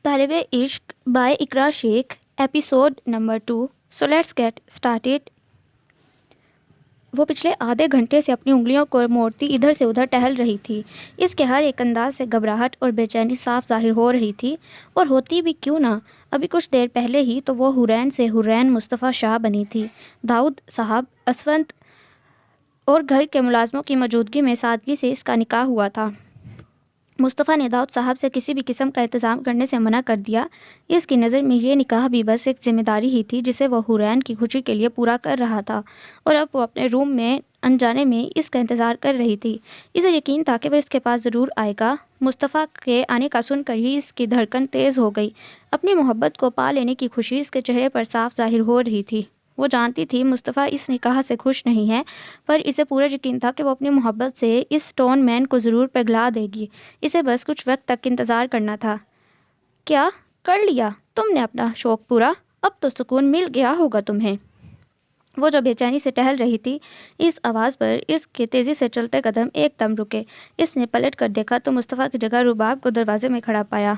طالب عشق by Iqra Sheikh episode number 2. So let's get started. وہ پچھلے آدھے گھنٹے سے اپنی انگلیوں کو موڑتی ادھر سے ادھر ٹہل رہی تھی. اس کے ہر ایک انداز سے گھبراہٹ اور بے چینی صاف ظاہر ہو رہی تھی، اور ہوتی بھی کیوں نہ. ابھی کچھ دیر پہلے ہی تو وہ حورین سے حورین مصطفیٰ شاہ بنی تھی. داؤد صاحب، اسفند اور گھر کے ملازموں کی موجودگی میں سادگی سے اس کا نکاح ہوا تھا. مصطفیٰ نے داؤد صاحب سے کسی بھی قسم کا انتظام کرنے سے منع کر دیا. اس کی نظر میں یہ نکاح بھی بس ایک ذمہ داری ہی تھی جسے وہ حورین کی خوشی کے لیے پورا کر رہا تھا، اور اب وہ اپنے روم میں انجانے میں اس کا انتظار کر رہی تھی. اسے یقین تھا کہ وہ اس کے پاس ضرور آئے گا. مصطفیٰ کے آنے کا سن کر ہی اس کی دھڑکن تیز ہو گئی. اپنی محبت کو پا لینے کی خوشی اس کے چہرے پر صاف ظاہر ہو رہی تھی. وہ جانتی تھی مصطفیٰ اس نکاح سے خوش نہیں ہے، پر اسے پورا یقین تھا کہ وہ اپنی محبت سے اس سٹون مین کو ضرور پگھلا دے گی. اسے بس کچھ وقت تک انتظار کرنا تھا. کیا کر لیا تم نے اپنا شوق پورا؟ اب تو سکون مل گیا ہوگا تمہیں. وہ جو بے چینی سے ٹہل رہی تھی، اس آواز پر اس کے تیزی سے چلتے قدم ایک دم رکے. اس نے پلٹ کر دیکھا تو مصطفیٰ کی جگہ رباب کو دروازے میں کھڑا پایا.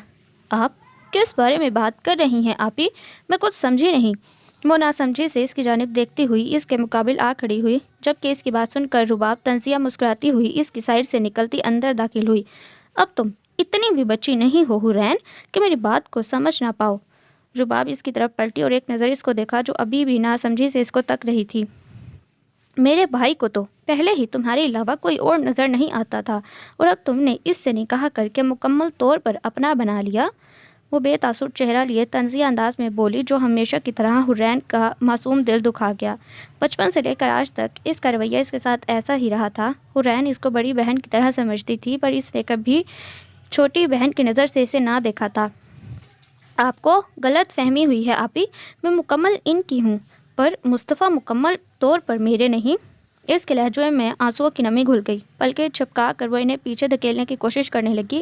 آپ کس بارے میں بات کر رہی ہیں آپی؟ میں کچھ سمجھی نہیں. وہ ناسمجھی سے اس کی جانب دیکھتی ہوئی اس کے مقابل آ کھڑی ہوئی، جبکہ اس کی بات سن کر رباب طنزیہ مسکراتی ہوئی اس کی سائڈ سے نکلتی اندر داخل ہوئی. اب تم اتنی بھی بچی نہیں ہو حورین کہ میری بات کو سمجھ نہ پاؤ. رباب اس کی طرف پلٹی اور ایک نظر اس کو دیکھا جو ابھی بھی ناسمجھی سے اس کو تک رہی تھی. میرے بھائی کو تو پہلے ہی تمہارے علاوہ کوئی اور نظر نہیں آتا تھا، اور اب تم نے اس سے نکاح کر کے مکمل طور پر اپنا بنا لیا. وہ بے تاثر چہرہ لیے طنزیہ انداز میں بولی، جو ہمیشہ کی طرح حورین کا معصوم دل دکھا گیا. بچپن سے لے کر آج تک اس کا رویہ اس کے ساتھ ایسا ہی رہا تھا. حورین اس کو بڑی بہن کی طرح سمجھتی تھی، پر اس نے کبھی چھوٹی بہن کی نظر سے اسے نہ دیکھا تھا. آپ کو غلط فہمی ہوئی ہے آپی. میں مکمل ان کی ہوں، پر مصطفیٰ مکمل طور پر میرے نہیں. اس کے لہجے میں آنسوؤں کی نمی گھل گئی. پلکیں جھپکا کر وہ انہیں پیچھے دھکیلنے کی کوشش کرنے لگی.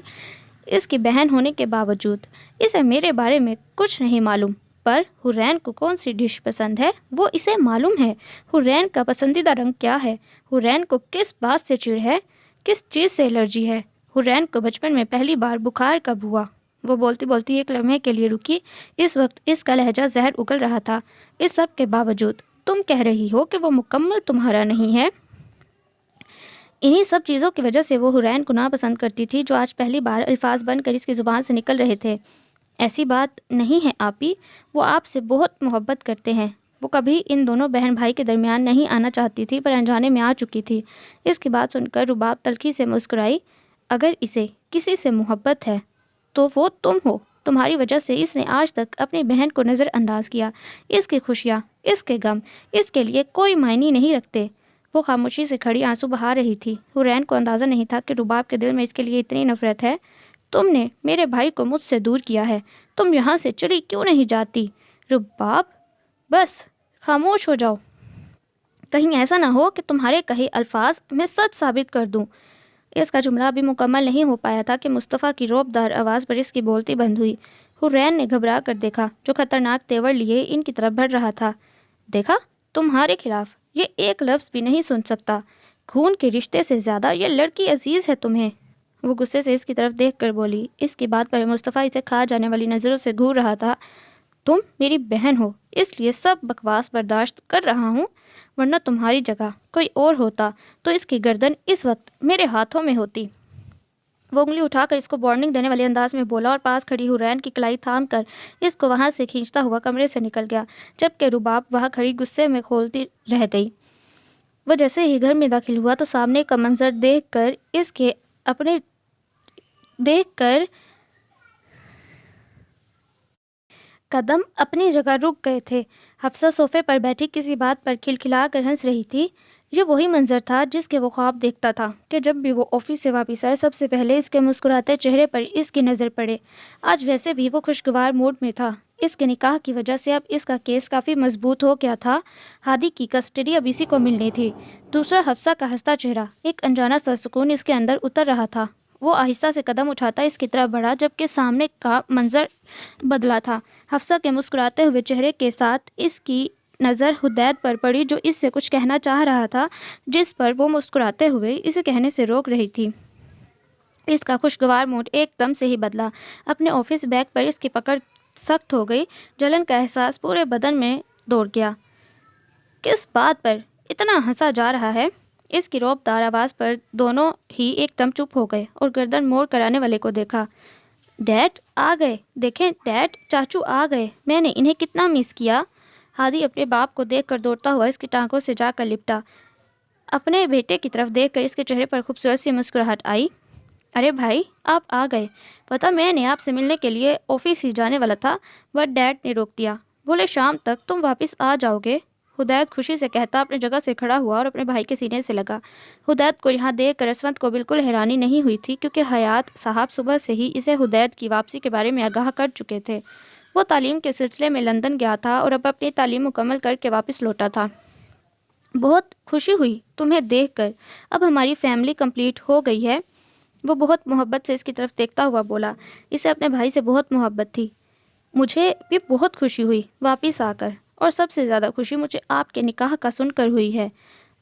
اس کی بہن ہونے کے باوجود اسے میرے بارے میں کچھ نہیں معلوم، پر حورین کو کون سی ڈش پسند ہے وہ اسے معلوم ہے. حورین کا پسندیدہ رنگ کیا ہے، حورین کو کس بات سے چڑ ہے، کس چیز سے الرجی ہے، حورین کو بچپن میں پہلی بار بخار کب ہوا. وہ بولتی بولتی ایک لمحے کے لیے رکی. اس وقت اس کا لہجہ زہر اگل رہا تھا. اس سب کے باوجود تم کہہ رہی ہو کہ وہ مکمل تمہارا نہیں ہے. انہی سب چیزوں کی وجہ سے وہ حورین کو ناپسند کرتی تھی، جو آج پہلی بار الفاظ بن کر اس کی زبان سے نکل رہے تھے. ایسی بات نہیں ہے آپی، وہ آپ سے بہت محبت کرتے ہیں. وہ کبھی ان دونوں بہن بھائی کے درمیان نہیں آنا چاہتی تھی، پر انجانے میں آ چکی تھی. اس کی بات سن کر رباب تلخی سے مسکرائی. اگر اسے کسی سے محبت ہے تو وہ تم ہو. تمہاری وجہ سے اس نے آج تک اپنی بہن کو نظر انداز کیا. اس کی خوشیاں، اس کے غم اس کے لیے کوئی معنی نہیں رکھتے. وہ خاموشی سے کھڑی آنسو بہا رہی تھی. حورین کو اندازہ نہیں تھا کہ رباب کے دل میں اس کے لیے اتنی نفرت ہے. تم نے میرے بھائی کو مجھ سے دور کیا ہے. تم یہاں سے چلی کیوں نہیں جاتی؟ رباب بس خاموش ہو جاؤ. کہیں ایسا نہ ہو کہ تمہارے کہے الفاظ میں سچ ثابت کر دوں. اس کا جملہ بھی مکمل نہیں ہو پایا تھا کہ مصطفیٰ کی رعب دار آواز پر اس کی بولتی بند ہوئی. حورین نے گھبرا کر دیکھا، جو خطرناک تیور لیے ان کی طرف بڑھ رہا تھا. دیکھا، تمہارے خلاف یہ ایک لفظ بھی نہیں سن سکتا. خون کے رشتے سے زیادہ یہ لڑکی عزیز ہے تمہیں. وہ غصے سے اس کی طرف دیکھ کر بولی. اس کی بات پر مصطفیٰ اسے کھا جانے والی نظروں سے گھور رہا تھا. تم میری بہن ہو، اس لیے سب بکواس برداشت کر رہا ہوں، ورنہ تمہاری جگہ کوئی اور ہوتا تو اس کی گردن اس وقت میرے ہاتھوں میں ہوتی. وہ انگلی اٹھا کر اس کو وارننگ دینے والے انداز میں بولا، اور پاس کھڑی حورین کی کلائی تھام کر اس کو وہاں سے کھینچتا ہوا کمرے سے نکل گیا، جبکہ رباب وہاں کھڑی غصے میں کھولتی رہ گئی. وہ جیسے ہی گھر میں داخل ہوا تو سامنے کا منظر دیکھ کر قدم اپنی جگہ رک گئے تھے. حفصہ صوفے پر بیٹھی کسی بات پر کھلکھلا کر ہنس رہی تھی. یہ وہی منظر تھا جس کے وہ خواب دیکھتا تھا کہ جب بھی وہ آفس سے واپس آئے سب سے پہلے اس کے مسکراتے چہرے پر اس کی نظر پڑے. آج ویسے بھی وہ خوشگوار موڈ میں تھا. اس کے نکاح کی وجہ سے اب اس کا کیس کافی مضبوط ہو گیا تھا. ہادی کی کسٹڈی اب اسی کو ملنی تھی. دوسرا حفصہ کا ہنستا چہرہ، ایک انجانا سا سکون اس کے اندر اتر رہا تھا. وہ آہستہ سے قدم اٹھاتا اس کی طرف بڑھا، جبکہ سامنے کا منظر بدلا تھا. حفصہ کے مسکراتے ہوئے چہرے کے ساتھ اس کی نظر حدید پر پڑی، جو اس سے کچھ کہنا چاہ رہا تھا، جس پر وہ مسکراتے ہوئے اسے کہنے سے روک رہی تھی. اس کا خوشگوار موڈ ایک دم سے ہی بدلا۔ اپنے آفس بیگ پر اس کی پکڑ سخت ہو گئی، جلن کا احساس پورے بدن میں دوڑ گیا۔ کس بات پر اتنا ہنسا جا رہا ہے؟ اس کی روب دار آواز پر دونوں ہی ایک دم چپ ہو گئے اور گردن موڑ کر آنے والے کو دیکھا۔ ڈیڈ آ گئے، دیکھیں ڈیڈ، چاچو آ گئے، میں نے انہیں کتنا مس کیا۔ ہادی اپنے باپ کو دیکھ کر دوڑتا ہوا اس کی ٹانگوں سے جا کر لپٹا۔ اپنے بیٹے کی طرف دیکھ کر اس کے چہرے پر خوبصورت سی مسکراہٹ آئی۔ ارے بھائی، آپ آ گئے، پتہ میں نے آپ سے ملنے کے لیے آفس ہی جانے والا تھا، بٹ ڈیڈ نے روک دیا، بولے شام تک تم واپس آ جاؤ گے۔ ہدایت خوشی سے کہتا اپنے جگہ سے کھڑا ہوا اور اپنے بھائی کے سینے سے لگا۔ ہدایت کو یہاں دیکھ کر اسونت کو بالکل حیرانی نہیں ہوئی تھی، کیونکہ حیات صاحب صبح سے ہی اسے ہدایت کی واپسی کے بارے میں آگاہ کر چکے تھے۔ وہ تعلیم کے سلسلے میں لندن گیا تھا اور اب اپنی تعلیم مکمل کر کے واپس لوٹا تھا۔ بہت خوشی ہوئی تمہیں دیکھ کر، اب ہماری فیملی کمپلیٹ ہو گئی ہے۔ وہ بہت محبت سے اس کی طرف دیکھتا ہوا بولا۔ اسے اپنے بھائی سے بہت محبت تھی۔ مجھے بھی بہت خوشی ہوئی واپس آ کر، اور سب سے زیادہ خوشی مجھے آپ کے نکاح کا سن کر ہوئی ہے۔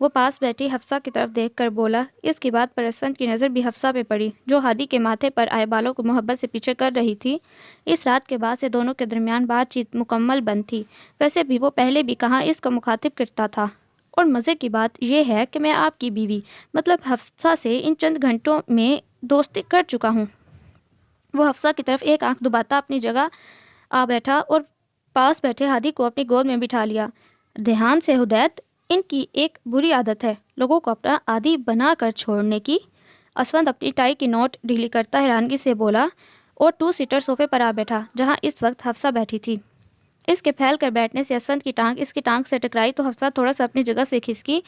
وہ پاس بیٹھی حفصہ کی طرف دیکھ کر بولا۔ اس کی بات پر اسونت کی نظر بھی حفصہ پہ پڑی، جو ہادی کے ماتھے پر آئے بالوں کو محبت سے پیچھے کر رہی تھی۔ اس رات کے بعد سے دونوں کے درمیان بات چیت مکمل بند تھی۔ ویسے بھی وہ پہلے بھی کہاں اس کو مخاطب کرتا تھا، اور مزے کی بات یہ ہے کہ میں آپ کی بیوی مطلب حفصہ سے ان چند گھنٹوں میں دوستی کر چکا ہوں۔ وہ حفصہ کی طرف ایک آنکھ دباتا اپنی جگہ آ بیٹھا اور پاس بیٹھے ہادی کو اپنی گود میں بٹھا لیا۔ دھیان سے ہدایت، ان کی ایک بری عادت ہے لوگوں کو اپنا عادی بنا کر چھوڑنے کی۔ اسونت اپنی ٹائی کی نوٹ ڈھیلی کرتا حیرانگی سے بولا اور 2 سیٹر صوفے پر آ بیٹھا جہاں اس وقت حفصہ بیٹھی تھی۔ اس کے پھیل کر بیٹھنے سے اسونت کی ٹانگ اس کی ٹانگ سے ٹکرائی تو حفصہ تھوڑا سا اپنی جگہ سے کھسکی۔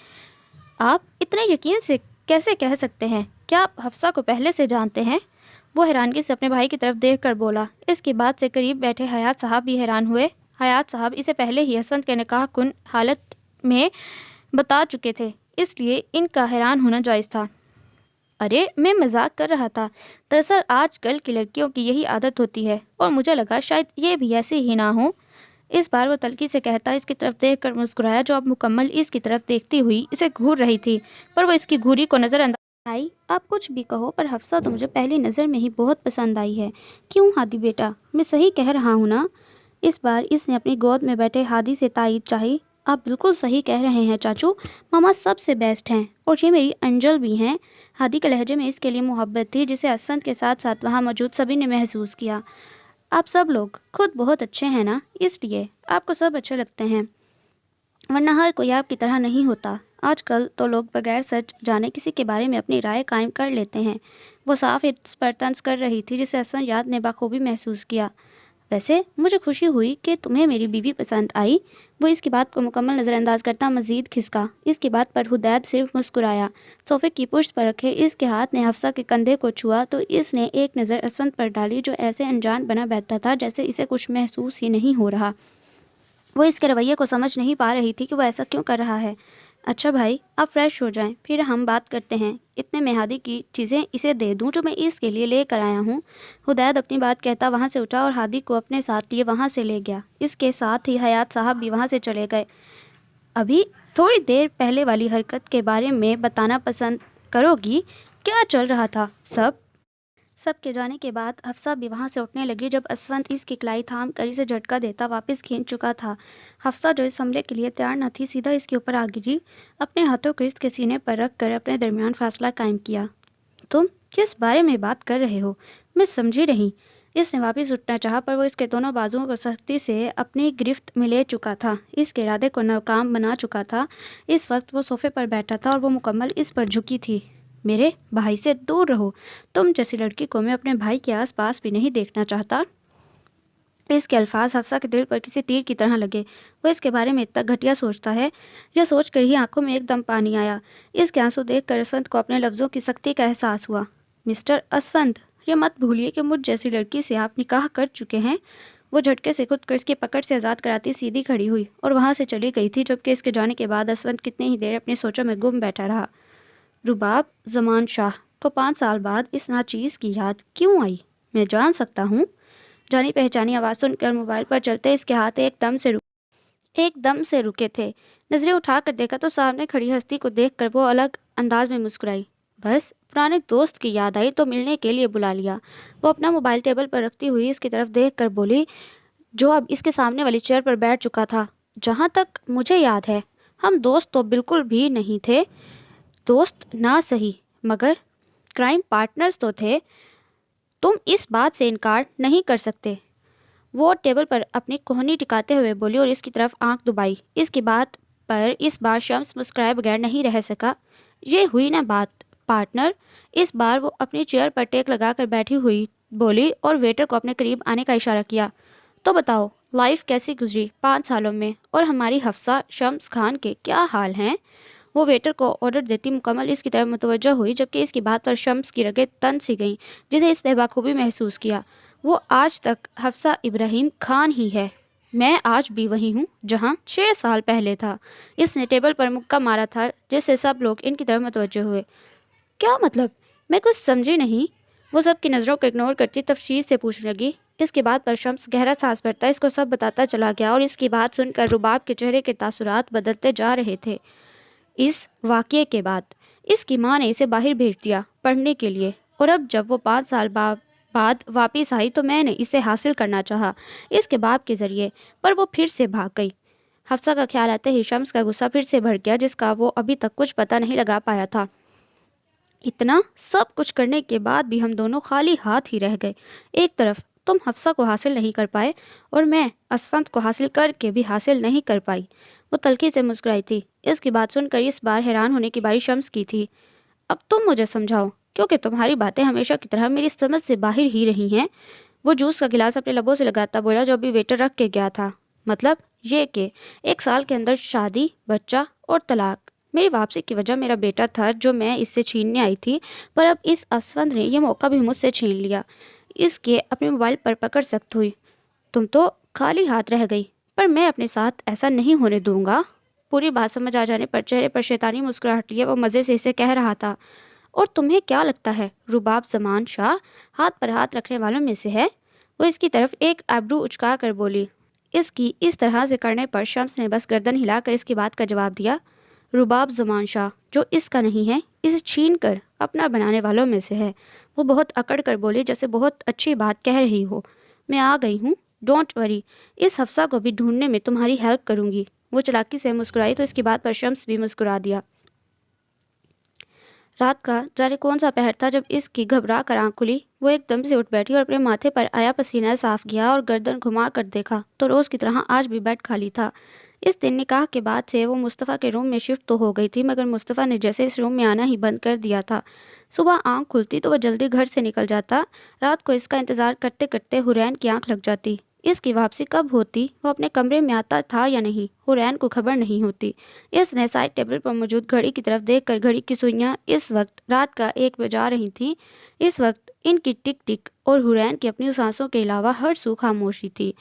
آپ اتنے یقین سے کیسے کہہ سکتے ہیں؟ کیا آپ حفصہ کو پہلے سے جانتے ہیں؟ وہ حیرانگی سے اپنے بھائی کی طرف دیکھ کر بولا۔ اس کی بات سے قریب بیٹھے حیات صاحب بھی حیران ہوئے۔ حیات صاحب اسے پہلے ہی اسونت کے نکاح کن حالت میں بتا چکے تھے، اس لیے ان کا حیران ہونا جائز تھا۔ ارے میں مذاق کر رہا تھا، دراصل آج کل کی لڑکیوں کی یہی عادت ہوتی ہے، اور مجھے لگا شاید یہ بھی ایسی ہی نہ ہو۔ اس بار وہ تلخی سے کہتا اس کی طرف دیکھ کر مسکرایا، جو اب مکمل اس کی طرف دیکھتی ہوئی اسے گھور رہی تھی، پر وہ اس کی گھوری کو نظر انداز۔ بھائی آپ کچھ بھی کہو، پر حفصہ تو مجھے پہلی نظر میں ہی بہت پسند آئی ہے۔ کیوں ہادی بیٹا، میں صحیح کہہ رہا ہوں نا؟ اس بار اس نے اپنی گود میں بیٹھے ہادی سے تائید چاہی۔ آپ بالکل صحیح کہہ رہے ہیں چاچو، ماما سب سے بیسٹ ہیں، اور یہ میری انجل بھی ہیں۔ ہادی کے لہجے میں اس کے لیے محبت تھی، جسے اسونت کے ساتھ ساتھ وہاں موجود سبھی نے محسوس کیا۔ آپ سب لوگ خود بہت اچھے ہیں نا، اس لیے آپ کو سب اچھے لگتے ہیں، ورنہ ہر کوئی آپ کی طرح نہیں ہوتا۔ آج کل تو لوگ بغیر سچ جانے کسی کے بارے میں اپنی رائے قائم کر لیتے ہیں۔ وہ صاف اس پر طنز کر رہی تھی، جسے اسونت نے بخوبی محسوس کیا۔ ویسے مجھے خوشی ہوئی کہ تمہیں میری بیوی پسند آئی۔ وہ اس کی بات کو مکمل نظر انداز کرتا مزید کھسکا۔ اس کی بات پر ہدایت صرف مسکرایا۔ صوفے کی پشت پر رکھے اس کے ہاتھ نے حفصہ کے کندھے کو چھوا تو اس نے ایک نظر اسونت پر ڈالی، جو ایسے انجان بنا بیٹھا تھا جیسے اسے کچھ محسوس ہی نہیں ہو رہا۔ وہ اس کے رویے کو سمجھ نہیں پا رہی تھی کہ وہ ایسا کیوں کر رہا ہے۔ اچھا بھائی، آپ فریش ہو جائیں، پھر ہم بات کرتے ہیں۔ اتنے میں ہادی کی چیزیں اسے دے دوں جو میں اس کے لیے لے کر آیا ہوں۔ ہدایت اپنی بات کہتا وہاں سے اٹھا اور ہادی کو اپنے ساتھ لیے وہاں سے لے گیا۔ اس کے ساتھ ہی حیات صاحب بھی وہاں سے چلے گئے۔ ابھی تھوڑی دیر پہلے والی حرکت کے بارے میں بتانا پسند کرو گی؟ کیا چل رہا تھا؟ سب کے جانے کے بعد حفصہ بھی وہاں سے اٹھنے لگی، جب اسونت اس کی کلائی تھام کر اسے جھٹکا دیتا واپس کھینچ چکا تھا۔ حفصہ جو اس حملے کے لیے تیار نہ تھی، سیدھا اس کے اوپر آ گری، اپنے ہاتھوں کو اس کے سینے پر رکھ کر اپنے درمیان فاصلہ قائم کیا۔ تم کس بارے میں بات کر رہے ہو؟ میں سمجھی نہیں۔ اس نے واپس اٹھنا چاہا، پر وہ اس کے دونوں بازوؤں کو سختی سے اپنی گرفت میں لے چکا تھا، اس کے ارادے کو ناکام بنا چکا تھا۔ اس وقت وہ صوفے پر بیٹھا تھا اور وہ مکمل اس پر جھکی تھی۔ میرے بھائی سے دور رہو، تم جیسی لڑکی کو میں اپنے بھائی کے آس پاس بھی نہیں دیکھنا چاہتا۔ اس کے الفاظ حفصہ کے دل پر کسی تیر کی طرح لگے۔ وہ اس کے بارے میں اتنا گھٹیا سوچتا ہے؟ یہ سوچ کر ہی آنکھوں میں ایک دم پانی آیا۔ اس کے آنسو دیکھ کر اسونت کو اپنے لفظوں کی سختی کا احساس ہوا۔ مسٹر اسونت، یہ مت بھولیے کہ مجھ جیسی لڑکی سے آپ نکاح کر چکے ہیں۔ وہ جھٹکے سے خود کو اس کی پکڑ سے آزاد کراتی سیدھی کھڑی ہوئی اور وہاں سے چلی گئی تھی، جبکہ اس کے جانے کے بعد اسونت کتنی ہی دیر اپنی سوچوں میں گم بیٹھا رہا۔ رباب زمان شاہ کو 5 سال بعد اس ناچیز کی یاد کیوں آئی؟ میں جان سکتا ہوں؟ جانی پہچانی آواز سن کر موبائل پر چلتے اس کے ہاتھ ایک دم سے رکے تھے۔ نظریں اٹھا کر دیکھا تو سامنے کھڑی ہستی کو دیکھ کر وہ الگ انداز میں مسکرائی۔ بس پرانے دوست کی یاد آئی تو ملنے کے لیے بلا لیا۔ وہ اپنا موبائل ٹیبل پر رکھتی ہوئی اس کی طرف دیکھ کر بولی، جو اب اس کے سامنے والی چیئر پر بیٹھ چکا تھا، جہاں تک مجھے یاد ہے ہم دوست تو بالکل بھی نہیں تھے۔ دوست نہ صحیح مگر کرائم پارٹنرز تو تھے۔ تم اس بات سے انکار نہیں کر سکتے۔ وہ ٹیبل پر اپنی کوہنی ٹکاتے ہوئے بولی اور اس کی طرف آنکھ دبائی۔ اس کی بات پر اس بار شمس مسکرائے بغیر نہیں رہ سکا۔ یہ ہوئی نا بات پارٹنر۔ اس بار وہ اپنی چیئر پر ٹیک لگا کر بیٹھی ہوئی بولی اور ویٹر کو اپنے قریب آنے کا اشارہ کیا۔ تو بتاؤ لائف کیسی گزری 5 سالوں میں، اور ہماری حفصہ شمس خان کے کیا حال ہیں؟ وہ ویٹر کو آرڈر دیتی مکمل اس کی طرف متوجہ ہوئی، جبکہ اس کی بات پر شمس کی رگیں تن سی گئیں، جسے اس نے بخوبی محسوس کیا۔ وہ آج تک حفصہ ابراہیم خان ہی ہے۔ میں آج بھی وہی ہوں جہاں 6 سال پہلے تھا۔ اس نے ٹیبل پر مکہ مارا تھا، جس سے سب لوگ ان کی طرف متوجہ ہوئے۔ کیا مطلب؟ میں کچھ سمجھی نہیں۔ وہ سب کی نظروں کو اگنور کرتی تفصیل سے پوچھنے لگی۔ اس کے بعد پر شمس گہرا سانس بھرتا اس کو سب بتاتا چلا گیا، اور اس کی بات سن کر رباب کے چہرے کے تاثرات بدلتے جا رہے تھے۔ اس واقعے کے بعد اس کی ماں نے اسے باہر بھیج دیا پڑھنے کے لیے، اور اب جب وہ 5 سال بعد واپس آئی تو میں نے اسے حاصل کرنا چاہا اس کے باپ کے ذریعے، پر وہ پھر سے بھاگ گئی۔ حفصہ کا خیال آتے ہی شمس کا غصہ پھر سے بڑھ گیا، جس کا وہ ابھی تک کچھ پتہ نہیں لگا پایا تھا۔ اتنا سب کچھ کرنے کے بعد بھی ہم دونوں خالی ہاتھ ہی رہ گئے۔ ایک طرف تم حفصہ کو حاصل نہیں کر پائے اور میں اسفند کو حاصل کر کے بھی حاصل نہیں کر پائی۔ وہ تلخی سے مسکرائی تھی۔ اس کی بات سن کر اس بار حیران ہونے کی باری شمس کی تھی۔ اب تم مجھے سمجھاؤ، کیونکہ تمہاری باتیں ہمیشہ کی طرح میری سمجھ سے باہر ہی رہی ہیں۔ وہ جوس کا گلاس اپنے لبوں سے لگاتا بولا جو ابھی ویٹر رکھ کے گیا تھا۔ مطلب یہ کہ 1 سال کے اندر شادی، بچہ اور طلاق۔ میری واپسی کی وجہ میرا بیٹا تھا جو میں اس سے چھیننے آئی تھی، پر اب اس اسفند نے یہ موقع بھی مجھ سے چھین لیا۔ اس کے اپنے موبائل پر پکڑ سخت ہوئی۔ تم تو خالی ہاتھ رہ گئی، پر میں اپنے ساتھ ایسا نہیں ہونے دوں گا۔ پوری بات سمجھ آ جانے پر چہرے پر شیطانی مسکراہٹ لیے وہ مزے سے اسے کہہ رہا تھا، اور تمہیں کیا لگتا ہے رباب زمان شاہ ہاتھ پر ہاتھ رکھنے والوں میں سے ہے؟ وہ اس کی طرف ایک آبرو اچکا کر بولی۔ اس کی اس طرح سے کرنے پر شمس نے بس گردن ہلا کر اس کی بات کا جواب دیا۔ رباب زمان شاہ جو اس کا نہیں ہے، اسے چھین کر اپنا بنانے والوں میں سے ہے۔ وہ بہت اکڑ کر بولی جیسے بہت اچھی بات کہہ رہی ہو۔ میں آ گئی ہوں، ڈونٹ وری، اس حفصہ کو بھی ڈھونڈنے میں تمہاری ہیلپ کروں گی۔ وہ چلاکی سے مسکرائی تو اس کی بات پر شمس بھی مسکرا دیا۔ رات کا جانے کون سا پہر تھا جب اس کی گھبرا کر آنکھ کھلی۔ وہ ایک دم سے اٹھ بیٹھی اور اپنے ماتھے پر آیا پسینہ صاف کیا اور گردن گھما کر دیکھا تو روز کی طرح آج بھی بیڈ خالی تھا۔ اس دن نکاح کے بعد سے وہ مصطفیٰ کے روم میں شفٹ تو ہو گئی تھی، مگر مصطفیٰ نے جیسے اس روم میں آنا ہی بند کر دیا تھا۔ صبح آنکھ کھلتی تو وہ جلدی گھر سے نکل جاتا۔ رات کو اس کا انتظار کرتے کرتے حرین کی آنکھ لگ جاتی۔ اس کی واپسی کب ہوتی، وہ اپنے کمرے میں آتا تھا یا نہیں، حرین کو خبر نہیں ہوتی۔ اس نے سائڈ ٹیبل پر موجود گھڑی کی طرف دیکھ کر گھڑی کی سوئیاں اس وقت رات کا 1 بجا رہی تھیں۔ اس وقت ان کی ٹک ٹک اور حرین کی اپنی سانسوں کے علاوہ ہر سو خاموشی تھی۔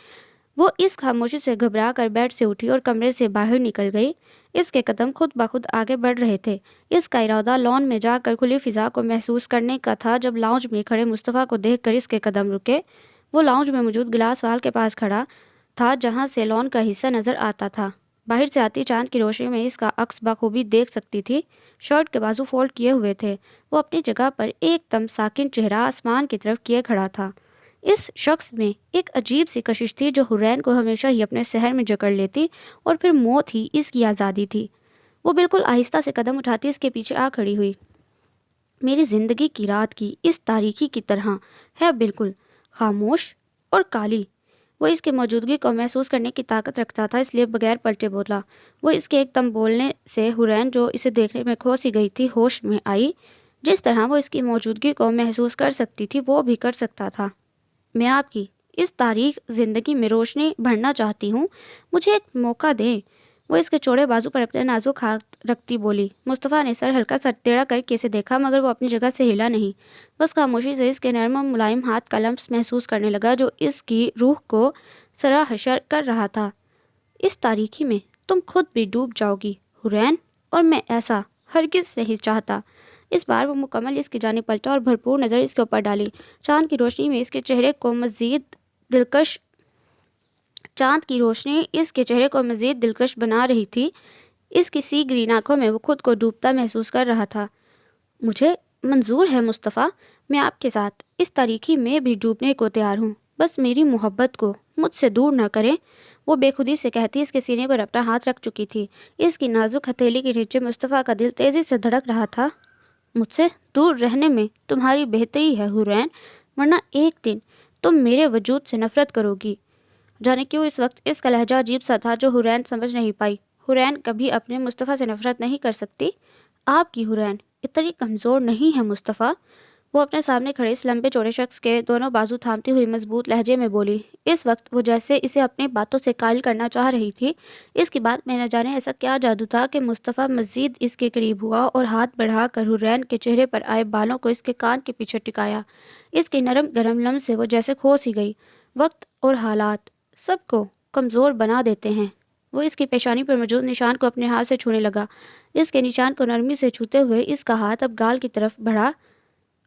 وہ اس خاموشی سے گھبرا کر بیڈ سے اٹھی اور کمرے سے باہر نکل گئی۔ اس کے قدم خود بخود آگے بڑھ رہے تھے۔ اس کا ارادہ لان میں جا کر کھلی فضا کو محسوس کرنے کا تھا جب لاؤنج میں کھڑے مصطفیٰ کو دیکھ کر اس کے قدم رکے۔ وہ لاؤنج میں موجود گلاس وال کے پاس کھڑا تھا جہاں سے لان کا حصہ نظر آتا تھا۔ باہر سے آتی چاند کی روشنی میں اس کا عکس بخوبی دیکھ سکتی تھی۔ شرٹ کے بازو فولڈ کیے ہوئے تھے۔ وہ اپنی جگہ پر ایک دم ساکن چہرہ آسمان کی طرف کیے کھڑا تھا۔ اس شخص میں ایک عجیب سی کشش تھی جو حرین کو ہمیشہ ہی اپنے سحر میں جکڑ لیتی، اور پھر موت ہی اس کی آزادی تھی۔ وہ بالکل آہستہ سے قدم اٹھاتی اس کے پیچھے آ کھڑی ہوئی۔ میری زندگی کی رات کی اس تاریکی کی طرح ہے، بالکل خاموش اور کالی۔ وہ اس کی موجودگی کو محسوس کرنے کی طاقت رکھتا تھا، اس لیے بغیر پلٹے بولا۔ وہ اس کے ایک دم بولنے سے حرین جو اسے دیکھنے میں کھو سی گئی تھی ہوش میں آئی۔ جس طرح وہ اس کی موجودگی کو محسوس کر سکتی تھی وہ بھی کر سکتا تھا۔ میں آپ کی اس تاریک زندگی میں روشنی بھرنا چاہتی ہوں، مجھے ایک موقع دیں۔ وہ اس کے چوڑے بازو پر اپنے نازک ہاتھ رکھتی بولی۔ مصطفیٰ نے سر ہلکا سا ٹیڑھا کر کے اسے دیکھا، مگر وہ اپنی جگہ سے ہلا نہیں، بس خاموشی سے اس کے نرم و ملائم ہاتھ کا لمس محسوس کرنے لگا جو اس کی روح کو سرحشر کر رہا تھا۔ اس تاریکی میں تم خود بھی ڈوب جاؤ گی حرین، اور میں ایسا ہرگز نہیں چاہتا۔ اس بار وہ مکمل اس کی جانب پلٹا اور بھرپور نظر اس کے اوپر ڈالی۔ چاند کی روشنی میں اس کے چہرے کو مزید دلکش بنا رہی تھی۔ اس کی سی گرین آنکھوں میں وہ خود کو ڈوبتا محسوس کر رہا تھا۔ مجھے منظور ہے مصطفیٰ، میں آپ کے ساتھ اس تاریکی میں بھی ڈوبنے کو تیار ہوں، بس میری محبت کو مجھ سے دور نہ کریں۔ وہ بے خودی سے کہتی اس کے سینے پر اپنا ہاتھ رکھ چکی تھی۔ اس کی نازک ہتھیلی کے نیچے مصطفیٰ کا دل تیزی سے دھڑک رہا تھا۔ مجھ سے دور رہنے میں تمہاری بہتری ہے حورین، ورنہ ایک دن تم میرے وجود سے نفرت کرو گی۔ جانے کیوں اس وقت اس کا لہجہ عجیب سا تھا جو حورین سمجھ نہیں پائی۔ حورین کبھی اپنے مصطفیٰ سے نفرت نہیں کر سکتی۔ آپ کی حورین اتنی کمزور نہیں ہے مصطفیٰ، وہ اپنے سامنے کھڑے اس لمبے چوڑے شخص کے دونوں بازو تھامتی ہوئی مضبوط لہجے میں بولی۔ اس وقت وہ جیسے اسے اپنی باتوں سے قائل کرنا چاہ رہی تھی۔ اس کی بات میں نہ جانے ایسا کیا جادو تھا کہ مصطفیٰ مزید اس کے قریب ہوا اور ہاتھ بڑھا کر حورین کے چہرے پر آئے بالوں کو اس کے کان کے پیچھے ٹکایا۔ اس کے نرم گرم لمس سے وہ جیسے کھو سی گئی۔ وقت اور حالات سب کو کمزور بنا دیتے ہیں۔ وہ اس کی پیشانی پر موجود نشان کو اپنے ہاتھ سے چھونے لگا۔ اس کے نشان کو نرمی سے چھوتے ہوئے اس کا ہاتھ اب گال کی طرف بڑھا۔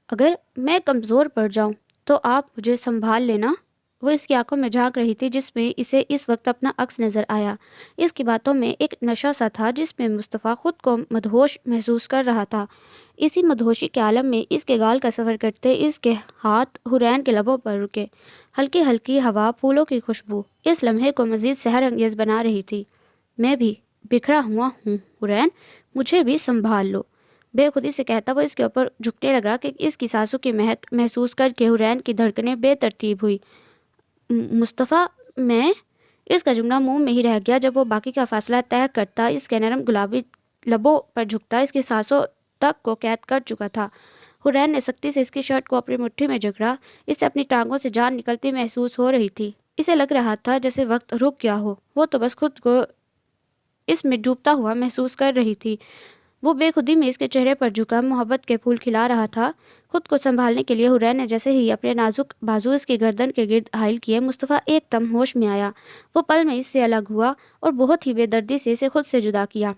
اگر میں کمزور پڑ جاؤں تو آپ مجھے سنبھال لینا۔ وہ اس کی آنکھوں میں جھانک رہی تھی جس میں اسے اس وقت اپنا عکس نظر آیا۔ اس کی باتوں میں ایک نشہ سا تھا جس میں مصطفیٰ خود کو مدہوش محسوس کر رہا تھا۔ اسی مدہوشی کے عالم میں اس کے گال کا سفر کرتے اس کے ہاتھ حورین کے لبوں پر رکے۔ ہلکی ہلکی ہوا، پھولوں کی خوشبو اس لمحے کو مزید سحر انگیز بنا رہی تھی۔ میں بھی بکھرا ہوا ہوں حورین، مجھے بھی سنبھال لو، بے خودی سے کہتا وہ اس کے اوپر جھکنے لگا کہ اس کی سانسوں کی مہک محسوس کر کے حورین کی دھڑکنیں بے ترتیب ہوئی۔ مصطفیٰ میں، اس کا جملہ منہ میں ہی رہ گیا جب وہ باقی کا فاصلہ طے کرتا اس کے نرم گلابی لبوں پر جھکتا اس کی سانسوں تک کو قید کر چکا تھا۔ حورین نے سختی سے اس کی شرٹ کو اپنی مٹھی میں جکڑا۔ اسے اپنی ٹانگوں سے جان نکلتی محسوس ہو رہی تھی۔ اسے لگ رہا تھا جیسے وقت رک گیا ہو، وہ تو بس خود کو اس میں ڈوبتا ہوا محسوس کر رہی تھی۔ وہ بے خودی میں اس کے چہرے پر جھکا محبت کے پھول کھلا رہا تھا۔ خود کو سنبھالنے کے لیے حورین نے جیسے ہی اپنے نازک بازو اس کی گردن کے گرد حائل کیے، مصطفیٰ ایک دم ہوش میں آیا۔ وہ پل میں اس سے الگ ہوا اور بہت ہی بے دردی سے اسے خود سے جدا کیا۔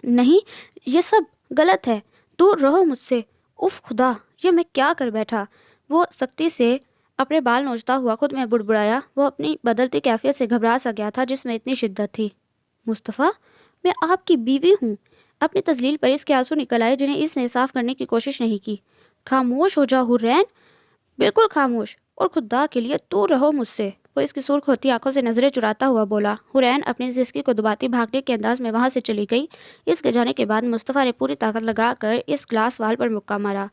نہیں، یہ سب غلط ہے، دور رہو مجھ سے۔ اف خدا، یہ میں کیا کر بیٹھا۔ وہ سختی سے اپنے بال نوچتا ہوا خود میں بڑبڑایا۔ وہ اپنی بدلتی کیفیت سے گھبرا سا گیا تھا جس میں اتنی شدت تھی۔ مصطفیٰ، میں آپ کی بیوی ہوں۔ اپنی تذلیل پر اس کے آنسو نکل آئے جنہیں اس نے صاف کرنے کی کوشش نہیں کی۔ خاموش ہو جا حورین، بالکل خاموش، اور خدا کے لیے دور رہو مجھ سے۔ وہ اس کی سرخ ہوتی آنکھوں سے نظریں چراتا ہوا بولا۔ حورین اپنی زچگی کو دباتی بھاگنے کے انداز میں وہاں سے چلی گئی۔ اس کے جانے کے بعد مصطفیٰ نے پوری طاقت لگا کر اس گلاس وال پر مکہ مارا۔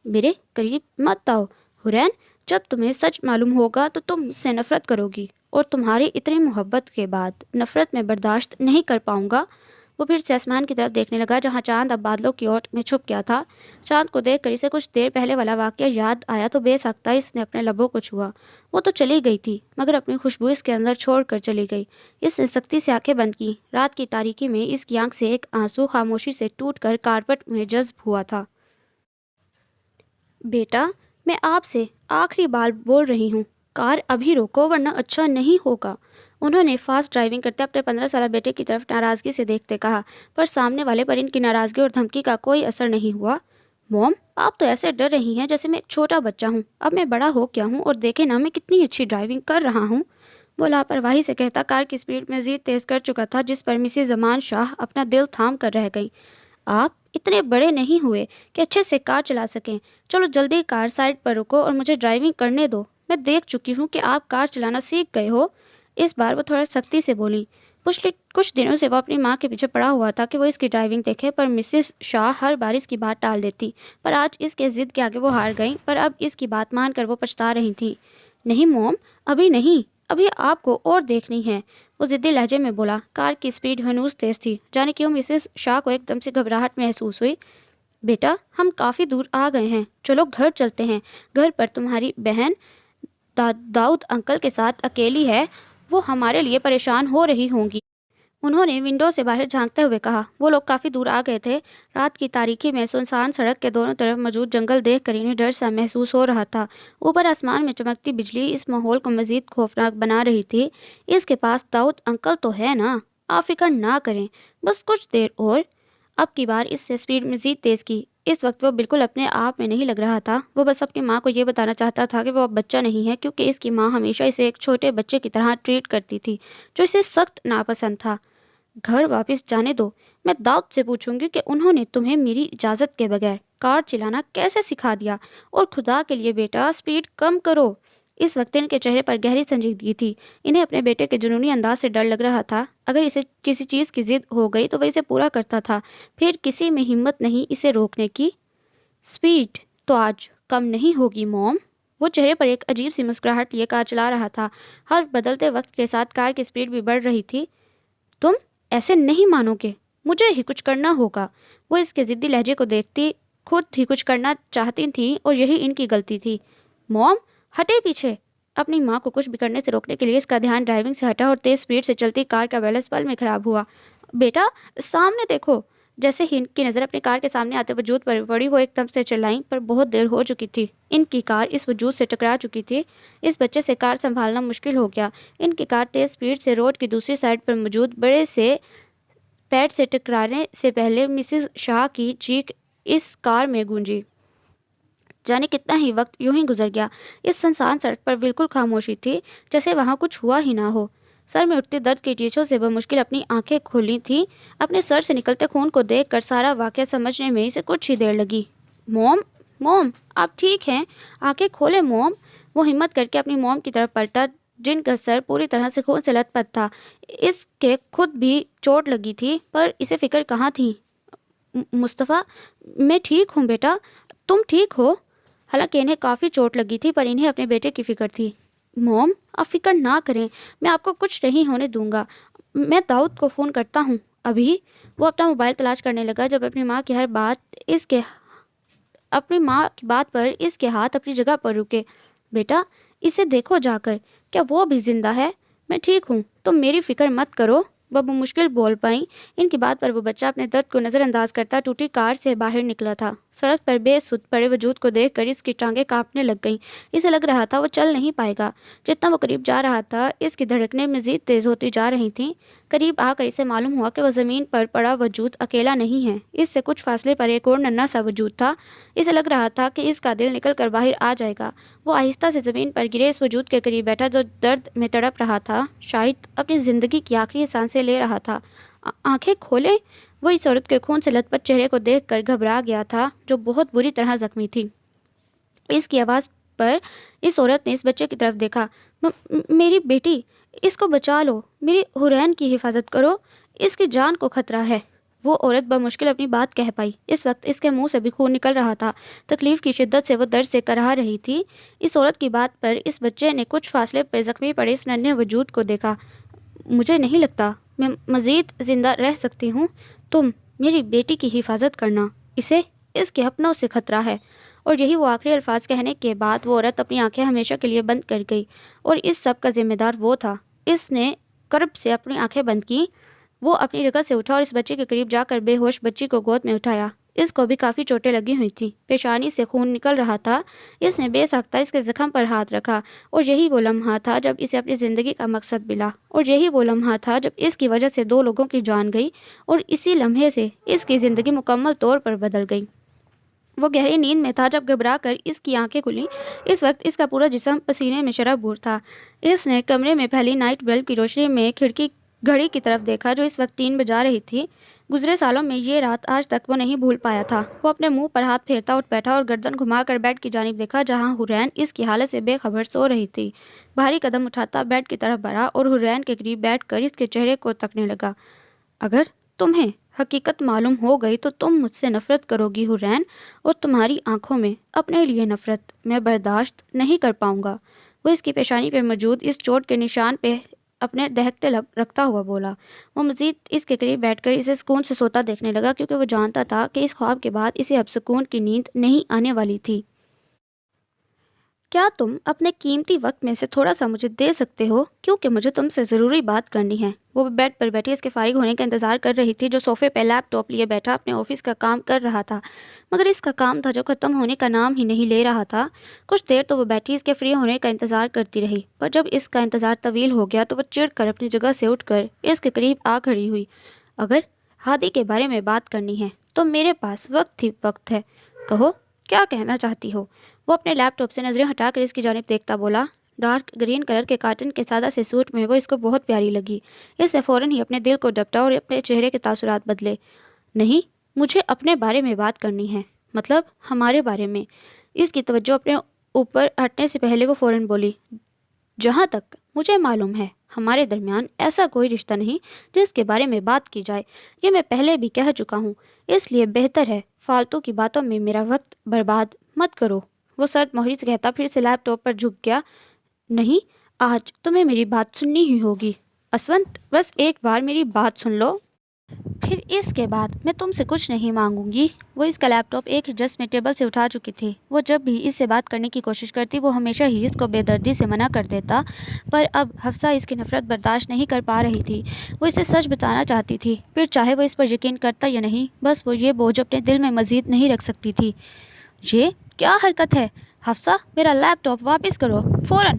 میرے قریب مت آؤ حورین، جب تمہیں سچ معلوم ہوگا تو تم مجھ سے نفرت کرو گی، اور تمہاری اتنی محبت کے بعد نفرت میں برداشت نہیں کر پاؤں گا۔ وہ پھر سے آسمان کی طرف دیکھنے لگا جہاں چاند اب بادلوں کی اوٹ میں چھپ گیا تھا۔ چاند کو دیکھ کر اسے کچھ دیر پہلے والا واقعہ یاد آیا تو بے ساختہ اس نے اپنے لبوں کو چھوا۔ وہ تو چلی گئی تھی مگر اپنی خوشبو اس کے اندر چھوڑ کر چلی گئی۔ اس نے سختی سے آنکھیں بند کی۔ رات کی تاریکی میں اس کی آنکھ سے ایک آنسو خاموشی سے ٹوٹ کر کارپٹ میں جذب ہوا تھا۔ بیٹا، میں آپ سے آخری بار بول رہی ہوں، کار ابھی روکو ورنہ اچھا نہیں ہوگا۔ انہوں نے فاسٹ ڈرائیونگ کرتے اپنے 15 سالہ بیٹے کی طرف ناراضگی سے دیکھتے کہا، پر سامنے والے پر ان کی ناراضگی اور دھمکی کا کوئی اثر نہیں ہوا۔ موم، آپ تو ایسے ڈر رہی ہیں جیسے میں ایک چھوٹا بچہ ہوں۔ اب میں بڑا ہو گیا ہوں اور دیکھے نا میں کتنی اچھی ڈرائیونگ کر رہا ہوں۔ وہ لاپرواہی سے کہتا کار کی سپیڈ مزید تیز کر چکا تھا جس پر مسز زمان شاہ اپنا دل تھام کر رہ گئی۔ آپ اتنے بڑے نہیں ہوئے کہ اچھے سے کار چلا سکیں۔ چلو جلدی کار سائڈ پر رکو اور مجھے ڈرائیونگ کرنے دو۔ میں دیکھ چکی ہوں کہ آپ کار چلانا سیکھ گئے ہو۔ اس بار وہ تھوڑا سختی سے بولی۔ کچھ دنوں سے وہ اپنی ماں کے پیچھے پڑا ہوا تھا کہ وہ اس کی ڈرائیونگ دیکھے، پر مسز شاہ ہر بار اس کی بات ٹال دیتی۔ پر آج اس کے ضد کے آگے وہ ہار گئیں، پر اب اس کی بات مان کر وہ پچھتا رہی تھی۔ نہیں موم، ابھی نہیں، ابھی آپ کو اور دیکھنی ہے، وہ ضدی لہجے میں بولا۔ کار کی سپیڈ ہنوز تیز تھی، جانے کیوں مسز شاہ کو ایک دم سے گھبراہٹ محسوس ہوئی۔ بیٹا، ہم کافی دور آ گئے ہیں، چلو گھر چلتے ہیں۔ گھر پر تمہاری بہن داؤد انکل کے ساتھ اکیلی ہے، وہ ہمارے لیے پریشان ہو رہی ہوں گی۔ انہوں نے ونڈو سے باہر جھانکتے ہوئے کہا۔ وہ لوگ کافی دور آ گئے تھے۔ رات کی تاریکی میں سنسان سڑک کے دونوں طرف موجود جنگل دیکھ کر انہیں ڈر سا محسوس ہو رہا تھا۔ اوپر آسمان میں چمکتی بجلی اس ماحول کو مزید خوفناک بنا رہی تھی۔ اس کے پاس داؤد انکل تو ہے نا، آپ فکر نہ کریں، بس کچھ دیر اور۔ اب کی بار اس نے سپیڈ مزید تیز کی۔ اس وقت وہ بالکل اپنے آپ میں نہیں لگ رہا تھا۔ وہ بس اپنی ماں کو یہ بتانا چاہتا تھا کہ وہ اب بچہ نہیں ہے، کیونکہ اس کی ماں ہمیشہ اسے ایک چھوٹے بچے کی طرح ٹریٹ کرتی تھی جو اسے سخت ناپسند تھا۔ گھر واپس جانے دو، میں داؤد سے پوچھوں گی کہ انہوں نے تمہیں میری اجازت کے بغیر کار چلانا کیسے سکھا دیا؟ اور خدا کے لیے بیٹا اسپیڈ کم کرو۔ اس وقت ان کے چہرے پر گہری سنجیدگی تھی۔ انہیں اپنے بیٹے کے جنونی انداز سے ڈر لگ رہا تھا۔ اگر اسے کسی چیز کی ضد ہو گئی تو وہ اسے پورا کرتا تھا، پھر کسی میں ہمت نہیں اسے روکنے کی۔ اسپیڈ تو آج کم نہیں ہوگی موم۔ وہ چہرے پر ایک عجیب سی مسکراہٹ لیے کار چلا رہا تھا۔ ہر بدلتے وقت کے ساتھ کار کی اسپیڈ بھی بڑھ رہی تھی۔ تم ایسے نہیں مانو گے، مجھے ہی کچھ کرنا ہوگا۔ وہ اس کے ضدی لہجے کو دیکھتی خود ہی کچھ کرنا چاہتی تھیں اور یہی ان کی غلطی تھی۔ موم ہٹے پیچھے۔ اپنی ماں کو کچھ بھی کرنے سے روکنے کے لیے اس کا دھیان ڈرائیونگ سے ہٹا اور تیز اسپیڈ سے چلتی کار کا بیلنس پل میں خراب ہوا۔ بیٹا سامنے دیکھو۔ جیسے ہی ان کی نظر اپنی کار کے سامنے آتے وجود پر پڑی وہ ایک دم سے چلائیں، پر بہت دیر ہو چکی تھی۔ ان کی کار اس وجود سے ٹکرا چکی تھی۔ اس بچے سے کار سنبھالنا مشکل ہو گیا۔ ان کی کار تیز اسپیڈ سے روڈ کی دوسری سائڈ پر موجود بڑے سے پیڈ سے ٹکرانے سے پہلے مسز شاہ کی چیخ اس کار میں گونجی۔ جانے کتنا ہی وقت یوں ہی گزر گیا۔ اس سنسان سڑک پر بالکل خاموشی تھی، جیسے وہاں کچھ ہوا ہی نہ ہو۔ سر میں اٹھتی درد کی ٹیچوں سے بمشکل اپنی آنکھیں کھولی تھیں۔ اپنے سر سے نکلتے خون کو دیکھ کر سارا واقعہ سمجھنے میں اسے کچھ ہی دیر لگی۔ موم موم آپ ٹھیک ہیں؟ آنکھیں کھولے موم۔ وہ ہمت کر کے اپنی موم کی طرف پلٹا، جن کا سر پوری طرح سے خون سے لت پت تھا۔ اس کے خود بھی چوٹ لگی تھی، پر اسے فکر کہاں تھی۔ مصطفیٰ میں ٹھیک ہوں بیٹا، تم ٹھیک ہو؟ حالانکہ انہیں کافی چوٹ لگی تھی، پر انہیں اپنے بیٹے کی فکر تھی۔ موم آپ فکر نہ کریں، میں آپ کو کچھ نہیں ہونے دوں گا۔ میں داؤد کو فون کرتا ہوں ابھی۔ وہ اپنا موبائل تلاش کرنے لگا جب اپنی ماں کی بات پر اس کے ہاتھ اپنی جگہ پر رکے۔ بیٹا اسے دیکھو جا کر، کیا وہ بھی زندہ ہے؟ میں ٹھیک ہوں، تم میری فکر مت کرو، وہ مشکل بول پائیں۔ ان کی بات پر وہ بچہ اپنے درد کو نظر انداز کرتا ٹوٹی کار سے باہر نکلا تھا۔ سڑک پر بے سود پڑے وجود کو دیکھ کر اس کی ٹانگیں کانپنے لگ گئیں۔ اسے لگ رہا تھا وہ چل نہیں پائے گا۔ جتنا وہ قریب جا رہا تھا اس کی دھڑکنیں مزید تیز ہوتی جا رہی تھیں۔ قریب آ کر اسے معلوم ہوا کہ وہ زمین پر پڑا وجود اکیلا نہیں ہے۔ اس سے کچھ فاصلے پر ایک اور ننھا سا وجود تھا۔ اسے لگ رہا تھا کہ اس کا دل نکل کر باہر آ جائے گا۔ وہ آہستہ سے زمین پر گرے اس وجود کے قریب بیٹھا جو درد میں تڑپ رہا تھا، شاید اپنی زندگی کی آخری سانسیں لے رہا تھا۔ آنکھیں کھولے۔ وہ اس عورت کے خون سے لت پت چہرے کو دیکھ کر گھبرا گیا تھا، جو بہت بری طرح زخمی تھی۔ اس کی آواز پر اس عورت نے اس بچے کی طرف دیکھا۔ میری بیٹی، اس کو بچا لو، میری حورین کی حفاظت کرو، اس کی جان کو خطرہ ہے۔ وہ عورت بمشکل اپنی بات کہہ پائی۔ اس وقت اس کے منہ سے بھی خون نکل رہا تھا۔ تکلیف کی شدت سے وہ درد سے کرہا رہی تھی۔ اس عورت کی بات پر اس بچے نے کچھ فاصلے پہ زخمی پڑے اس ننھے وجود کو دیکھا۔ مجھے نہیں لگتا میں مزید زندہ رہ سکتی ہوں۔ تم میری بیٹی کی حفاظت کرنا، اسے اس کے اپنوں سے خطرہ ہے۔ اور یہی وہ آخری الفاظ کہنے کے بعد وہ عورت اپنی آنکھیں ہمیشہ کے لیے بند کر گئی، اور اس سب کا ذمہ دار وہ تھا۔ اس نے کرب سے اپنی آنکھیں بند کی۔ وہ اپنی جگہ سے اٹھا اور اس بچے کے قریب جا کر بے ہوش بچی کو گود میں اٹھایا۔ اس کو بھی کافی چوٹیں لگی ہوئی تھیں، پیشانی سے خون نکل رہا تھا۔ اس نے بے ساختہ اس کے زخم پر ہاتھ رکھا، اور یہی وہ لمحہ تھا جب اسے اپنی زندگی کا مقصد ملا، اور یہی وہ لمحہ تھا جب اس کی وجہ سے 2 لوگوں کی جان گئی، اور اسی لمحے سے اس کی زندگی مکمل طور پر بدل گئی۔ وہ گہری نیند میں تھا جب گھبرا کر اس کی آنکھیں کھلیں۔ اس وقت اس کا پورا جسم پسینے میں شرابور تھا۔ اس نے کمرے میں پھیلی نائٹ بلب کی روشنی میں کھڑکی گھڑی کی طرف دیکھا جو اس وقت 3 بجا رہی تھی۔ گزرے سالوں میں یہ رات آج تک وہ نہیں بھول پایا تھا۔ وہ اپنے منہ پر ہاتھ پھیرتا اٹھ بیٹھا اور گردن گھما کر بیڈ کی جانب دیکھا جہاں حورین اس کی حالت سے بے خبر سو رہی تھی۔ بھاری قدم اٹھاتا بیڈ کی طرف بڑھا اور حورین کے قریب بیٹھ کر اس کے چہرے کو تکنے لگا۔ اگر تمہیں حقیقت معلوم ہو گئی تو تم مجھ سے نفرت کرو گی حورین، اور تمہاری آنکھوں میں اپنے لیے نفرت میں برداشت نہیں کر پاؤں گا۔ وہ اس کی پیشانی پہ موجود اس چوٹ کے نشان پہ اپنے دہکتے لب رکھتا ہوا بولا۔ وہ مزید اس کے قریب بیٹھ کر اسے سکون سے سوتا دیکھنے لگا، کیونکہ وہ جانتا تھا کہ اس خواب کے بعد اسے اب سکون کی نیند نہیں آنے والی تھی۔ کیا تم اپنے قیمتی وقت میں سے تھوڑا سا مجھے دے سکتے ہو، کیونکہ مجھے تم سے ضروری بات کرنی ہے۔ وہ بیڈ پر بیٹھی اس کے فارغ ہونے کا انتظار کر رہی تھی، جو صوفے پہ لیپ ٹاپ لیے بیٹھا اپنے آفس کا کام کر رہا تھا، مگر اس کا کام تھا جو ختم ہونے کا نام ہی نہیں لے رہا تھا۔ کچھ دیر تو وہ بیٹھی اس کے فری ہونے کا انتظار کرتی رہی، پر جب اس کا انتظار طویل ہو گیا تو وہ چڑ کر اپنی جگہ سے اٹھ کر اس کے قریب آ کھڑی ہوئی۔ اگر ہادی کے بارے میں بات کرنی ہے تو میرے پاس وقت ہی وقت ہے، کہو کیا کہنا چاہتی ہو؟ وہ اپنے لیپ ٹاپ سے نظریں ہٹا کر اس کی جانب دیکھتا بولا۔ ڈارک گرین کلر کے کاٹن کے سادہ سے سوٹ میں وہ اس کو بہت پیاری لگی۔ اس نے فوراً ہی اپنے دل کو ڈپٹا اور اپنے چہرے کے تاثرات بدلے۔ نہیں، مجھے اپنے بارے میں بات کرنی ہے۔ مطلب ہمارے بارے میں۔ اس کی توجہ اپنے اوپر ہٹنے سے پہلے وہ فوراً بولی، جہاں تک مجھے معلوم ہے ہمارے درمیان ایسا کوئی رشتہ نہیں جس کے بارے میں بات کی جائے، یہ میں پہلے بھی کہہ چکا ہوں، اس لیے بہتر ہے فالتو کی باتوں میں میرا وقت برباد مت کرو۔ وہ سرد مہری سے کہتا پھر سے لیپ ٹاپ پر جھک گیا۔ نہیں، آج تمہیں میری بات سننی ہی ہوگی اسونت، بس ایک بار میری بات سن لو، پھر اس کے بعد میں تم سے کچھ نہیں مانگوں گی۔ وہ اس کا لیپ ٹاپ ایک ہی جس میں ٹیبل سے اٹھا چکی تھی۔ وہ جب بھی اس سے بات کرنے کی کوشش کرتی وہ ہمیشہ ہی اس کو بے دردی سے منع کر دیتا، پر اب حفصہ اس کی نفرت برداشت نہیں کر پا رہی تھی۔ وہ اسے سچ بتانا چاہتی تھی، پھر چاہے وہ اس پر یقین کرتا یا نہیں، بس وہ یہ بوجھ اپنے دل میں مزید نہیں رکھ سکتی تھی۔ یہ کیا حرکت ہے حفصہ، میرا لیپ ٹاپ واپس کرو فوراً۔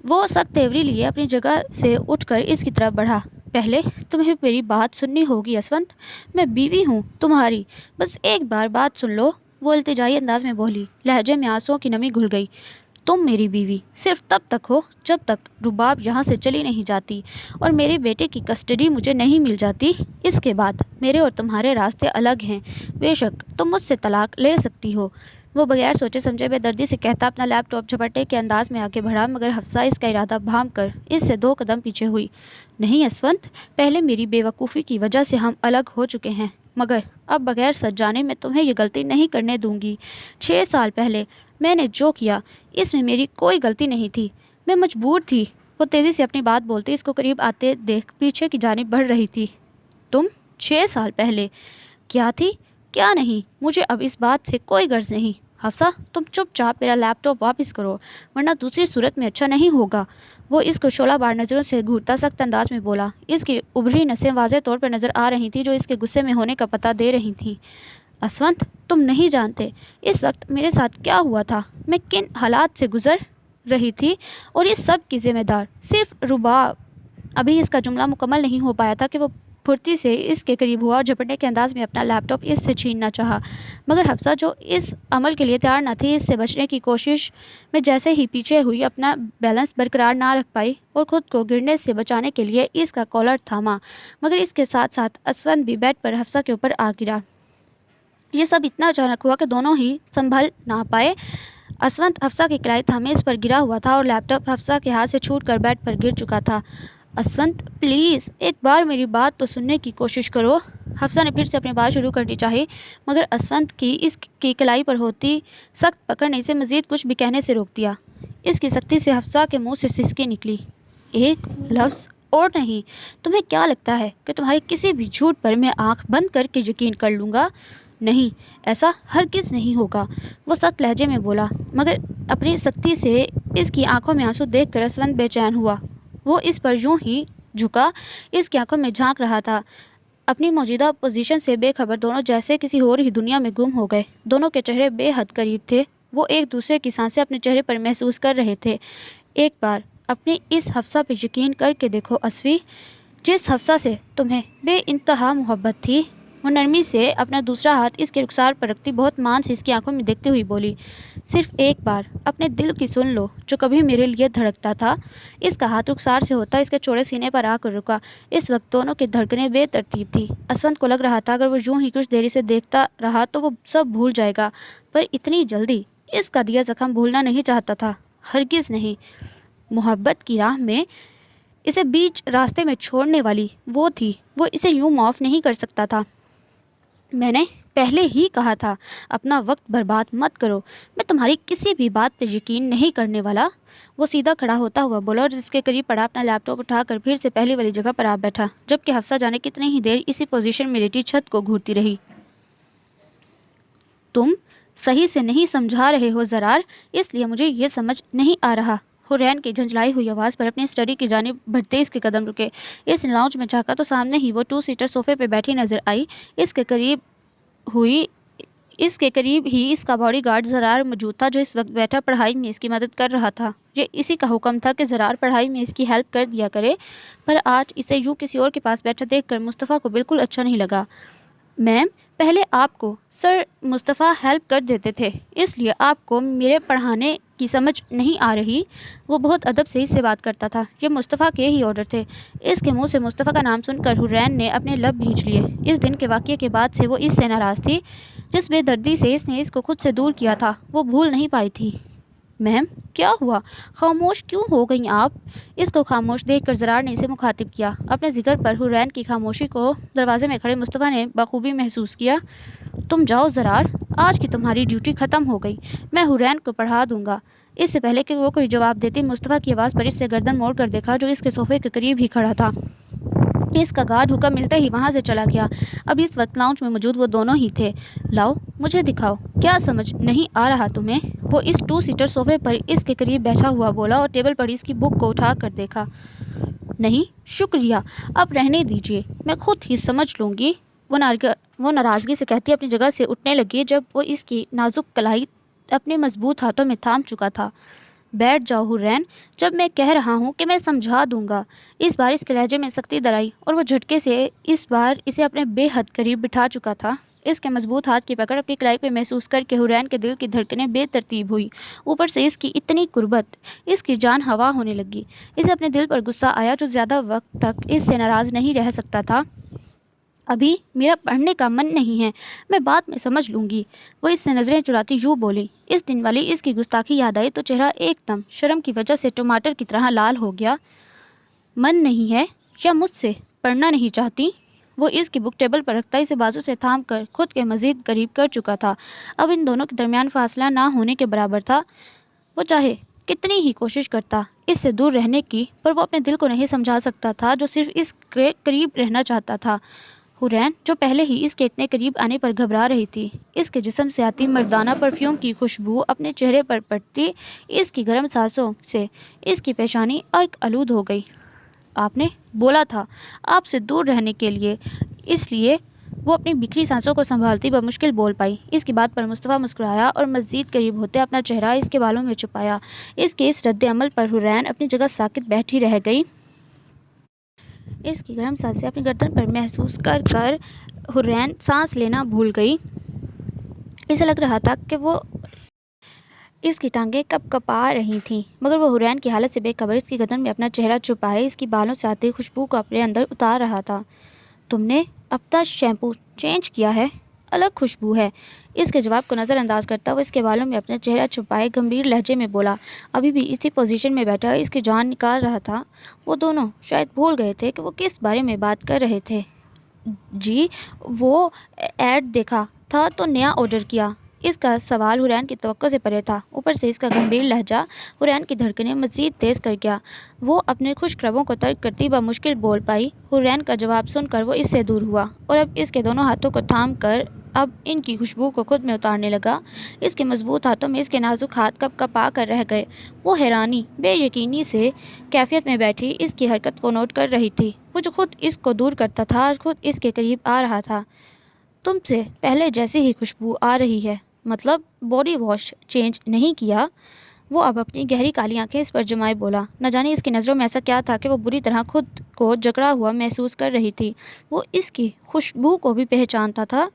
وہ سخت تیوری لیے اپنی جگہ سے اٹھ کر اس کی طرف بڑھا۔ پہلے تمہیں میری بات سننی ہوگی اسونت، میں بیوی ہوں تمہاری، بس ایک بار بات سن لو، وہ التجائی انداز میں بولی، لہجے میں آنسوؤں کی نمی گھل گئی۔ تم میری بیوی صرف تب تک ہو جب تک رباب یہاں سے چلی نہیں جاتی اور میرے بیٹے کی کسٹڈی مجھے نہیں مل جاتی، اس کے بعد میرے اور تمہارے راستے الگ ہیں۔ بے شک تم مجھ سے طلاق لے سکتی ہو، وہ بغیر سوچے سمجھے بے دردی سے کہتا اپنا لیپ ٹاپ جھپٹنے کے انداز میں آگے بڑھا، مگر حفصہ اس کا ارادہ بھانپ کر اس سے 2 قدم پیچھے ہوئی۔ نہیں اسونت، پہلے میری بے وقوفی کی وجہ سے ہم الگ ہو چکے ہیں، مگر اب بغیر سچ جانے میں تمہیں یہ غلطی نہیں کرنے دوں گی۔ 6 سال پہلے میں نے جو کیا اس میں میری کوئی غلطی نہیں تھی، میں مجبور تھی۔ وہ تیزی سے اپنی بات بولتی اس کو قریب آتے دیکھ پیچھے کی جانب بڑھ رہی تھی۔ تم 6 سال پہلے کیا تھی کیا نہیں، مجھے اب اس بات سے کوئی غرض نہیں۔ حفصہ تم چپ چاپ میرا لیپ ٹاپ واپس کرو ورنہ دوسری صورت میں اچھا نہیں ہوگا۔ وہ اس کو شعلہ بار نظروں سے گھورتا سخت انداز میں بولا۔ اس کی ابھری نسیں واضح طور پر نظر آ رہی تھیں جو اس کے غصے میں ہونے کا پتہ دے رہی تھیں۔ اسونت تم نہیں جانتے اس وقت میرے ساتھ کیا ہوا تھا، میں کن حالات سے گزر رہی تھی، اور اس سب کی ذمہ دار صرف رباب۔ ابھی اس کا جملہ مکمل نہیں ہو پایا تھا کہ وہ پھرتی سے اس کے قریب ہوا اور جھپٹنے کے انداز میں اپنا لیپ ٹاپ اس سے چھیننا چاہا، مگر حفصہ جو اس عمل کے لیے تیار نہ تھی، اس سے بچنے کی کوشش میں جیسے ہی پیچھے ہوئی اپنا بیلنس برقرار نہ رکھ پائی اور خود کو گرنے سے بچانے کے لیے اس کا کالر تھاما، مگر اس کے ساتھ ساتھ اسونت بھی بیڈ پر حفصہ کے اوپر آ گرا۔ یہ سب اتنا اچانک ہوا کہ دونوں ہی سنبھل نہ پائے۔ اسونت حفصہ کی کلائی تھامے اس پر گرا ہوا تھا اور لیپ ٹاپ حفصہ کے ہاتھ سے چھوٹ کر بیڈ پر گر چکا تھا۔ اسونت پلیز ایک بار میری بات تو سننے کی کوشش کرو۔ حفصہ نے پھر سے اپنی بات شروع کرنی چاہی، مگر اسونت کی اس کی کلائی پر ہوتی سخت پکڑ نے اسے مزید کچھ بھی کہنے سے روک دیا۔ اس کی سختی سے حفصہ کے منہ سے سسکی نکلی۔ ایک لفظ اور نہیں، تمہیں کیا لگتا ہے کہ تمہارے کسی بھی جھوٹ پر میں آنکھ بند کر کے یقین کر لوں گا؟ نہیں، ایسا ہرگز نہیں ہوگا، وہ سخت لہجے میں بولا، مگر اپنی سختی سے اس کی آنکھوں میں آنسو دیکھ کر اسونت بے چین ہوا۔ وہ اس پر یوں ہی جھکا، اس کی آنکھوں میں جھانک رہا تھا، اپنی موجودہ پوزیشن سے بے خبر دونوں جیسے کسی اور ہی دنیا میں گم ہو گئے۔ دونوں کے چہرے بے حد قریب تھے، وہ ایک دوسرے کی سانسیں اپنے چہرے پر محسوس کر رہے تھے۔ ایک بار اپنی اس حفصہ پہ یقین کر کے دیکھو اسوی، جس حفصہ سے تمہیں بے انتہا محبت تھی۔ وہ نرمی سے اپنا دوسرا ہاتھ اس کے رخسار پر رکھتی بہت مان سے اس کی آنکھوں میں دیکھتے ہوئی بولی، صرف ایک بار اپنے دل کی سن لو جو کبھی میرے لیے دھڑکتا تھا۔ اس کا ہاتھ رخسار سے ہوتا اس کے چوڑے سینے پر آ کر رکا۔ اس وقت دونوں کی دھڑکنیں بے ترتیب تھی۔ اسونت کو لگ رہا تھا اگر وہ یوں ہی کچھ دیری سے دیکھتا رہا تو وہ سب بھول جائے گا، پر اتنی جلدی اس کا دیا زخم بھولنا نہیں چاہتا تھا، ہرگز نہیں۔ محبت کی راہ میں اسے بیچ راستے میں چھوڑنے والی وہ تھی، وہ اسے یوں معاف نہیں کر سکتا تھا۔ میں نے پہلے ہی کہا تھا اپنا وقت برباد مت کرو، میں تمہاری کسی بھی بات پہ یقین نہیں کرنے والا۔ وہ سیدھا کھڑا ہوتا ہوا بولا اور جس کے قریب پڑا اپنا لیپ ٹاپ اٹھا کر پھر سے پہلی والی جگہ پر آ بیٹھا، جبکہ حفصہ جانے کتنی ہی دیر اسی پوزیشن میں لیٹی چھت کو گھورتی رہی۔ تم صحیح سے نہیں سمجھا رہے ہو زرار، اس لیے مجھے یہ سمجھ نہیں آ رہا۔ حرین کی جھنجھلائی ہوئی آواز پر اپنی اسٹڈی کی جانب بڑھتے اس کے قدم رکے۔ اس نے لاؤنج میں جھانکا تو سامنے ہی وہ 2 سیٹر صوفے پہ بیٹھی نظر آئی۔ اس کے قریب ہی اس کا باڈی گارڈ زرار موجود تھا جو اس وقت بیٹھا پڑھائی میں اس کی مدد کر رہا تھا۔ یہ اسی کا حکم تھا کہ زرار پڑھائی میں اس کی ہیلپ کر دیا کرے، پر آج اسے یوں کسی اور کے پاس بیٹھا دیکھ کر مصطفیٰ کو بالکل اچھا نہیں لگا۔ میم پہلے آپ کو سر مصطفیٰ ہیلپ کر دیتے تھے، اس لیے آپ کو میرے پڑھانے کی سمجھ نہیں آ رہی۔ وہ بہت ادب سے اس سے بات کرتا تھا، یہ مصطفیٰ کے ہی آرڈر تھے۔ اس کے منہ سے مصطفیٰ کا نام سن کر حورین نے اپنے لب بھینچ لیے۔ اس دن کے واقعے کے بعد سے وہ اس سے ناراض تھی۔ جس بے دردی سے اس نے اس کو خود سے دور کیا تھا وہ بھول نہیں پائی تھی۔ مہم، کیا ہوا؟ خاموش کیوں ہو گئیں آپ؟ اس کو خاموش دیکھ کر زرار نے اسے مخاطب کیا۔ اپنے ذکر پر حورین کی خاموشی کو دروازے میں کھڑے مصطفیٰ نے بخوبی محسوس کیا۔ تم جاؤ زرار، آج کی تمہاری ڈیوٹی ختم ہو گئی، میں حورین کو پڑھا دوں گا۔ اس سے پہلے کہ وہ کوئی جواب دیتی، مصطفیٰ کی آواز پر اس سے گردن موڑ کر دیکھا جو اس کے صوفے کے قریب ہی کھڑا تھا۔ اس کا گارڈ حکم ملتے ہی وہاں سے چلا گیا۔ اب اس وقت لاؤنج میں موجود وہ دونوں ہی تھے۔ لاؤ، مجھے دکھاؤ، کیا سمجھ نہیں آ رہا تمہیں؟ وہ اس 2 سیٹر صوفے پر اس کے قریب بیٹھا ہوا بولا اور ٹیبل پر اس کی بک کو اٹھا کر دیکھا۔ نہیں شکریہ، اب رہنے دیجیے، میں خود ہی سمجھ لوں گی۔ وہ ناراضگی سے کہتی اپنی جگہ سے اٹھنے لگی جب وہ اس کی نازک کلائی اپنے مضبوط ہاتھوں میں تھام چکا تھا۔ بیٹھ جاؤ حورین، جب میں کہہ رہا ہوں کہ میں سمجھا دوں گا۔ اس بار اس کے لہجے میں سختی درائی اور وہ جھٹکے سے اس بار اسے اپنے بے حد قریب بٹھا چکا تھا۔ اس کے مضبوط ہاتھ کی پکڑ اپنی کلائی پہ محسوس کر کے حورین کے دل کی دھڑکنیں بے ترتیب ہوئی۔ اوپر سے اس کی اتنی قربت، اس کی جان ہوا ہونے لگی۔ اسے اپنے دل پر غصہ آیا جو زیادہ وقت تک اس سے ناراض نہیں رہ سکتا تھا۔ ابھی میرا پڑھنے کا من نہیں ہے، میں بعد میں سمجھ لوں گی۔ وہ اس سے نظریں چراتی یوں بولی۔ اس دن والی اس کی گستاخی یاد آئی تو چہرہ ایک دم شرم کی وجہ سے ٹماٹر کی طرح لال ہو گیا۔ من نہیں ہے یا مجھ سے پڑھنا نہیں چاہتی؟ وہ اس کی بک ٹیبل پر رکھتا اسے بازو سے تھام کر خود کے مزید قریب کر چکا تھا۔ اب ان دونوں کے درمیان فاصلہ نہ ہونے کے برابر تھا۔ وہ چاہے کتنی ہی کوشش کرتا اس سے دور رہنے کی، پر وہ اپنے دل کو نہیں سمجھا سکتا تھا جو صرف اس کے قریب رہنا چاہتا تھا۔ حورین، جو پہلے ہی اس کے اتنے قریب آنے پر گھبرا رہی تھی، اس کے جسم سے آتی مردانہ پرفیوم کی خوشبو اپنے چہرے پر پڑتی اس کی گرم سانسوں سے اس کی پیشانی ارق آلود ہو گئی۔ آپ نے بولا تھا آپ سے دور رہنے کے لیے، اس لیے وہ اپنی بکھری سانسوں کو سنبھالتی بمشکل بول پائی۔ اس کی بات پر مصطفیٰ مسکرایا اور مزید قریب ہوتے اپنا چہرہ اس کے بالوں میں چھپایا۔ اس کے اس رد عمل پر حورین اپنی جگہ ساکت بیٹھی رہ گئی۔ اس کی گرم سانسیں اپنی گردن پر محسوس کر کر حورین سانس لینا بھول گئی۔ اسے لگ رہا تھا کہ وہ اس کی ٹانگیں کپ کپا رہی تھیں، مگر وہ حورین کی حالت سے بے خبر اس کی گردن میں اپنا چہرہ چھپائے اس کی بالوں سے آتی خوشبو کو اپنے اندر اتار رہا تھا۔ تم نے اپنا شیمپو چینج کیا ہے، الگ خوشبو ہے۔ اس کے جواب کو نظر انداز کرتا وہ اس کے بالوں میں اپنا چہرہ چھپائے گمبھیر لہجے میں بولا۔ ابھی بھی اسی پوزیشن میں بیٹھا اس کی جان نکال رہا تھا۔ وہ دونوں شاید بھول گئے تھے کہ وہ کس بارے میں بات کر رہے تھے۔ جی، وہ ایڈ دیکھا تھا تو نیا آرڈر کیا۔ اس کا سوال حورین کی توقع سے پرے تھا۔ اوپر سے اس کا گمبھیر لہجہ حورین کی دھڑکنیں مزید تیز کر گیا۔ وہ اپنے خشک لبوں کو ترک کرتی بمشکل بول پائی۔ حورین کا جواب سن کر وہ اس سے دور ہوا اور اب اس کے دونوں ہاتھوں کو تھام کر اب ان کی خوشبو کو خود میں اتارنے لگا۔ اس کے مضبوط ہاتھوں میں اس کے نازک ہاتھ کپ کپا کر رہ گئے۔ وہ حیرانی، بے یقینی سے کیفیت میں بیٹھی اس کی حرکت کو نوٹ کر رہی تھی۔ وہ جو خود اس کو دور کرتا تھا خود اس کے قریب آ رہا تھا۔ تم سے پہلے جیسی ہی خوشبو آ رہی ہے، مطلب باڈی واش چینج نہیں کیا؟ وہ اب اپنی گہری کالی آنکھیں اس پر جمائے بولا۔ نہ جانے اس کی نظروں میں ایسا کیا تھا کہ وہ بری طرح خود کو جکڑا ہوا محسوس کر رہی تھی۔ وہ اس کی خوشبو کو بھی پہچانتا تھا،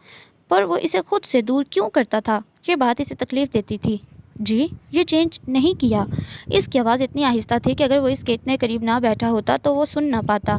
پر وہ اسے خود سے دور کیوں کرتا تھا؟ یہ بات اسے تکلیف دیتی تھی۔ جی، یہ چینج نہیں کیا۔ اس کی آواز اتنی آہستہ تھی کہ اگر وہ اس کے اتنے قریب نہ بیٹھا ہوتا تو وہ سن نہ پاتا۔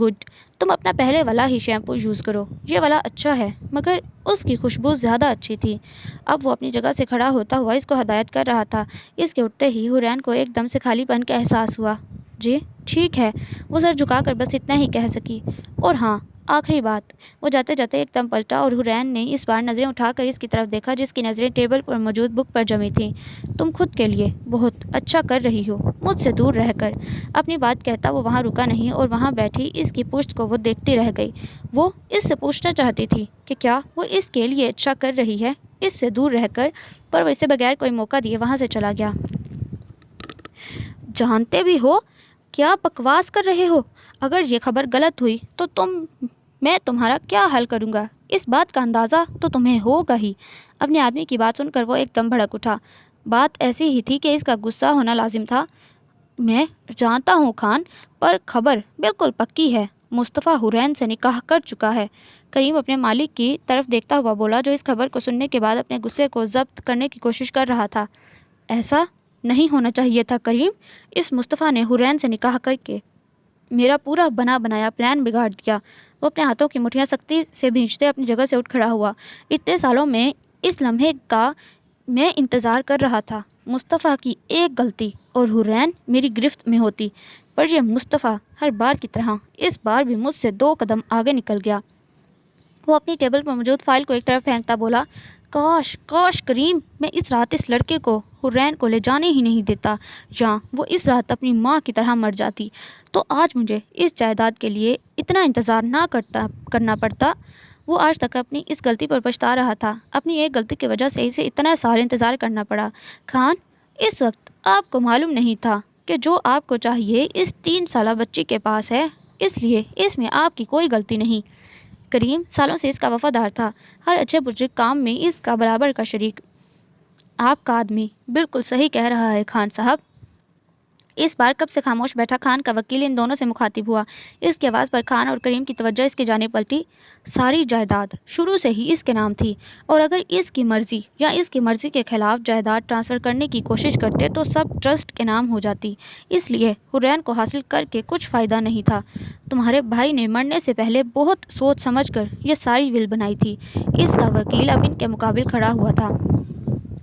گڈ، تم اپنا پہلے والا ہی شیمپو یوز کرو، یہ والا اچھا ہے، مگر اس کی خوشبو زیادہ اچھی تھی۔ اب وہ اپنی جگہ سے کھڑا ہوتا ہوا اس کو ہدایت کر رہا تھا۔ اس کے اٹھتے ہی حورین کو ایک دم سے خالی پن کا احساس ہوا۔ جی ٹھیک ہے، وہ سر جھکا کر بس اتنا ہی کہہ سکی۔ اور ہاں، آخری بات۔ وہ جاتے جاتے ایک دم پلٹا اور حورین نے اس بار نظریں اٹھا کر اس کی طرف دیکھا جس کی نظریں ٹیبل پر موجود بک پر جمی تھیں۔ تم خود کے لیے بہت اچھا کر رہی ہو مجھ سے دور رہ کر۔ اپنی بات کہتا وہ وہاں رکا نہیں اور وہاں بیٹھی اس کی پشت کو وہ دیکھتی رہ گئی۔ وہ اس سے پوچھنا چاہتی تھی کہ کیا وہ اس کے لیے اچھا کر رہی ہے اس سے دور رہ کر، پر وہ اسے بغیر کوئی موقع دیے وہاں سے چلا گیا۔ جانتے بھی ہو کیا بکواس کر رہے ہو؟ اگر یہ خبر غلط ہوئی تو میں تمہارا کیا حل کروں گا؟ اس بات کا اندازہ تو تمہیں ہوگا ہی۔ اپنے آدمی کی بات سن کر وہ ایک دم بھڑک اٹھا۔ بات ایسی ہی تھی کہ اس کا غصہ ہونا لازم تھا۔ میں جانتا ہوں خان، پر خبر بالکل پکی ہے۔ مصطفیٰ حورین سے نکاح کر چکا ہے۔ کریم اپنے مالک کی طرف دیکھتا ہوا بولا، جو اس خبر کو سننے کے بعد اپنے غصے کو ضبط کرنے کی کوشش کر رہا تھا۔ ایسا نہیں ہونا چاہیے تھا کریم، اس مصطفیٰ نے حورین سے نکاح کر کے میرا پورا بنا بنایا پلان بگاڑ دیا۔ وہ اپنے ہاتھوں کی مٹھیاں سختی سے بھینچتے اپنی جگہ سے اٹھ کھڑا ہوا۔ اتنے سالوں میں اس لمحے کا میں انتظار کر رہا تھا۔ مصطفیٰ کی ایک غلطی اور حورین میری گرفت میں ہوتی، پر یہ مصطفیٰ ہر بار کی طرح اس بار بھی مجھ سے 2 قدم آگے نکل گیا۔ وہ اپنی ٹیبل پر موجود فائل کو ایک طرف پھینکتا بولا، کاش کریم، میں اس رات اس لڑکے کو حورین کو لے جانے ہی نہیں دیتا، یا وہ اس رات اپنی ماں کی طرح مر جاتی، تو آج مجھے اس جائیداد کے لیے اتنا انتظار نہ کرنا پڑتا۔ وہ آج تک اپنی اس غلطی پر پچھتا رہا تھا۔ اپنی ایک غلطی کی وجہ سے اسے اتنا سال انتظار کرنا پڑا۔ خان، اس وقت آپ کو معلوم نہیں تھا کہ جو آپ کو چاہیے اس 3 سالہ بچی کے پاس ہے، اس لیے اس میں آپ کی کوئی غلطی نہیں۔ کریم سالوں سے اس کا وفادار تھا، ہر اچھے برے کام میں اس کا برابر کا شریک۔ آپ کا آدمی بالکل صحیح کہہ رہا ہے خان صاحب۔ اس بار کب سے خاموش بیٹھا خان کا وکیل ان دونوں سے مخاطب ہوا۔ اس کی آواز پر خان اور کریم کی توجہ اس کی جانب پلٹی۔ ساری جائیداد شروع سے ہی اس کے نام تھی، اور اگر اس کی مرضی یا اس کی مرضی کے خلاف جائیداد ٹرانسفر کرنے کی کوشش کرتے تو سب ٹرسٹ کے نام ہو جاتی، اس لیے حورین کو حاصل کر کے کچھ فائدہ نہیں تھا۔ تمہارے بھائی نے مرنے سے پہلے بہت سوچ سمجھ کر یہ ساری ول بنائی تھی۔ اس کا وکیل اب ان کے مقابل کھڑا ہوا تھا۔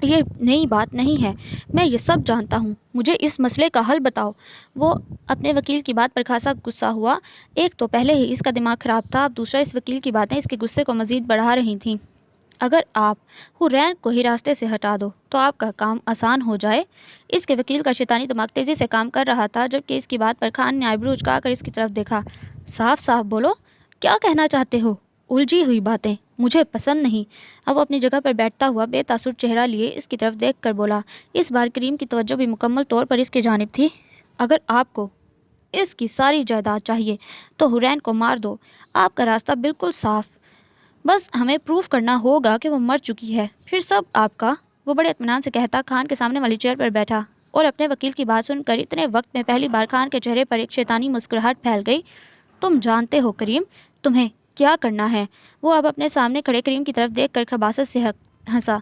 یہ نئی بات نہیں ہے، میں یہ سب جانتا ہوں، مجھے اس مسئلے کا حل بتاؤ۔ وہ اپنے وکیل کی بات پر خاصا غصہ ہوا۔ ایک تو پہلے ہی اس کا دماغ خراب تھا، اب دوسرا اس وکیل کی باتیں اس کے غصے کو مزید بڑھا رہی تھیں۔ اگر آپ حورین کو ہی راستے سے ہٹا دو تو آپ کا کام آسان ہو جائے۔ اس کے وکیل کا شیطانی دماغ تیزی سے کام کر رہا تھا، جبکہ اس کی بات پر خان نے آئیبرو اچکا کر اس کی طرف دیکھا۔ صاف صاف بولو، کیا کہنا چاہتے ہو؟ الجھی ہوئی باتیں مجھے پسند نہیں۔ اب وہ اپنی جگہ پر بیٹھتا ہوا بے تاثر چہرہ لیے اس کی طرف دیکھ کر بولا۔ اس بار کریم کی توجہ بھی مکمل طور پر اس کی جانب تھی۔ اگر آپ کو اس کی ساری جائیداد چاہیے تو حورین کو مار دو، آپ کا راستہ بالکل صاف، بس ہمیں پروف کرنا ہوگا کہ وہ مر چکی ہے، پھر سب آپ کا۔ وہ بڑے اطمینان سے کہتا خان کے سامنے والی چیئر پر بیٹھا، اور اپنے وکیل کی بات سن کر اتنے وقت میں پہلی بار خان کے چہرے پر ایک شیطانی مسکراہٹ پھیل گئی۔ تم جانتے ہو کریم، تمہیں کیا کرنا ہے؟ وہ اب اپنے سامنے کھڑے کریم کی طرف دیکھ کر خباثت سے ہنسا۔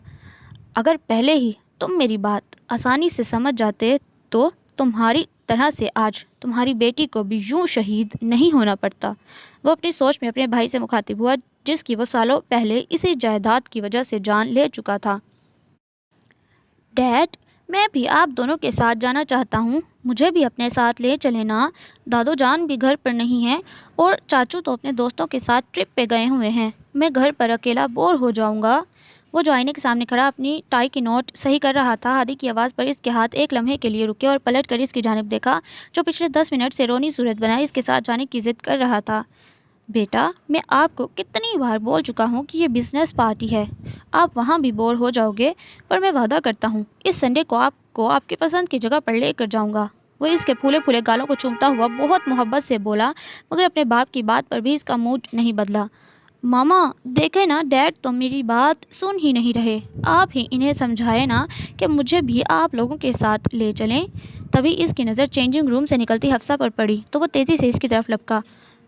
اگر پہلے ہی تم میری بات آسانی سے سمجھ جاتے تو تمہاری طرح سے آج تمہاری بیٹی کو بھی یوں شہید نہیں ہونا پڑتا۔ وہ اپنی سوچ میں اپنے بھائی سے مخاطب ہوا، جس کی وہ سالوں پہلے اسی جائیداد کی وجہ سے جان لے چکا تھا۔ ڈیڈ، میں بھی آپ دونوں کے ساتھ جانا چاہتا ہوں، مجھے بھی اپنے ساتھ لے چلیں نا۔ دادو جان بھی گھر پر نہیں ہیں، اور چاچو تو اپنے دوستوں کے ساتھ ٹرپ پہ گئے ہوئے ہیں، میں گھر پر اکیلا بور ہو جاؤں گا۔ وہ جو آئینے کے سامنے کھڑا اپنی ٹائی کی نوٹ صحیح کر رہا تھا، ہادی کی آواز پر اس کے ہاتھ ایک لمحے کے لیے رکے اور پلٹ کر اس کی جانب دیکھا، جو پچھلے 10 منٹ سے رونی صورت بنائے اس کے ساتھ جانے کی ضد کر رہا تھا۔ بیٹا، میں آپ کو کتنی بار بول چکا ہوں کہ یہ بزنس پارٹی ہے، آپ وہاں بھی بور ہو جاؤ گے، پر میں وعدہ کرتا ہوں اس سنڈے کو آپ کی پسند کی جگہ پر لے کر جاؤں گا۔ وہ اس کے پھولے پھولے گالوں کو چومتا ہوا بہت محبت سے بولا، مگر اپنے باپ کی بات پر بھی اس کا موڈ نہیں بدلا۔ ماما دیکھیں نا، ڈیڈ تو میری بات سن ہی نہیں رہے، آپ ہی انہیں سمجھائے نا کہ مجھے بھی آپ لوگوں کے ساتھ لے چلیں۔ تبھی اس کی نظر چینجنگ روم سے نکلتی حفصہ پر پڑی تو وہ تیزی سے اس کی طرف لپکا۔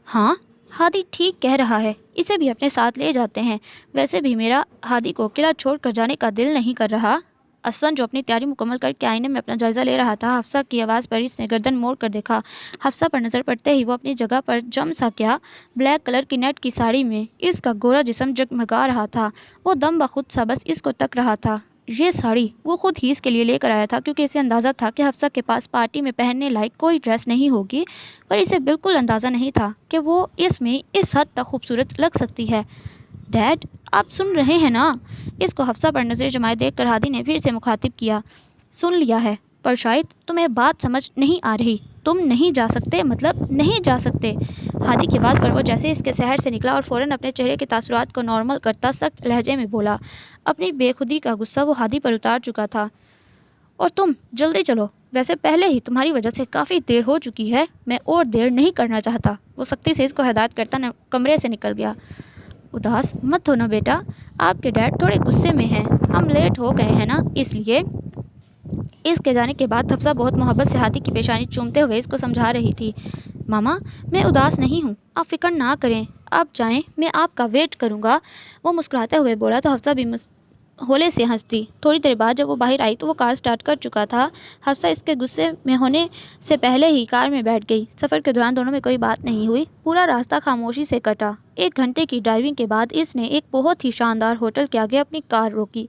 ہاں، ہادی ٹھیک کہہ رہا ہے، اسے بھی اپنے ساتھ لے جاتے ہیں، ویسے بھی میرا ہادی کو قلعہ چھوڑ کر جانے کا دل نہیں کر رہا۔ اسون جو اپنی تیاری مکمل کر کے آئینے میں اپنا جائزہ لے رہا تھا، حفصہ کی آواز پر اس نے گردن موڑ کر دیکھا۔ حفصہ پر نظر پڑتے ہی وہ اپنی جگہ پر جم سا گیا۔ بلیک کلر کی نیٹ کی ساڑی میں اس کا گورا جسم جگمگا رہا تھا، وہ دم بخود سا بس اس کو تک رہا تھا۔ یہ ساڑی وہ خود ہی اس کے لیے لے کر آیا تھا، کیونکہ اسے اندازہ تھا کہ حفصہ کے پاس پارٹی میں پہننے لائق کوئی ڈریس نہیں ہوگی، پر اسے بالکل اندازہ نہیں تھا کہ وہ اس میں اس حد تک خوبصورت لگ سکتی ہے۔ ڈیڈ، آپ سن رہے ہیں نا؟ اس کو حفصہ پر نظر جمائے دیکھ کر ہادی نے پھر سے مخاطب کیا۔ سن لیا ہے، پر شاید تمہیں بات سمجھ نہیں آ رہی۔ تم نہیں جا سکتے، مطلب نہیں جا سکتے۔ ہادی کی آواز پر وہ جیسے اس کے شہر سے نکلا اور فوراً اپنے چہرے کے تاثرات کو نارمل کرتا سخت لہجے میں بولا۔ اپنی بے خودی کا غصہ وہ ہادی پر اتار چکا تھا۔ اور تم جلدی چلو، ویسے پہلے ہی تمہاری وجہ سے کافی دیر ہو چکی ہے، میں اور دیر نہیں کرنا چاہتا۔ وہ سختی سے اس کو ہدایت کرتا کمرے سے نکل گیا۔ اداس مت ہونا بیٹا، آپ کے ڈیڈ تھوڑے غصے میں ہیں، ہم لیٹ ہو گئے ہیں نا اس لیے۔ اس کے جانے کے بعد حفصہ بہت محبت سے ہادی کی پیشانی چومتے ہوئے اس کو سمجھا رہی تھی۔ ماما میں اداس نہیں ہوں، آپ فکر نہ کریں، آپ جائیں، میں آپ کا ویٹ کروں گا، وہ مسکراتے ہوئے بولا تو حفصہ بھی ہولے سے ہنستی۔ تھوڑی دیر بعد جب وہ باہر آئی تو وہ کار سٹارٹ کر چکا تھا۔ حفصہ اس کے غصے میں ہونے سے پہلے ہی کار میں بیٹھ گئی۔ سفر کے دوران دونوں میں کوئی بات نہیں ہوئی، پورا راستہ خاموشی سے کٹا۔ 1 گھنٹے کی ڈرائیونگ کے بعد اس نے ایک بہت ہی شاندار ہوٹل کے آگے اپنی کار روکی۔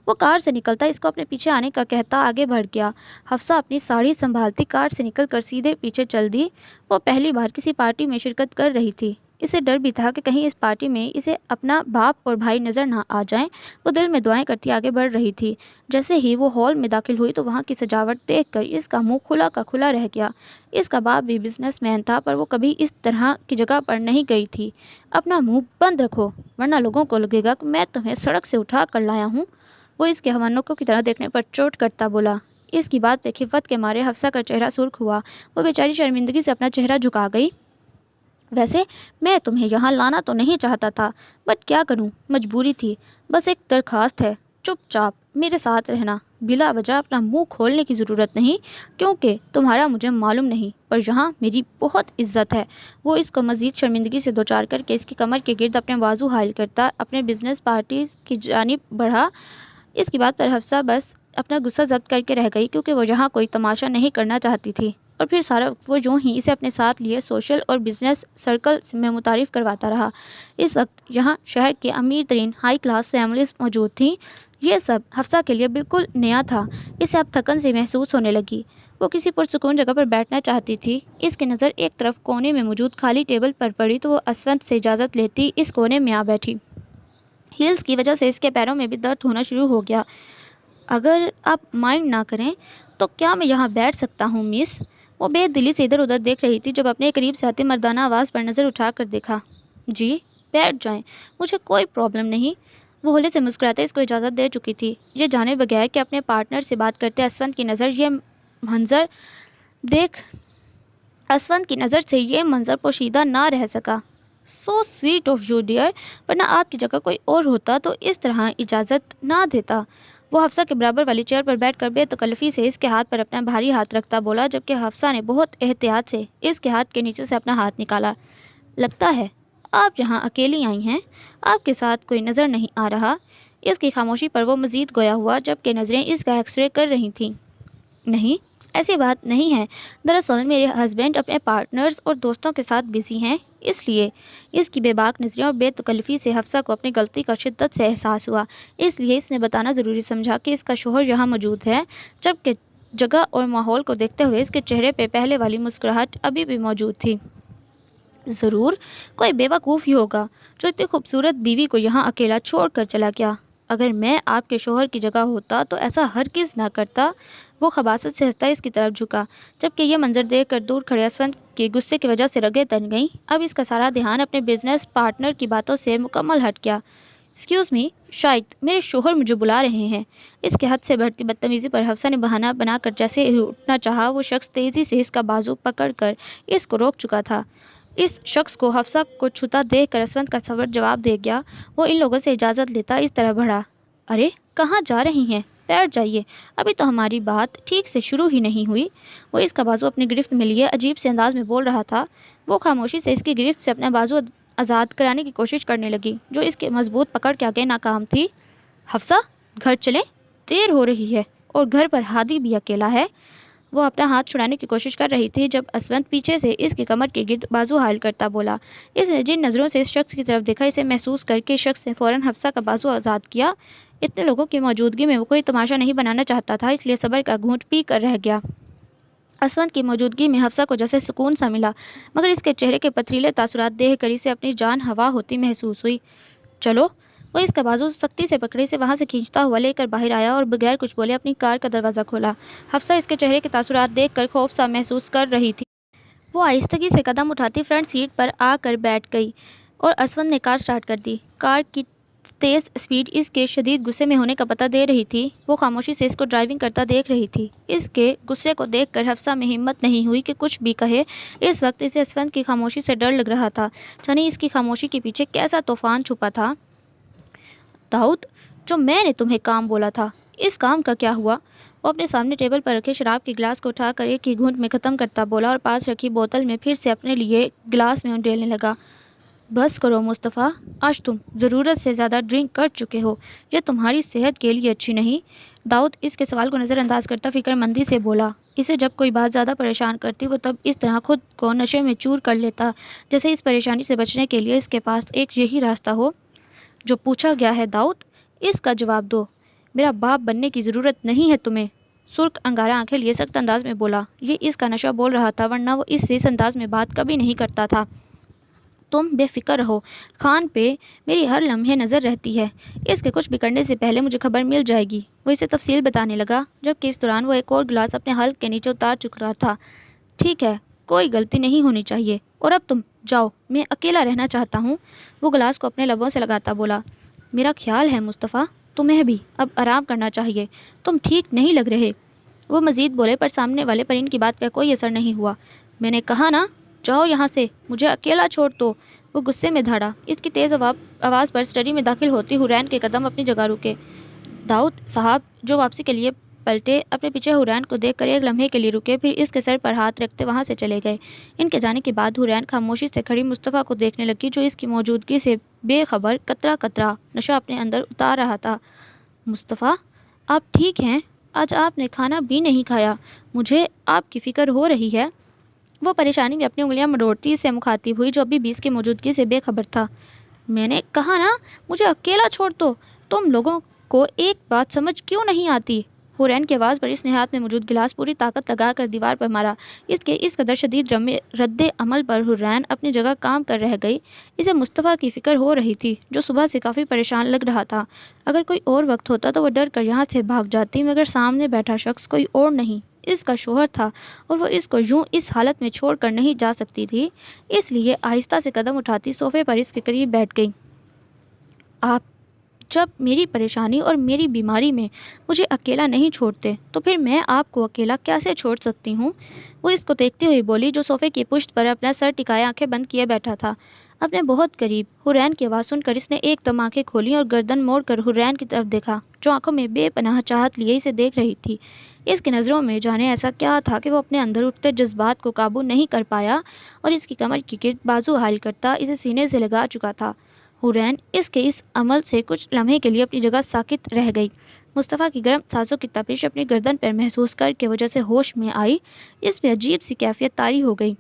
وہ کار سے نکلتا اس کو اپنے پیچھے آنے کا کہتا آگے بڑھ گیا۔ حفصہ اپنی ساڑی سنبھالتی کار سے نکل کر سیدھے پیچھے چل دی۔ وہ پہلی بار کسی پارٹی میں شرکت کر رہی تھی، اسے ڈر بھی تھا کہ کہیں اس پارٹی میں اسے اپنا باپ اور بھائی نظر نہ آ جائیں۔ وہ دل میں دعائیں کرتی آگے بڑھ رہی تھی۔ جیسے ہی وہ ہال میں داخل ہوئی تو وہاں کی سجاوٹ دیکھ کر اس کا منہ کھلا کا کھلا رہ گیا۔ اس کا باپ بھی بزنس مین تھا پر وہ کبھی اس طرح کی جگہ پر نہیں گئی تھی۔ اپنا منہ بند رکھو ورنہ لوگوں کو لگے گا کہ میں تمہیں سڑک سے اٹھا کر لایا ہوں، وہ اس کے ہونکوں کی طرح دیکھنے پر چوٹ کرتا بولا۔ اس کی بات پہ خفت کے مارے حفصہ کا چہرہ سرخ ہوا۔ وہ بیچاری شرمندگی سے اپنا چہرہ جھکا گئی۔ ویسے میں تمہیں یہاں لانا تو نہیں چاہتا تھا، بٹ کیا کروں، مجبوری تھی۔ بس ایک درخواست ہے، چپ چاپ میرے ساتھ رہنا، بلا وجہ اپنا منہ کھولنے کی ضرورت نہیں، کیونکہ تمہارا مجھے معلوم نہیں، پر یہاں میری بہت عزت ہے۔ وہ اس کو مزید شرمندگی سے دوچار کر کے اس کی کمر کے گرد اپنے بازو حائل کرتا اپنے بزنس پارٹیز کی جانب بڑھا۔ اس کی بات پر حفصہ بس اپنا غصہ ضبط کر کے رہ گئی، کیونکہ وہ یہاں کوئی تماشا نہیں کرنا چاہتی تھی۔ اور پھر سارا وقت وہ یوں ہی اسے اپنے ساتھ لیے سوشل اور بزنس سرکل میں متعارف کرواتا رہا۔ اس وقت یہاں شہر کے امیر ترین ہائی کلاس فیملیز موجود تھیں۔ یہ سب حفصہ کے لیے بالکل نیا تھا۔ اسے اب تھکن سی محسوس ہونے لگی۔ وہ کسی پرسکون جگہ پر بیٹھنا چاہتی تھی۔ اس کی نظر ایک طرف کونے میں موجود خالی ٹیبل پر پڑی تو وہ اسونت سے اجازت لیتی اس کونے میں آ بیٹھی۔ ہیلز کی وجہ سے اس کے پیروں میں بھی درد ہونا شروع ہو گیا۔ اگر آپ مائنڈ نہ کریں تو کیا میں یہاں بیٹھ سکتا ہوں مس؟ وہ بے دلی سے ادھر ادھر دیکھ رہی تھی جب اپنے قریب سے آتی مردانہ آواز پر نظر اٹھا کر دیکھا۔ جی بیٹھ جائیں، مجھے کوئی پرابلم نہیں، وہ ہولے سے مسکراتے اس کو اجازت دے چکی تھی۔ یہ جانے بغیر کہ اپنے پارٹنر سے بات کرتے اسونت کی نظر سے یہ منظر پوشیدہ نہ رہ سکا۔ So sweet of you dear, ورنہ آپ کی جگہ کوئی اور ہوتا تو اس طرح اجازت نہ دیتا۔ وہ حفصہ کے برابر والی چیئر پر بیٹھ کر بے تکلفی سے اس کے ہاتھ پر اپنا بھاری ہاتھ رکھتا بولا، جبکہ حفصہ نے بہت احتیاط سے اس کے ہاتھ کے نیچے سے اپنا ہاتھ نکالا۔ لگتا ہے آپ یہاں اکیلی آئی ہیں، آپ کے ساتھ کوئی نظر نہیں آ رہا۔ اس کی خاموشی پر وہ مزید گویا ہوا جبکہ نظریں اس کا ایکس رے کر رہی تھیں۔ نہیں ایسی بات نہیں ہے، دراصل میرے ہسبینڈ اپنے پارٹنرز اور دوستوں کے ساتھ بزی ہیں، اس لیے۔ اس کی بے باک نظریں اور بے تکلفی سے حفصہ کو اپنی غلطی کا شدت سے احساس ہوا، اس لیے اس نے بتانا ضروری سمجھا کہ اس کا شوہر یہاں موجود ہے، جبکہ جگہ اور ماحول کو دیکھتے ہوئے اس کے چہرے پہ پہلے والی مسکراہٹ ابھی بھی موجود تھی۔ ضرور کوئی بیوقوف ہی ہوگا جو اتنی خوبصورت بیوی کو یہاں اکیلا چھوڑ کر چلا گیا۔ اگر میں آپ کے شوہر کی جگہ ہوتا تو ایسا ہرگز نہ کرتا۔ وہ خباثت سے ہنستا اس کی طرف جھکا، جبکہ یہ منظر دیکھ کر دور کھڑے اسونت کے غصے کی وجہ سے رگیں تن گئیں۔ اب اس کا سارا دھیان اپنے بزنس پارٹنر کی باتوں سے مکمل ہٹ گیا۔ ایکسکیوز می، شاید میرے شوہر مجھے بلا رہے ہیں۔ اس کے حد سے بڑھتی بدتمیزی پر حفصہ نے بہانہ بنا کر جیسے ہی اٹھنا چاہا، وہ شخص تیزی سے اس کا بازو پکڑ کر اس کو روک چکا تھا۔ اس شخص کو حفصہ کو چھوتا دیکھ کر اسونت کا صبر جواب دے گیا۔ وہ ان لوگوں سے اجازت لیتا اس طرح بڑھا۔ ارے کہاں جا رہی ہیں؟ بیٹھ جائیے، ابھی تو ہماری بات ٹھیک سے شروع ہی نہیں ہوئی۔ وہ اس کا بازو اپنی گرفت میں لیے عجیب سے انداز میں بول رہا تھا۔ وہ خاموشی سے اس کی گرفت سے اپنا بازو آزاد کرانے کی کوشش کرنے لگی، جو اس کے مضبوط پکڑ کے آگے ناکام تھی۔ حفصہ گھر چلیں، دیر ہو رہی ہے، اور گھر پر ہادی بھی اکیلا ہے۔ وہ اپنا ہاتھ چھڑانے کی کوشش کر رہی تھی جب اسونت پیچھے سے اس کی کمر کے گرد بازو حائل کرتا بولا۔ اس نے جن نظروں سے اس شخص کی طرف دیکھا، اسے محسوس کر کے شخص نے فوراً حفصہ کا بازو آزاد کیا۔ اتنے لوگوں کی موجودگی میں وہ کوئی تماشا نہیں بنانا چاہتا تھا، اس لیے صبر کا گھونٹ پی کر رہ گیا۔ اسونت کی موجودگی میں حفصہ کو جیسے سکون سا ملا، مگر اس کے چہرے کے پتھریلے تاثرات دیکھ کر اسے اپنی جان ہوا ہوتی محسوس ہوئی۔ چلو، وہ اس کا بازو سختی سے پکڑے سے وہاں سے کھینچتا ہوا لے کر باہر آیا اور بغیر کچھ بولے اپنی کار کا دروازہ کھولا۔ حفصہ اس کے چہرے کے تاثرات دیکھ کر خوف سا محسوس کر رہی تھی۔ وہ آہستگی سے قدم اٹھاتی فرنٹ سیٹ پر آ کر بیٹھ گئی اور اسونت نے کار سٹارٹ کر دی۔ کار کی تیز اسپیڈ اس کے شدید غصے میں ہونے کا پتہ دے رہی تھی۔ وہ خاموشی سے اس کو ڈرائیونگ کرتا دیکھ رہی تھی۔ اس کے غصے کو دیکھ کر حفصہ میں ہمت نہیں ہوئی کہ کچھ بھی کہے۔ اس وقت اسے اسونت کی خاموشی سے ڈر لگ رہا تھا، جانی اس کی خاموشی کے پیچھے کیسا طوفان چھپا تھا۔ داؤد، جو میں نے تمہیں کام بولا تھا، اس کام کا کیا ہوا؟ وہ اپنے سامنے ٹیبل پر رکھے شراب کے گلاس کو اٹھا کر ایک ہی گھونٹ میں ختم کرتا بولا اور پاس رکھی بوتل میں پھر سے اپنے لیے گلاس میں انڈیلنے لگا۔ بس کرو مصطفیٰ، آج تم ضرورت سے زیادہ ڈرنک کر چکے ہو، یہ تمہاری صحت کے لیے اچھی نہیں۔ داؤد اس کے سوال کو نظر انداز کرتا فکر مندی سے بولا۔ اسے جب کوئی بات زیادہ پریشان کرتی وہ تب اس طرح خود کو نشے میں چور کر لیتا جیسے اس پریشانی سے بچنے کے لیے اس کے پاس ایک یہی راستہ ہو۔ جو پوچھا گیا ہے داؤد، اس کا جواب دو۔ میرا باپ بننے کی ضرورت نہیں ہے تمہیں، سرخ انگارہ آنکھیں لیے سخت انداز میں بولا۔ یہ اس کا نشہ بول رہا تھا ورنہ وہ اس سے اس انداز میں بات کبھی نہیں کرتا تھا۔ تم بے فکر رہو، خان پہ میری ہر لمحے نظر رہتی ہے، اس کے کچھ بگڑنے سے پہلے مجھے خبر مل جائے گی۔ وہ اسے تفصیل بتانے لگا جبکہ اس دوران وہ ایک اور گلاس اپنے حلق کے نیچے اتار چکا تھا۔ ٹھیک ہے، کوئی غلطی نہیں ہونی چاہیے، اور اب تم جاؤ، میں اکیلا رہنا چاہتا ہوں۔ وہ گلاس کو اپنے لبوں سے لگاتا بولا۔ میرا خیال ہے مصطفیٰ، تمہیں بھی اب آرام کرنا چاہیے، تم ٹھیک نہیں لگ رہے۔ وہ مزید بولے پر سامنے والے پر ان کی بات کا کوئی اثر نہیں ہوا۔ میں نے کہا نا، جاؤ یہاں سے، مجھے اکیلا چھوڑ دو۔ وہ غصے میں دھاڑا۔ اس کی تیز آواز پر اسٹڈی میں داخل ہوتی حورین کے قدم اپنی جگہ رکے۔ داؤد صاحب جو واپسی کے لیے پلٹے، اپنے پیچھے حورین کو دیکھ کر ایک لمحے کے لیے رکے، پھر اس کے سر پر ہاتھ رکھتے وہاں سے چلے گئے۔ ان کے جانے کے بعد حورین خاموشی سے کھڑی مصطفیٰ کو دیکھنے لگی جو اس کی موجودگی سے بے خبر قطرہ قطرہ نشہ اپنے اندر اتار رہا تھا۔ مصطفیٰ، آپ ٹھیک ہیں؟ آج آپ نے کھانا بھی نہیں کھایا، مجھے آپ کی فکر ہو رہی ہے۔ وہ پریشانی میں اپنی انگلیاں مروڑتی اس سے مخاطب ہوئی جو ابھی بھی اس کی موجودگی سے بے خبر تھا۔ میں نے کہا نا، مجھے اکیلا چھوڑ دو، تم لوگوں کو ایک بات سمجھ کیوں نہیں آتی؟ حورین کی آواز پر اس نے ہاتھ میں موجود گلاس پوری طاقت لگا کر دیوار پر مارا۔ اس کے اس قدر شدید رد عمل پر حورین اپنی جگہ کام کر رہ گئی۔ اسے مصطفیٰ کی فکر ہو رہی تھی جو صبح سے کافی پریشان لگ رہا تھا۔ اگر کوئی اور وقت ہوتا تو وہ ڈر کر یہاں سے بھاگ جاتی، مگر سامنے بیٹھا شخص کوئی اور نہیں، اس کا شوہر تھا اور وہ اس کو یوں اس حالت میں چھوڑ کر نہیں جا سکتی تھی، اس لیے آہستہ سے قدم اٹھاتی صوفے پر اس کے قریب بیٹھ گئی۔ آپ جب میری پریشانی اور میری بیماری میں مجھے اکیلا نہیں چھوڑتے تو پھر میں آپ کو اکیلا کیسے چھوڑ سکتی ہوں؟ وہ اس کو دیکھتی ہوئی بولی جو صوفے کی پشت پر اپنا سر ٹکائے آنکھیں بند کیے بیٹھا تھا۔ اپنے بہت قریب حورین کی آواز سن کر اس نے ایک دم آنکھیں کھولیں اور گردن موڑ کر حورین کی طرف دیکھا جو آنکھوں میں بے پناہ چاہت لیے اسے دیکھ رہی تھی۔ اس کی نظروں میں جانے ایسا کیا تھا کہ وہ اپنے اندر اٹھتے جذبات کو قابو نہیں کر پایا اور اس کی کمر کی گرد بازو حائل کرتا اسے سینے سے لگا چکا تھا۔ حورین اس کے اس عمل سے کچھ لمحے کے لیے اپنی جگہ ساکت رہ گئی۔ مصطفیٰ کی گرم سانسوں کی تپش اپنی گردن پر محسوس کر کے وہ جیسے ہوش میں آئی، اس میں عجیب سی کیفیت طاری ہو گئی۔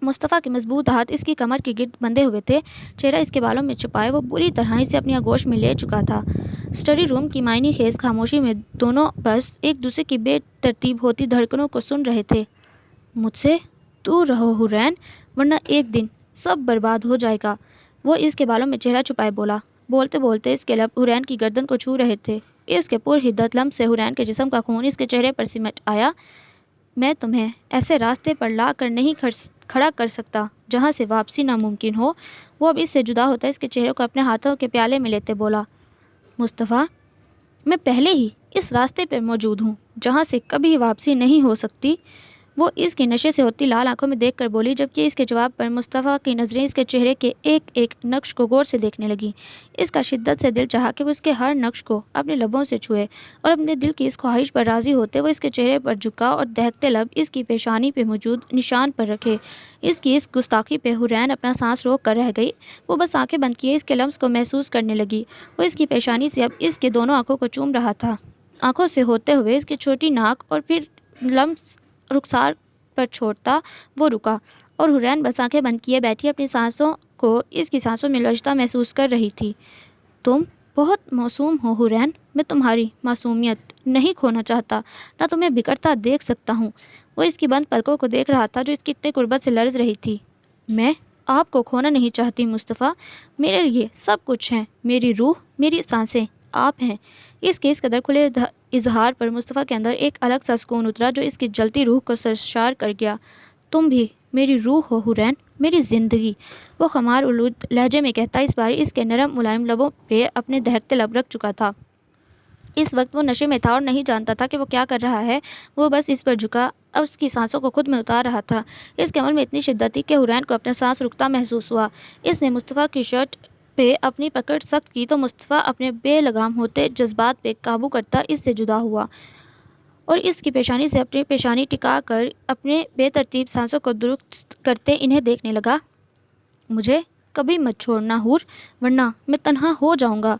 مصطفیٰ کے مضبوط ہاتھ اس کی کمر کے گرد بندھے ہوئے تھے، چہرہ اس کے بالوں میں چھپائے وہ بری طرح اسے اپنی آغوش میں لے چکا تھا۔ اسٹڈی روم کی معنی خیز خاموشی میں دونوں بس ایک دوسرے کی بے ترتیب ہوتی دھڑکنوں کو سن رہے تھے۔ مجھ سے دور رہو حورین، ورنہ ایک دن سب برباد ہو جائے گا۔ وہ اس کے بالوں میں چہرہ چھپائے بولا۔ بولتے بولتے اس کے لب حورین کی گردن کو چھو رہے تھے۔ اس کے پر حدت لمس سے حورین کے جسم کا خون اس کے چہرے پر سمٹ آیا۔ میں تمہیں ایسے راستے پر لا کر نہیں کھڑا کر سکتا جہاں سے واپسی ناممکن ہو۔ وہ اب اس سے جدا ہوتا اس کے چہرے کو اپنے ہاتھوں کے پیالے میں لیتے بولا۔ مصطفیٰ، میں پہلے ہی اس راستے پر موجود ہوں جہاں سے کبھی واپسی نہیں ہو سکتی۔ وہ اس کی نشے سے ہوتی لال آنکھوں میں دیکھ کر بولی جبکہ اس کے جواب پر مصطفیٰ کی نظریں اس کے چہرے کے ایک ایک نقش کو غور سے دیکھنے لگیں۔ اس کا شدت سے دل چاہا کہ وہ اس کے ہر نقش کو اپنے لبوں سے چھوئے اور اپنے دل کی اس خواہش پر راضی ہوتے وہ اس کے چہرے پر جھکا اور دہکتے لب اس کی پیشانی پہ موجود نشان پر رکھے۔ اس کی اس گستاخی پہ حورین اپنا سانس روک کر رہ گئی۔ وہ بس آنکھیں بند کیے اس کے لمس کو محسوس کرنے لگی۔ وہ اس کی پیشانی سے اب اس کے دونوں آنکھوں کو چوم رہا تھا، آنکھوں سے ہوتے ہوئے اس کی چھوٹی ناک اور پھر لمس رخسار پر چھوڑتا وہ رکا اور حورین بس آنکھیں بند کیے بیٹھی اپنی سانسوں کو اس کی سانسوں میں لرزتا محسوس کر رہی تھی۔ تم بہت معصوم ہو حورین، میں تمہاری معصومیت نہیں کھونا چاہتا، نہ تمہیں بگڑتا دیکھ سکتا ہوں۔ وہ اس کی بند پلکوں کو دیکھ رہا تھا جو اس کی اتنی قربت سے لرز رہی تھی۔ میں آپ کو کھونا نہیں چاہتی مصطفیٰ، میرے لیے سب کچھ ہیں، میری روح، میری سانسیں آپ ہیں۔ اس کے اس قدر کھلے اظہار پر مصطفیٰ کے اندر ایک الگ سا سکون اترا جو اس کی جلتی روح کو سرشار کر گیا۔ تم بھی میری روح ہو حورین، میری زندگی، وہ خمار آلود لہجے میں کہتا اس بار اس کے نرم ملائم لبوں پہ اپنے دہکتے لب رکھ چکا تھا۔ اس وقت وہ نشے میں تھا اور نہیں جانتا تھا کہ وہ کیا کر رہا ہے۔ وہ بس اس پر جھکا اور اس کی سانسوں کو خود میں اتار رہا تھا۔ اس کے عمل میں اتنی شدت تھی کہ حورین کو اپنا سانس رکتا محسوس ہوا۔ اس نے مصطفیٰ کی شرٹ پہ اپنی پکڑ سخت کی تو مصطفیٰ اپنے بے لگام ہوتے جذبات پہ قابو کرتا اس سے جدا ہوا۔ اور اس کی پیشانی سے اپنی پیشانی ٹکا کر اپنے بے ترتیب سانسوں کو درست کرتے انہیں دیکھنے لگا۔ مجھے کبھی مت چھوڑنا حور، ورنہ میں تنہا ہو جاؤں گا۔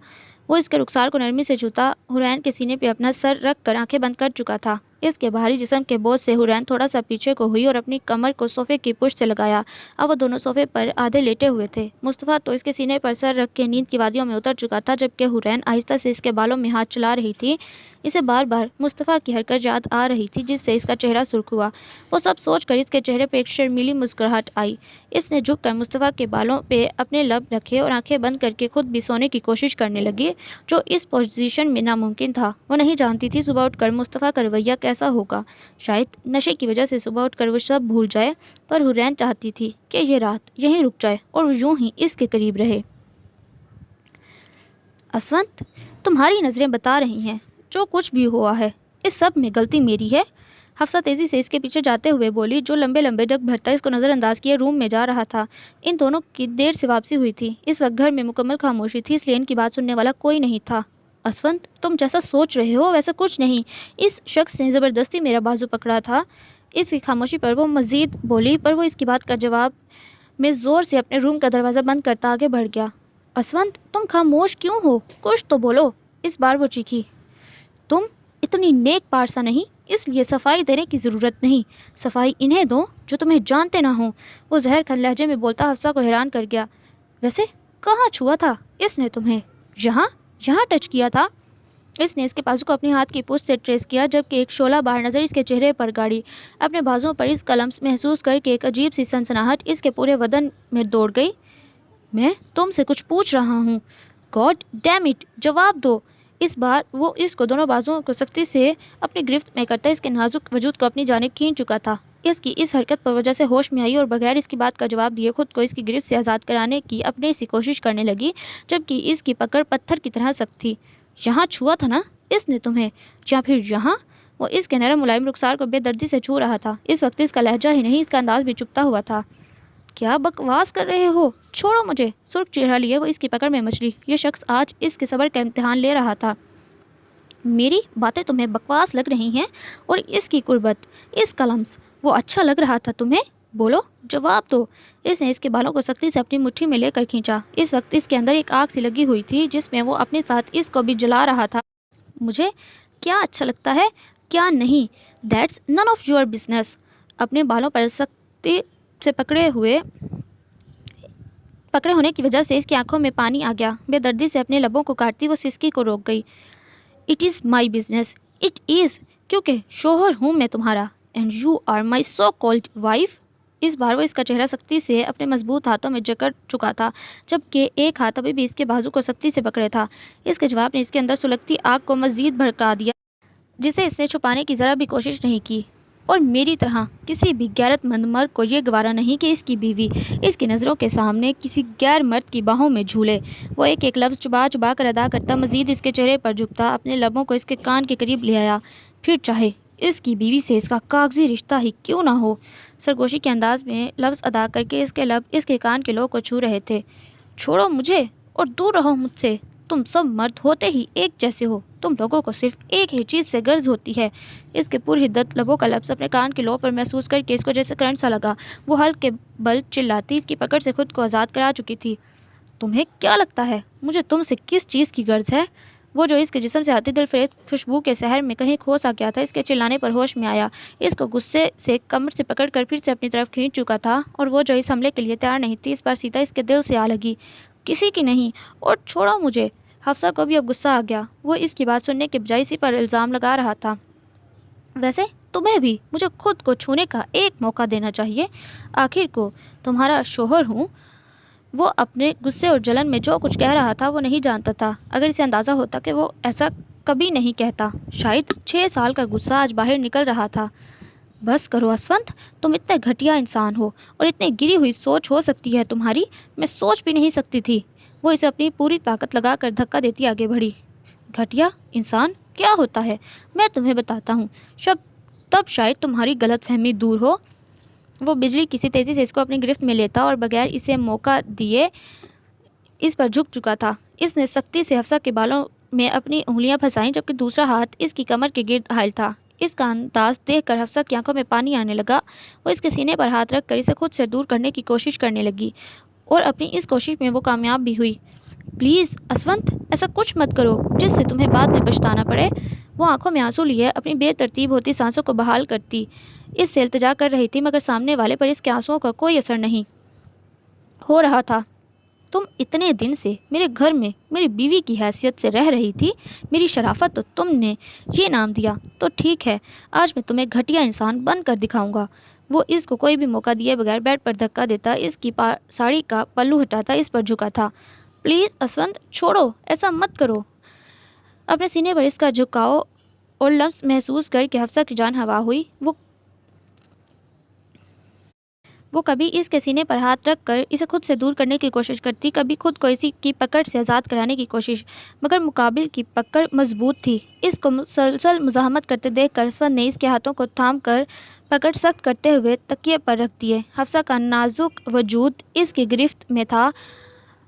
وہ اس کے رخسار کو نرمی سے چھوتا حورین کے سینے پہ اپنا سر رکھ کر آنکھیں بند کر چکا تھا۔ اس کے بھاری جسم کے بوجھ سے حورین تھوڑا سا پیچھے کو ہوئی اور اپنی کمر کو صوفے کی پشت سے لگایا۔ اب وہ دونوں صوفے پر آدھے لیٹے ہوئے تھے۔ مصطفیٰ تو اس کے سینے پر سر رکھ کے نیند کی وادیوں میں اتر چکا تھا، جبکہ حورین آہستہ سے اس کے بالوں میں ہاتھ چلا رہی تھی۔ اسے بار بار مصطفیٰ کی حرکت یاد آ رہی تھی، جس سے اس کا چہرہ سرخ ہوا۔ وہ سب سوچ کر اس کے چہرے پہ ایک شرمیلی مسکراہٹ آئی۔ اس نے جھک کر مصطفیٰ کے بالوں پہ اپنے لب رکھے اور آنکھیں بند کر کے خود بھی سونے کی کوشش کرنے لگی، جو اس پوزیشن میں ناممکن تھا۔ وہ نہیں جانتی تھی صبح اٹھ کر مصطفیٰ کا رویہ کیسا ہوگا۔ شاید نشے کی وجہ سے صبح اٹھ کر وہ سب بھول جائے، پر حورین چاہتی تھی کہ یہ رات یہیں رک جائے اور وہ یوں ہی اس کے قریب رہے۔ اسونت، تمہاری نظریں بتا رہی ہیں جو کچھ بھی ہوا ہے اس سب میں غلطی میری ہے۔ حفصہ تیزی سے اس کے پیچھے جاتے ہوئے بولی، جو لمبے لمبے ڈگ بھرتا اس کو نظر انداز کیے روم میں جا رہا تھا۔ ان دونوں کی دیر سے واپسی ہوئی تھی۔ اس وقت گھر میں مکمل خاموشی تھی، اس لیے ان کی بات سننے والا کوئی نہیں تھا۔ اسونت، تم جیسا سوچ رہے ہو ویسا کچھ نہیں۔ اس شخص نے زبردستی میرا بازو پکڑا تھا۔ اس کی خاموشی پر وہ مزید بولی، پر وہ اس کی بات کا جواب میں زور سے اپنے روم کا دروازہ بند کرتا آگے بڑھ گیا۔ اسونت، تم خاموش کیوں ہو؟ کچھ تو بولو۔ اس بار وہ چیخی۔ تم اتنی نیک پارسا نہیں، اس لیے صفائی دینے کی ضرورت نہیں۔ صفائی انہیں دو جو تمہیں جانتے نہ ہوں۔ وہ زہر کھل لہجے میں بولتا حفصہ کو حیران کر گیا۔ ویسے کہاں چھوا تھا اس نے تمہیں؟ یہاں ٹچ کیا تھا۔ اس نے اس کے بازو کو اپنے ہاتھ کی پشت سے ٹریس کیا، جبکہ ایک شعلہ بار نظر اس کے چہرے پر گاڑی۔ اپنے بازوؤں پر اس کا لمس محسوس کر کے ایک عجیب سی سنسناہٹ اس کے پورے بدن میں دوڑ گئی۔ میں تم سے کچھ پوچھ رہا ہوں۔ گاڈ ڈیم اٹ، جواب دو۔ اس بار وہ اس کو دونوں بازوؤں کو سختی سے اپنی گرفت میں کرتا اس کے نازک وجود کو اپنی جانب کھینچ چکا تھا۔ اس کی اس حرکت پر وجہ سے ہوش میں آئی اور بغیر اس کی بات کا جواب دیے خود کو اس کی گرفت سے آزاد کرانے کی اپنے سی کوشش کرنے لگی، جبکہ اس کی پکڑ پتھر کی طرح سخت تھی۔ یہاں چھوا تھا نا اس نے تمہیں، یا پھر یہاں؟ وہ اس کے نرم ملائم رخسار کو بے دردی سے چھو رہا تھا۔ اس وقت اس کا لہجہ ہی نہیں، اس کا انداز بھی چپتا ہوا تھا۔ کیا بکواس کر رہے ہو؟ چھوڑو مجھے۔ سرخ چہرہ لیے وہ اس کی پکڑ میں مچلی۔ یہ شخص آج اس کے صبر کا امتحان لے رہا تھا۔ میری باتیں تمہیں بکواس لگ رہی ہیں اور اس کی قربت، اس کا لمس، وہ اچھا لگ رہا تھا تمہیں؟ بولو، جواب دو۔ اس نے اس کے بالوں کو سختی سے اپنی مٹھی میں لے کر کھینچا۔ اس وقت اس کے اندر ایک آگ سی لگی ہوئی تھی، جس میں وہ اپنے ساتھ اس کو بھی جلا رہا تھا۔ مجھے کیا اچھا لگتا ہے کیا نہیں، that's none of your business. اپنے بالوں پر سختی سے پکڑے ہونے کی وجہ سے اس کی آنکھوں میں پانی آ گیا۔ بے دردی سے اپنے لبوں کو کاٹتی وہ سسکی کو روک گئی۔ It is my business, it is, کیونکہ شوہر ہوں میں تمہارا، and you are my so called wife. اس بار وہ اس کا چہرہ سختی سے اپنے مضبوط ہاتھوں میں جکڑ چکا تھا، جبکہ ایک ہاتھ ابھی بھی اس کے بازو کو سختی سے پکڑے تھا۔ اس کے جواب نے اس کے اندر سلگتی آگ کو مزید بھڑکا دیا، جسے اس نے چھپانے کی ذرا بھی کوشش نہیں کی۔ اور میری طرح کسی بھی غیرت مند مرد کو یہ گوارا نہیں کہ اس کی بیوی اس کی نظروں کے سامنے کسی غیر مرد کی باہوں میں جھولے۔ وہ ایک ایک لفظ چبا چبا کر ادا کرتا، مزید اس کے چہرے پر جھکتا، اپنے لبوں کو اس کے کان کے قریب لے آیا۔ پھر چاہے اس کی بیوی سے اس کا کاغذی رشتہ ہی کیوں نہ ہو۔ سرگوشی کے انداز میں لفظ ادا کر کے اس کے لب اس کے کان کے لوح کو چھو رہے تھے۔ چھوڑو مجھے اور دور رہو مجھ سے۔ تم سب مرد ہوتے ہی ایک جیسے ہو، تم لوگوں کو صرف ایک ہی چیز سے غرض ہوتی ہے۔ اس کے پر حدت لبوں کا لفظ اپنے کان کے لوح پر محسوس کر کے اس کو جیسے کرنٹ سا لگا۔ وہ ہلکے بل چلاتی اس کی پکڑ سے خود کو آزاد کرا چکی تھی۔ تمہیں کیا لگتا ہے مجھے تم سے کس چیز کی غرض ہے؟ وہ جو اس کے جسم سے آتی دل فریب خوشبو کے سحر میں کہیں کھو سا گیا تھا، اس کے چلانے پر ہوش میں آیا۔ اس کو غصے سے کمر سے پکڑ کر پھر سے اپنی طرف کھینچ چکا تھا، اور وہ جو اس حملے کے لیے تیار نہیں تھی، اس بار سیدھا اس کے دل سے آ لگی۔ کسی کی نہیں، اور چھوڑو مجھے۔ حفصہ کو بھی اب غصہ آ گیا۔ وہ اس کی بات سننے کے بجائے اسی پر الزام لگا رہا تھا۔ ویسے تمہیں بھی مجھے خود کو چھونے کا ایک موقع دینا چاہیے۔ آخر کو تمہارا شوہر ہوں۔ وہ اپنے غصے اور جلن میں جو کچھ کہہ رہا تھا وہ نہیں جانتا تھا، اگر اسے اندازہ ہوتا کہ وہ ایسا کبھی نہیں کہتا۔ شاید 6 سال کا غصہ آج باہر نکل رہا تھا۔ بس کرو اسونت، تم اتنے گھٹیا انسان ہو، اور اتنی گری ہوئی سوچ ہو سکتی ہے تمہاری، میں سوچ بھی نہیں سکتی تھی۔ وہ اسے اپنی پوری طاقت لگا کر دھکا دیتی آگے بڑھی۔ گھٹیا انسان کیا ہوتا ہے میں تمہیں بتاتا ہوں، تب شاید تمہاری غلط فہمی دور ہو۔ وہ بجلی کسی تیزی سے اس کو اپنی گرفت میں لیتا اور بغیر اسے موقع دیے اس پر جھک چکا تھا۔ اس نے سختی سے حفصہ کے بالوں میں اپنی انگلیاں پھنسائیں، جبکہ دوسرا ہاتھ اس کی کمر کے گرد حائل تھا۔ اس کا انداز دیکھ کر حفصہ کی آنکھوں میں پانی آنے لگا۔ وہ اس کے سینے پر ہاتھ رکھ کر اسے خود سے دور کرنے کی کوشش کرنے لگی اور اپنی اس کوشش میں وہ کامیاب بھی ہوئی۔ پلیز اسونت، ایسا کچھ مت کرو جس سے تمہیں بعد میں پچھتانا پڑے۔ وہ آنکھوں میں آنسو لیے اپنی بے ترتیب ہوتی سانسوں کو بحال کرتی اس سے التجا کر رہی تھی، مگر سامنے والے پر اس کے آنسوؤں کا کوئی اثر نہیں ہو رہا تھا۔ تم اتنے دن سے میرے گھر میں میری بیوی کی حیثیت سے رہ رہی تھی، میری شرافت تو تم نے یہ نام دیا، تو ٹھیک ہے، آج میں تمہیں گھٹیا انسان بن کر دکھاؤں گا۔ وہ اس کو کوئی بھی موقع دیے بغیر بیڈ پر دھکا دیتا، اس کی ساڑی کا پلو ہٹاتا اس پر جھکا تھا۔ پلیز اسونت، چھوڑو، ایسا مت کرو۔ اپنے سینے پر اس کا جھکاؤ اور لمس محسوس کر کے حفصہ کی جان ہوا ہوئی۔ وہ کبھی اس کے سینے پر ہاتھ رکھ کر اسے خود سے دور کرنے کی کوشش کرتی، کبھی خود کو اسی کی پکڑ سے آزاد کرانے کی کوشش، مگر مقابل کی پکڑ مضبوط تھی۔ اس کو مسلسل مزاحمت کرتے دیکھ کر اسونت نے اس کے ہاتھوں کو تھام کر پکڑ سخت کرتے ہوئے تکیے پر رکھ دیے۔ حفصہ کا نازک وجود اس کی گرفت میں تھا۔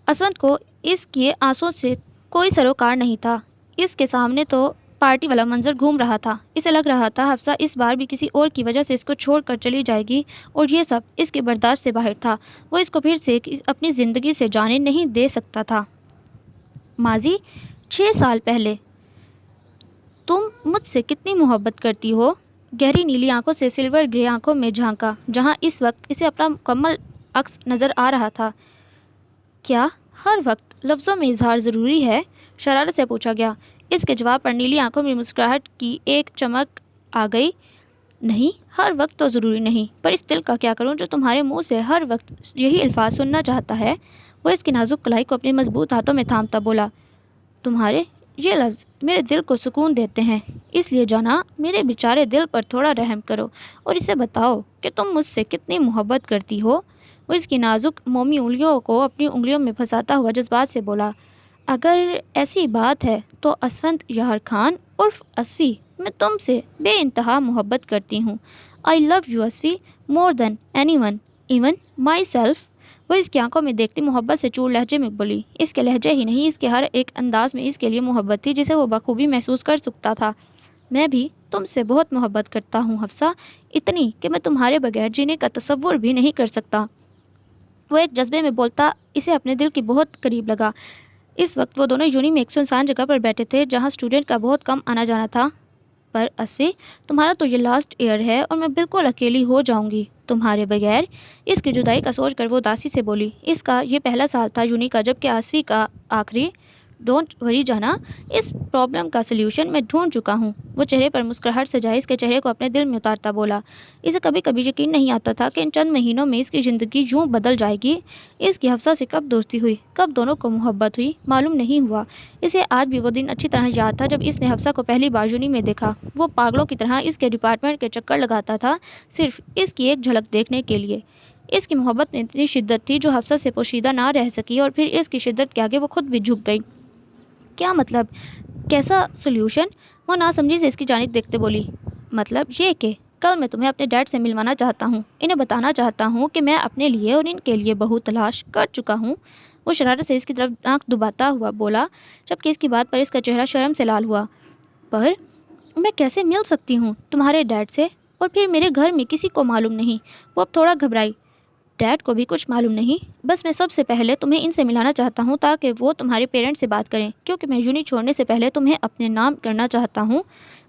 اسونت کو اس کے آنسوؤں سے کوئی سروکار نہیں تھا۔ اس کے سامنے تو پارٹی والا منظر گھوم رہا تھا۔ اسے لگ رہا تھا حفصہ اس بار بھی کسی اور کی وجہ سے اس کو چھوڑ کر چلی جائے گی، اور یہ سب اس کے برداشت سے باہر تھا۔ وہ اس کو پھر سے اپنی زندگی سے جانے نہیں دے سکتا تھا۔ ماضی 6 سال پہلے۔ تم مجھ سے کتنی محبت کرتی ہو؟ گہری نیلی آنکھوں سے سلور گرے آنکھوں میں جھانکا، جہاں اس وقت اسے اپنا مکمل عکس نظر آ رہا تھا۔ کیا ہر وقت لفظوں میں اظہار ضروری ہے؟ شرارت سے پوچھا گیا۔ اس کے جواب پر نیلی آنکھوں میں مسکراہٹ کی ایک چمک آ گئی۔ نہیں، ہر وقت تو ضروری نہیں، پر اس دل کا کیا کروں جو تمہارے منہ سے ہر وقت یہی الفاظ سننا چاہتا ہے؟ وہ اس کی نازک کلائی کو اپنے مضبوط ہاتھوں میں تھامتا بولا۔ تمہارے یہ لفظ میرے دل کو سکون دیتے ہیں، اس لیے جانا، میرے بیچارے دل پر تھوڑا رحم کرو اور اسے بتاؤ کہ تم مجھ سے کتنی محبت کرتی ہو۔ وہ اس کی نازک مومی انگلیوں کو اپنی انگلیوں میں پھنساتا ہوا جذبات سے بولا۔ اگر ایسی بات ہے تو اسونت یار خان عرف اسفی، میں تم سے بے انتہا محبت کرتی ہوں۔ I love you Asfi more than anyone, even myself. وہ اس کی آنکھوں میں دیکھتی محبت سے چور لہجے میں بولی۔ اس کے لہجے ہی نہیں، اس کے ہر ایک انداز میں اس کے لیے محبت تھی جسے وہ بخوبی محسوس کر سکتا تھا۔ میں بھی تم سے بہت محبت کرتا ہوں حفصہ، اتنی کہ میں تمہارے بغیر جینے کا تصور بھی نہیں کر سکتا۔ وہ ایک جذبے میں بولتا اسے اپنے دل کے بہت قریب لگا۔ اس وقت وہ دونوں یونی میں ایک سنسان جگہ پر بیٹھے تھے جہاں اسٹوڈنٹ کا بہت کم آنا جانا تھا۔ پر اسفی، تمہارا تو یہ لاسٹ ایئر ہے اور میں بالکل اکیلی ہو جاؤں گی تمہارے بغیر۔ اس کی جدائی کا سوچ کر وہ اداسی سے بولی۔ اس کا یہ پہلا سال تھا یونی کا، جبکہ اسفی کا آخری۔ ڈونٹ وری جانا، اس پرابلم کا سلیوشن میں ڈھونڈ چکا ہوں۔ وہ چہرے پر مسکراہٹ سجائے اس کے چہرے کو اپنے دل میں اتارتا بولا۔ اسے کبھی کبھی یقین نہیں آتا تھا کہ ان چند مہینوں میں اس کی زندگی یوں بدل جائے گی۔ اس کی حفصہ سے کب دوستی ہوئی، کب دونوں کو محبت ہوئی، معلوم نہیں ہوا۔ اسے آج بھی وہ دن اچھی طرح یاد تھا جب اس نے حفصہ کو پہلی بار یونی میں دیکھا۔ وہ پاگلوں کی طرح اس کے ڈپارٹمنٹ کے چکر لگاتا تھا، صرف اس کی ایک جھلک دیکھنے کے لیے۔ اس کی محبت میں اتنی شدت تھی جو حفصہ سے پوشیدہ نہ رہ سکی، اور پھر اس کی شدت کے آگے وہ خود بھی جھک گئی۔ کیا مطلب؟ کیسا سلیوشن؟ وہ ناسمجھی سے اس کی جانب دیکھتے بولی۔ مطلب یہ کہ کل میں تمہیں اپنے ڈیڈ سے ملوانا چاہتا ہوں، انہیں بتانا چاہتا ہوں کہ میں اپنے لیے اور ان کے لیے بہو تلاش کر چکا ہوں۔ وہ شرارت سے اس کی طرف آنکھ دباتا ہوا بولا، جبکہ اس کی بات پر اس کا چہرہ شرم سے لال ہوا۔ پر میں کیسے مل سکتی ہوں تمہارے ڈیڈ سے؟ اور پھر میرے گھر میں کسی کو معلوم نہیں۔ وہ اب تھوڑا گھبرائی۔ ڈیڈ کو بھی کچھ معلوم نہیں، بس میں سب سے پہلے تمہیں ان سے ملانا چاہتا ہوں تاکہ وہ تمہارے پیرنٹس سے بات کریں، کیونکہ میں یونی چھوڑنے سے پہلے تمہیں اپنے نام کرنا چاہتا ہوں۔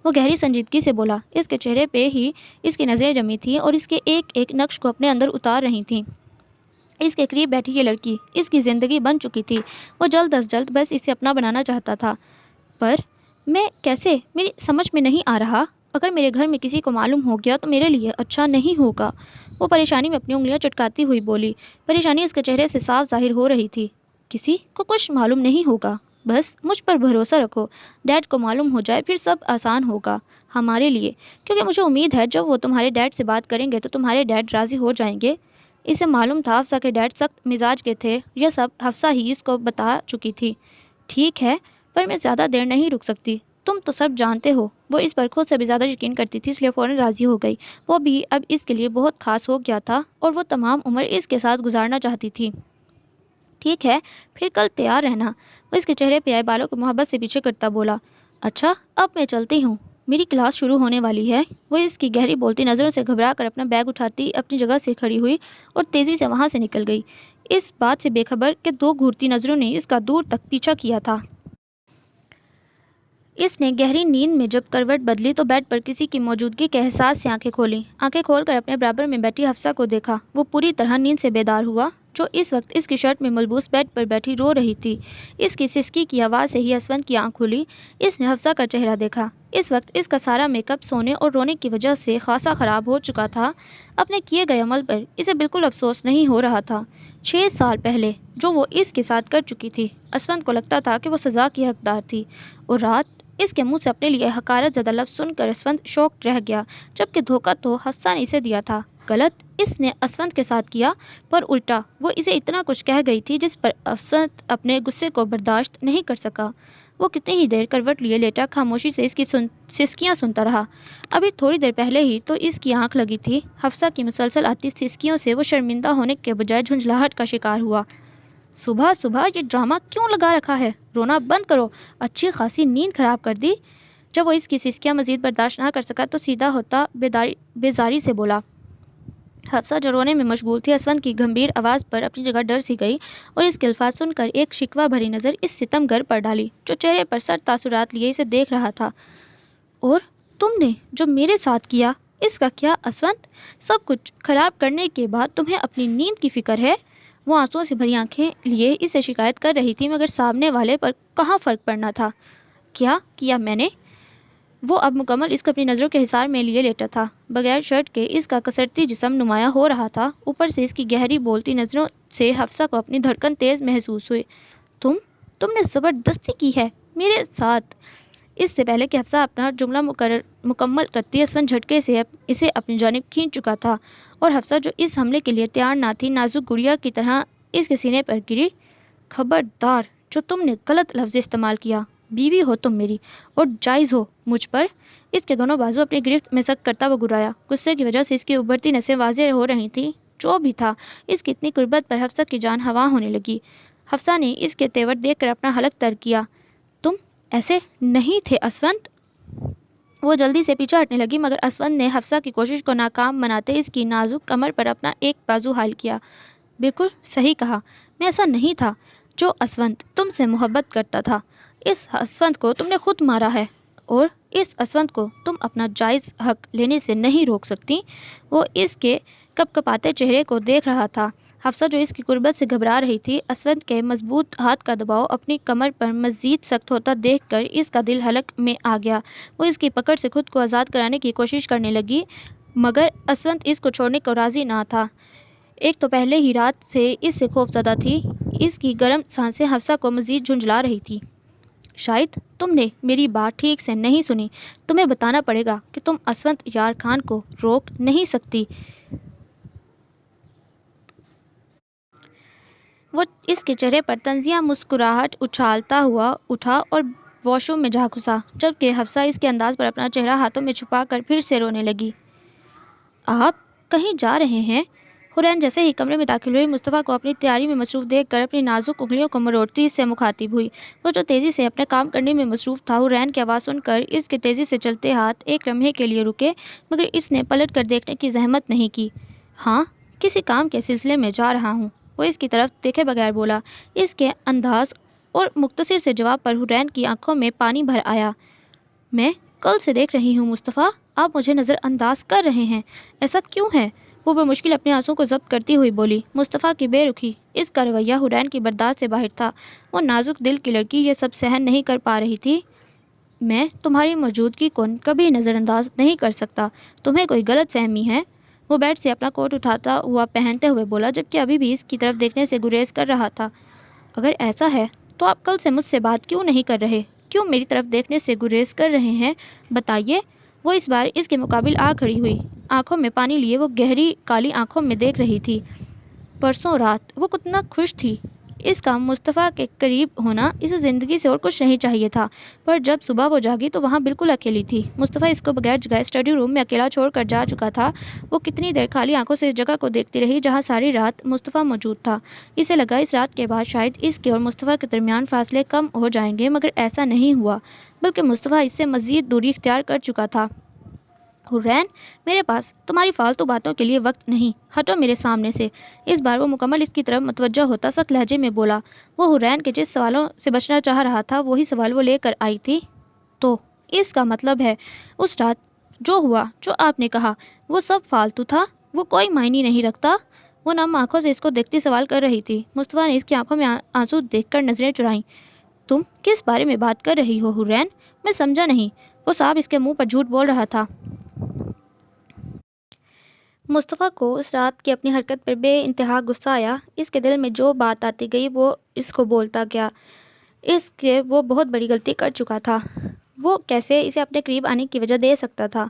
وہ گہری سنجیدگی سے بولا۔ اس کے چہرے پہ ہی اس کی نظریں جمی تھیں اور اس کے ایک ایک نقش کو اپنے اندر اتار رہی تھیں۔ اس کے قریب بیٹھی یہ لڑکی اس کی زندگی بن چکی تھی۔ وہ جلد از جلد بس اسے اپنا بنانا چاہتا تھا۔ پر میں کیسے؟ میری سمجھ میں نہیں آ رہا۔ اگر میرے گھر میں کسی کو معلوم ہو گیا تو میرے لیے اچھا نہیں ہوگا۔ وہ پریشانی میں اپنی انگلیاں چٹکاتی ہوئی بولی۔ پریشانی اس کے چہرے سے صاف ظاہر ہو رہی تھی۔ کسی کو کچھ معلوم نہیں ہوگا، بس مجھ پر بھروسہ رکھو۔ ڈیڈ کو معلوم ہو جائے پھر سب آسان ہوگا ہمارے لیے، کیونکہ مجھے امید ہے جب وہ تمہارے ڈیڈ سے بات کریں گے تو تمہارے ڈیڈ راضی ہو جائیں گے۔ اسے معلوم تھا حفصہ کے ڈیڈ سخت مزاج کے تھے، یہ سب حفصہ ہی اس کو بتا چکی تھی۔ ٹھیک ہے، پر میں زیادہ دیر نہیں رک سکتی، تم تو سب جانتے ہو۔ وہ اس پر خود سے بھی زیادہ یقین کرتی تھی، اس لیے فوراً راضی ہو گئی۔ وہ بھی اب اس کے لیے بہت خاص ہو گیا تھا اور وہ تمام عمر اس کے ساتھ گزارنا چاہتی تھی۔ ٹھیک ہے، پھر کل تیار رہنا۔ وہ اس کے چہرے پہ آئے بالوں کو محبت سے پیچھے کرتا بولا۔ اچھا، اب میں چلتی ہوں۔ میری کلاس شروع ہونے والی ہے۔ وہ اس کی گہری بولتی نظروں سے گھبرا کر اپنا بیگ اٹھاتی اپنی جگہ سے کھڑی ہوئی اور تیزی سے وہاں سے نکل گئی، اس بات سے بے خبر کہ دو گھورتی نظروں نے اس کا دور تک پیچھا کیا تھا۔ اس نے گہری نیند میں جب کروٹ بدلی تو بیڈ پر کسی کی موجودگی کے احساس سے آنکھیں کھولیں۔ آنکھیں کھول کر اپنے برابر میں بیٹھی حفصہ کو دیکھا۔ وہ پوری طرح نیند سے بیدار ہوا، جو اس وقت اس کی شرٹ میں ملبوس بیڈ پر بیٹھی رو رہی تھی۔ اس کی سسکی کی آواز سے ہی اسونت کی آنکھ کھلی۔ اس نے حفصہ کا چہرہ دیکھا۔ اس وقت اس کا سارا میک اپ سونے اور رونے کی وجہ سے خاصا خراب ہو چکا تھا۔ اپنے کیے گئے عمل پر اسے بالکل افسوس نہیں ہو رہا تھا۔ 6 سال پہلے جو وہ اس کے ساتھ کر چکی تھی، اسونت کو لگتا تھا کہ وہ سزا کی حقدار تھی، اور رات اس کے منہ سے اپنے لیے حقارت زدہ لفظ سن کر اسونت شوک رہ گیا، جبکہ دھوکہ تو حفصہ نے اسے دیا تھا۔ غلط اس نے اسونت کے ساتھ کیا، پر الٹا وہ اسے اتنا کچھ کہہ گئی تھی جس پر اسونت اپنے غصے کو برداشت نہیں کر سکا۔ وہ کتنی ہی دیر کروٹ لیے لیٹا خاموشی سے اس کی سسکیاں سنتا رہا۔ ابھی تھوڑی دیر پہلے ہی تو اس کی آنکھ لگی تھی۔ حفصہ کی مسلسل آتی سسکیوں سے وہ شرمندہ ہونے کے بجائے جھنجھلاہٹ کا شکار ہوا۔ صبح صبح یہ ڈرامہ کیوں لگا رکھا ہے؟ رونا بند کرو۔ اچھی خاصی نیند خراب کر دی۔ جب وہ اس کی سسکیاں مزید برداشت نہ کر سکا تو سیدھا ہوتا بیزاری سے بولا۔ حفصہ جو رونے میں مشغول تھی، اسونت کی گمبھیر آواز پر اپنی جگہ ڈر سی گئی اور اس کے الفاظ سن کر ایک شکوہ بھری نظر اس ستم گر پر ڈالی، جو چہرے پر سر تاثرات لیے اسے دیکھ رہا تھا۔ اور تم نے جو میرے ساتھ کیا، اس کا کیا اسونت؟ سب کچھ خراب کرنے کے بعد تمہیں اپنی نیند کی فکر ہے؟ وہ آنسوؤں سے بھری آنکھیں لیے اسے شکایت کر رہی تھی، مگر سامنے والے پر کہاں فرق پڑنا تھا۔ کیا کیا میں نے؟ وہ اب مکمل اس کو اپنی نظروں کے حصار میں لیے لیٹا تھا۔ بغیر شرٹ کے اس کا کسرتی جسم نمایاں ہو رہا تھا۔ اوپر سے اس کی گہری بولتی نظروں سے حفصہ کو اپنی دھڑکن تیز محسوس ہوئی۔ تم نے زبردستی کی ہے میرے ساتھ۔ اس سے پہلے کہ حفصہ اپنا جملہ مکمل کرتی، اسونت جھٹکے سے اسے اپنی جانب کھینچ چکا تھا، اور حفصہ جو اس حملے کے لیے تیار نہ تھی، نازک گڑیا کی طرح اس کے سینے پر گری۔ خبردار جو تم نے غلط لفظ استعمال کیا، بیوی ہو تم میری اور جائز ہو مجھ پر۔ اس کے دونوں بازو اپنی گرفت میں سخت کرتا وہ گرایا۔ غصے کی وجہ سے اس کی ابھرتی نسیں واضح ہو رہی تھیں۔ جو بھی تھا، اس کی اتنی قربت پر حفصہ کی جان ہوا ہونے لگی۔ حفصہ نے اس کے تیور دیکھ کر اپنا حلق تر کیا۔ تم ایسے نہیں تھے اسونت۔ وہ جلدی سے پیچھے ہٹنے لگی، مگر اسونت نے حفصہ کی کوشش کو ناکام بناتے اس کی نازک کمر پر اپنا ایک بازو حائل کیا۔ بالکل صحیح کہا، میں ایسا نہیں تھا۔ جو اسونت تم سے محبت کرتا تھا، اس اسونت کو تم نے خود مارا ہے، اور اس اسونت کو تم اپنا جائز حق لینے سے نہیں روک سکتی۔ وہ اس کے کپ کپاتے چہرے کو دیکھ رہا تھا۔ حفصہ جو اس کی قربت سے گھبرا رہی تھی، اسونت کے مضبوط ہاتھ کا دباؤ اپنی کمر پر مزید سخت ہوتا دیکھ کر اس کا دل حلق میں آ گیا۔ وہ اس کی پکڑ سے خود کو آزاد کرانے کی کوشش کرنے لگی، مگر اسونت اس کو چھوڑنے کو راضی نہ تھا۔ ایک تو پہلے ہی رات سے اس سے خوف زدہ تھی۔ اس کی گرم سانسیں حفصہ کو مزید جھنجھلا رہی تھی۔ شاید تم نے میری بات ٹھیک سے نہیں سنی۔ تمہیں بتانا پڑے گا کہ تم اسونت یار خان کو روک نہیں سکتی۔ وہ اس کے چہرے پر طنزیہ مسکراہٹ اچھالتا ہوا اٹھا اور واش روم میں جا گھسا، جبکہ حفصہ اس کے انداز پر اپنا چہرہ ہاتھوں میں چھپا کر پھر سے رونے لگی۔ آپ کہیں جا رہے ہیں؟ حورین جیسے ہی کمرے میں داخل ہوئی، مصطفیٰ کو اپنی تیاری میں مصروف دیکھ کر اپنی نازک انگلیوں کو مروڑتی اس سے مخاطب ہوئی۔ وہ جو تیزی سے اپنے کام کرنے میں مصروف تھا، حورین کی آواز سن کر اس کے تیزی سے چلتے ہاتھ ایک لمحے کے لیے رکے، مگر اس نے پلٹ کر دیکھنے کی زحمت نہیں کی۔ ہاں، کسی کام کے سلسلے میں جا رہا ہوں، وہ اس کی طرف دیکھے بغیر بولا۔ اس کے انداز اور مختصر سے جواب پر حورین کی آنکھوں میں پانی بھر آیا۔ میں کل سے دیکھ رہی ہوں مصطفیٰ، آپ مجھے نظر انداز کر رہے ہیں، ایسا کیوں ہے؟ وہ بمشکل اپنے آنسوں کو ضبط کرتی ہوئی بولی۔ مصطفیٰ کی بے رخی، اس کا رویہ حورین کی برداشت سے باہر تھا۔ وہ نازک دل کی لڑکی یہ سب سہن نہیں کر پا رہی تھی۔ میں تمہاری موجودگی کو کبھی نظر انداز نہیں کر سکتا، تمہیں کوئی غلط فہمی ہے؟ وہ بیڈ سے اپنا کوٹ اٹھاتا ہوا پہنتے ہوئے بولا، جبکہ ابھی بھی اس کی طرف دیکھنے سے گریز کر رہا تھا۔ اگر ایسا ہے تو آپ کل سے مجھ سے بات کیوں نہیں کر رہے؟ کیوں میری طرف دیکھنے سے گریز کر رہے ہیں؟ بتائیے۔ وہ اس بار اس کے مقابل آ کھڑی ہوئی، آنکھوں میں پانی لیے وہ گہری کالی آنکھوں میں دیکھ رہی تھی۔ پرسوں رات وہ کتنا خوش تھی، اس کا مصطفیٰ کے قریب ہونا اسے زندگی سے اور کچھ نہیں چاہیے تھا، پر جب صبح وہ جاگی تو وہاں بالکل اکیلی تھی۔ مصطفیٰ اس کو بغیر جگائے اسٹڈی روم میں اکیلا چھوڑ کر جا چکا تھا۔ وہ کتنی دیر خالی آنکھوں سے اس جگہ کو دیکھتی رہی جہاں ساری رات مصطفیٰ موجود تھا۔ اسے لگا اس رات کے بعد شاید اس کے اور مصطفیٰ کے درمیان فاصلے کم ہو جائیں گے، مگر ایسا نہیں ہوا، بلکہ مصطفیٰ اس سے مزید دوری اختیار کر چکا تھا۔ حرین، میرے پاس تمہاری فالتو باتوں کے لیے وقت نہیں، ہٹو میرے سامنے سے۔ اس بار وہ مکمل اس کی طرف متوجہ ہوتا سخت لہجے میں بولا۔ وہ حرین کے جس سوالوں سے بچنا چاہ رہا تھا وہی سوال وہ لے کر آئی تھی۔ تو اس کا مطلب ہے اس رات جو ہوا، جو آپ نے کہا، وہ سب فالتو تھا، وہ کوئی معنی نہیں رکھتا؟ وہ نم آنکھوں سے اس کو دیکھتی سوال کر رہی تھی۔ مصطفیٰ نے اس کی آنکھوں میں آنسو دیکھ کر نظریں چرائیں۔ تم کس بارے میں بات کر رہی ہو حرین؟ میں سمجھا نہیں۔ وہ صاحب اس کے منہ پر جھوٹ بول رہا تھا۔ مصطفیٰ کو اس رات کی اپنی حرکت پر بے انتہا غصہ آیا۔ اس کے دل میں جو بات آتی گئی وہ اس کو بولتا گیا۔ اس کے وہ بہت بڑی غلطی کر چکا تھا۔ وہ کیسے اسے اپنے قریب آنے کی وجہ دے سکتا تھا؟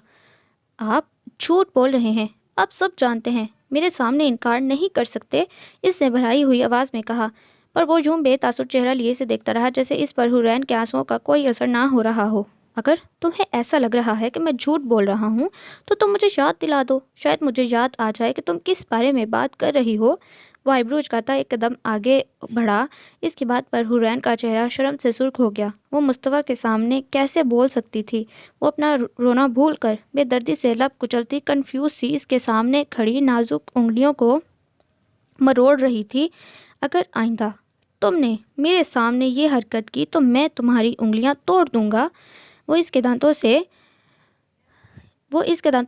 آپ جھوٹ بول رہے ہیں، آپ سب جانتے ہیں، میرے سامنے انکار نہیں کر سکتے، اس نے بھرائی ہوئی آواز میں کہا، پر وہ یوں بے تاثر چہرہ لیے اسے دیکھتا رہا جیسے اس پر حرین کے آنسوؤں کا کوئی اثر نہ ہو رہا ہو۔ اگر تمہیں ایسا لگ رہا ہے کہ میں جھوٹ بول رہا ہوں تو تم مجھے یاد دلا دو، شاید مجھے یاد آ جائے کہ تم کس بارے میں بات کر رہی ہو۔ وہ آئیبرو اچکاتا ایک قدم آگے بڑھا۔ اس کی بات پر حرین کا چہرہ شرم سے سرخ ہو گیا۔ وہ مصطفیٰ کے سامنے کیسے بول سکتی تھی؟ وہ اپنا رونا بھول کر بے دردی سے لب کچلتی کنفیوز سی اس کے سامنے کھڑی نازک انگلیوں کو مروڑ رہی تھی۔ اگر آئندہ تم نے میرے سامنے یہ حرکت کی تو میں تمہاری انگلیاں توڑ دوں گا۔ وہ اس کے دانتوں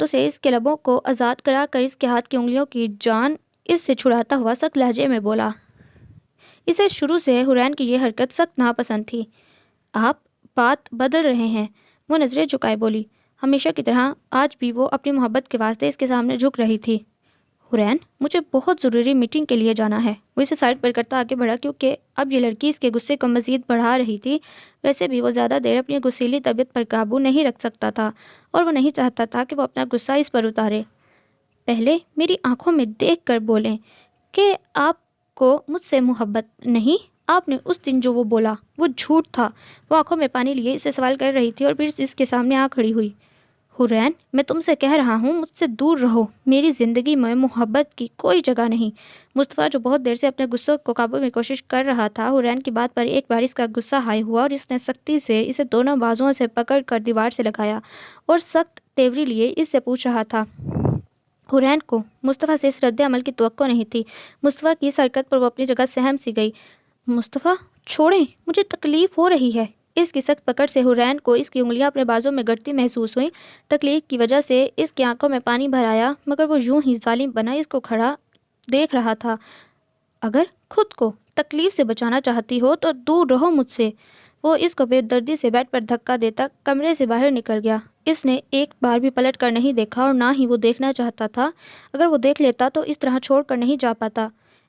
سے اس کے لبوں کو آزاد کرا کر اس کے ہاتھ کی انگلیوں کی جان اس سے چھڑاتا ہوا سخت لہجے میں بولا۔ اسے شروع سے حرین کی یہ حرکت سخت ناپسند تھی۔ آپ بات بدل رہے ہیں، وہ نظریں جھکائے بولی۔ ہمیشہ کی طرح آج بھی وہ اپنی محبت کے واسطے اس کے سامنے جھک رہی تھی۔ حرین، مجھے بہت ضروری میٹنگ کے لیے جانا ہے۔ وہ اسے سائڈ پر کرتا آگے بڑھا کیونکہ اب یہ لڑکی اس کے غصے کو مزید بڑھا رہی تھی۔ ویسے بھی وہ زیادہ دیر اپنی غصیلی طبیعت پر قابو نہیں رکھ سکتا تھا اور وہ نہیں چاہتا تھا کہ وہ اپنا غصہ اس پر اتارے۔ پہلے میری آنکھوں میں دیکھ کر بولیں کہ آپ کو مجھ سے محبت نہیں۔ آپ نے اس دن جو وہ بولا وہ جھوٹ تھا۔ وہ آنکھوں میں پانی لیے اسے سوال کر رہی تھی اور پھر اس کے سامنے آ کھڑی ہوئی۔ حرین، میں تم سے کہہ رہا ہوں مجھ سے دور رہو، میری زندگی میں محبت کی کوئی جگہ نہیں۔ مصطفیٰ جو بہت دیر سے اپنے غصے کو قابو میں کوشش کر رہا تھا، حرین کی بات پر ایک بار اس کا غصہ ہائی ہوا اور اس نے سختی سے اسے دونوں بازوؤں سے پکڑ کر دیوار سے لگایا اور سخت تیوری لیے اس سے پوچھ رہا تھا۔ حرین کو مصطفیٰ سے اس رد عمل کی توقع نہیں تھی۔ مصطفیٰ کی اس حرکت پر وہ اپنی جگہ سہم سی گئی۔ مصطفیٰ چھوڑیں، مجھے تکلیف ہو رہی ہے۔ اس کی سخت پکڑ سے حرین کو اس کی انگلیاں اپنے بازو میں گڑتی محسوس ہوئیں۔ تکلیف کی وجہ سے اس کی آنکھوں میں پانی بھر آیا، مگر وہ یوں ہی ظالم بنا اس کو کھڑا دیکھ رہا تھا۔ اگر خود کو تکلیف سے بچانا چاہتی ہو تو دور رہو مجھ سے۔ وہ اس کو بے دردی سے بیڈ پر دھکا دیتا کمرے سے باہر نکل گیا۔ اس نے ایک بار بھی پلٹ کر نہیں دیکھا اور نہ ہی وہ دیکھنا چاہتا تھا۔ اگر وہ دیکھ لیتا تو اس طرح چھوڑ کر نہیں جا پاتا۔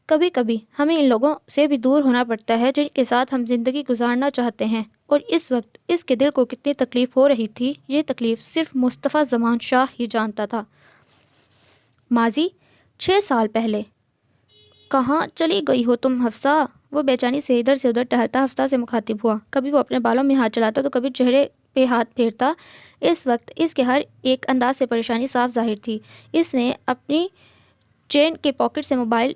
کبھی کبھی ہمیں ان لوگوں سے بھی دور ہونا پڑتا ہے جن کے ساتھ ہم زندگی گزارنا چاہتے ہیں، اور اس وقت اس کے دل کو کتنی تکلیف ہو رہی تھی یہ تکلیف صرف مصطفیٰ زمان شاہ ہی جانتا تھا۔ ماضی 6 سال پہلے۔ کہاں چلی گئی ہو تم حفصہ؟ وہ بے چینی سے ادھر سے ادھر ٹہلتا حفصہ سے مخاطب ہوا۔ کبھی وہ اپنے بالوں میں ہاتھ چلاتا تو کبھی چہرے پہ ہاتھ پھیرتا۔ اس وقت اس کے ہر ایک انداز سے پریشانی صاف ظاہر تھی۔ اس نے اپنی جین کی پاکٹ سے موبائل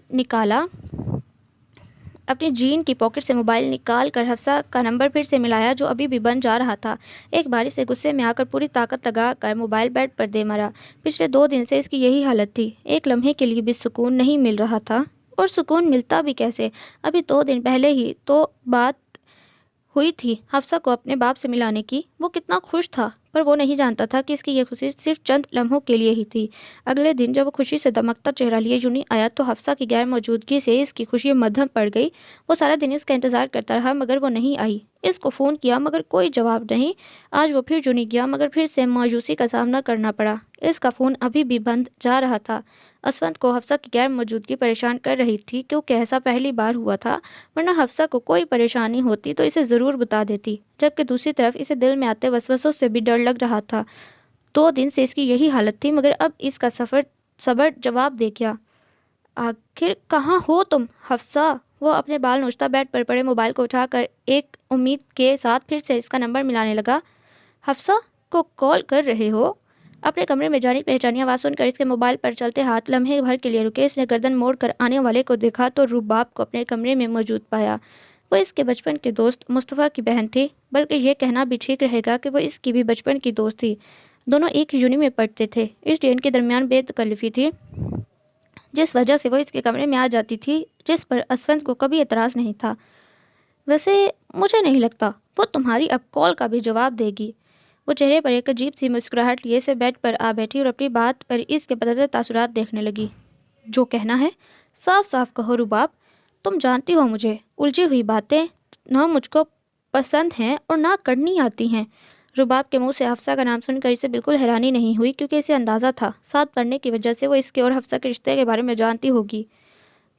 نکال کر حفصہ کا نمبر پھر سے ملایا جو ابھی بھی بن جا رہا تھا۔ ایک بار اسے غصے میں آ کر پوری طاقت لگا کر موبائل بیڈ پر دے مرا۔ پچھلے 2 دن سے اس کی یہی حالت تھی۔ ایک لمحے کے لیے بھی سکون نہیں مل رہا تھا، اور سکون ملتا بھی کیسے؟ ابھی 2 دن پہلے ہی تو بات ہوئی تھی حفصہ کو اپنے باپ سے ملانے کی۔ وہ کتنا خوش تھا، پر وہ نہیں جانتا تھا کہ اس کی یہ خوشی صرف چند لمحوں کے لیے ہی تھی۔ اگلے دن جب وہ خوشی سے دمکتا چہرہ لیے یونہی آیا تو حفصہ کی غیر موجودگی سے اس کی خوشی مدھم پڑ گئی۔ وہ سارا دن اس کا انتظار کرتا رہا مگر وہ نہیں آئی۔ اس کو فون کیا مگر کوئی جواب نہیں۔ آج وہ پھر یونہی گیا مگر پھر سے مایوسی کا سامنا کرنا پڑا۔ اس کا فون ابھی بھی بند جا رہا تھا۔ اسفند کو حفصہ کی غیر موجودگی پریشان کر رہی تھی کیونکہ ایسا پہلی بار ہوا تھا، ورنہ حفصہ کو کوئی پریشانی ہوتی تو اسے ضرور بتا دیتی، جبکہ دوسری طرف اسے دل میں آتے وسوسوں سے بھی ڈر لگ رہا تھا۔ 2 دن سے اس کی یہی حالت تھی مگر اب اس کا صبر جواب دے گیا۔ آخر کہاں ہو تم حفصہ؟ وہ اپنے بال نوچتا بیڈ پر پڑے موبائل کو اٹھا کر ایک امید کے ساتھ پھر سے اس کا نمبر ملانے لگا۔ حفصہ کو کال کر رہے ہو؟ اپنے کمرے میں جانی پہچانی آواز سن کر اس کے موبائل پر چلتے ہاتھ لمحے بھر کے لیے رکے۔ اس نے گردن موڑ کر آنے والے کو دیکھا تو رباب کو اپنے کمرے میں موجود پایا۔ وہ اس کے بچپن کے دوست مصطفیٰ کی بہن تھی، بلکہ یہ کہنا بھی ٹھیک رہے گا کہ وہ اس کی بھی بچپن کی دوست تھی۔ دونوں ایک یونی میں پڑھتے تھے، اس لیے ان کے درمیان بے تکلفی تھی، جس وجہ سے وہ اس کے کمرے میں آ جاتی تھی، جس پر اسفند کو کبھی اعتراض نہیں تھا۔ ویسے مجھے نہیں لگتا وہ تمہاری اب کال کا بھی جواب دے گی۔ وہ چہرے پر ایک عجیب سی مسکراہٹ لیے سے بیڈ پر آ بیٹھی اور اپنی بات پر اس کے بدلتے تاثرات دیکھنے لگی۔ جو کہنا ہے صاف صاف کہو رباب، تم جانتی ہو مجھے الجھی ہوئی باتیں نہ مجھ کو پسند ہیں اور نہ کرنی آتی ہیں۔ رباب کے منہ سے حفصہ کا نام سن کر اسے بالکل حیرانی نہیں ہوئی، کیونکہ اسے اندازہ تھا ساتھ پڑھنے کی وجہ سے وہ اس کے اور حفصہ کے رشتے کے بارے میں جانتی ہوگی۔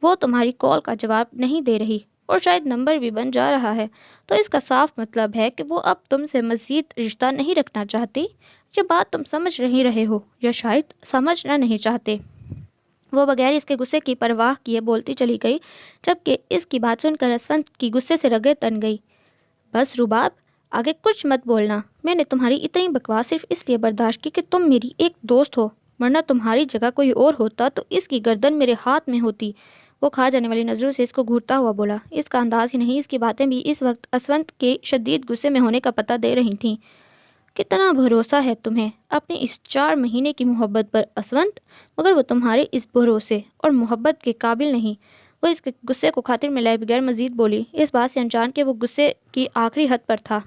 وہ تمہاری کال کا جواب نہیں دے رہی اور شاید نمبر بھی بن جا رہا ہے، تو اس کا صاف مطلب ہے کہ وہ اب تم سے مزید رشتہ نہیں رکھنا چاہتی۔ یہ بات تم سمجھ نہیں رہے ہو یا شاید سمجھنا نہیں چاہتے۔ وہ بغیر اس کے غصے کی پرواہ کیے بولتی چلی گئی، جبکہ اس کی بات سن کر اسفند کی غصے سے رگیں تن گئی۔ بس رباب، آگے کچھ مت بولنا۔ میں نے تمہاری اتنی بکواس صرف اس لیے برداشت کی کہ تم میری ایک دوست ہو، ورنہ تمہاری جگہ کوئی اور ہوتا تو اس کی گردن میرے ہاتھ میں ہوتی۔ وہ کھا جانے والی نظروں سے اس کو گھورتا ہوا بولا۔ اس کا انداز ہی نہیں، اس کی باتیں بھی اس وقت اسفند کے شدید غصے میں ہونے کا پتہ دے رہی تھیں۔ کتنا بھروسہ ہے تمہیں اپنی اس 4 مہینے کی محبت پر اسفند، مگر وہ تمہارے اس بھروسے اور محبت کے قابل نہیں۔ وہ اس کے غصے کو خاطر میں لائے بغیر مزید بولی، اس بات سے انجان کہ وہ غصے کی آخری حد پر تھا۔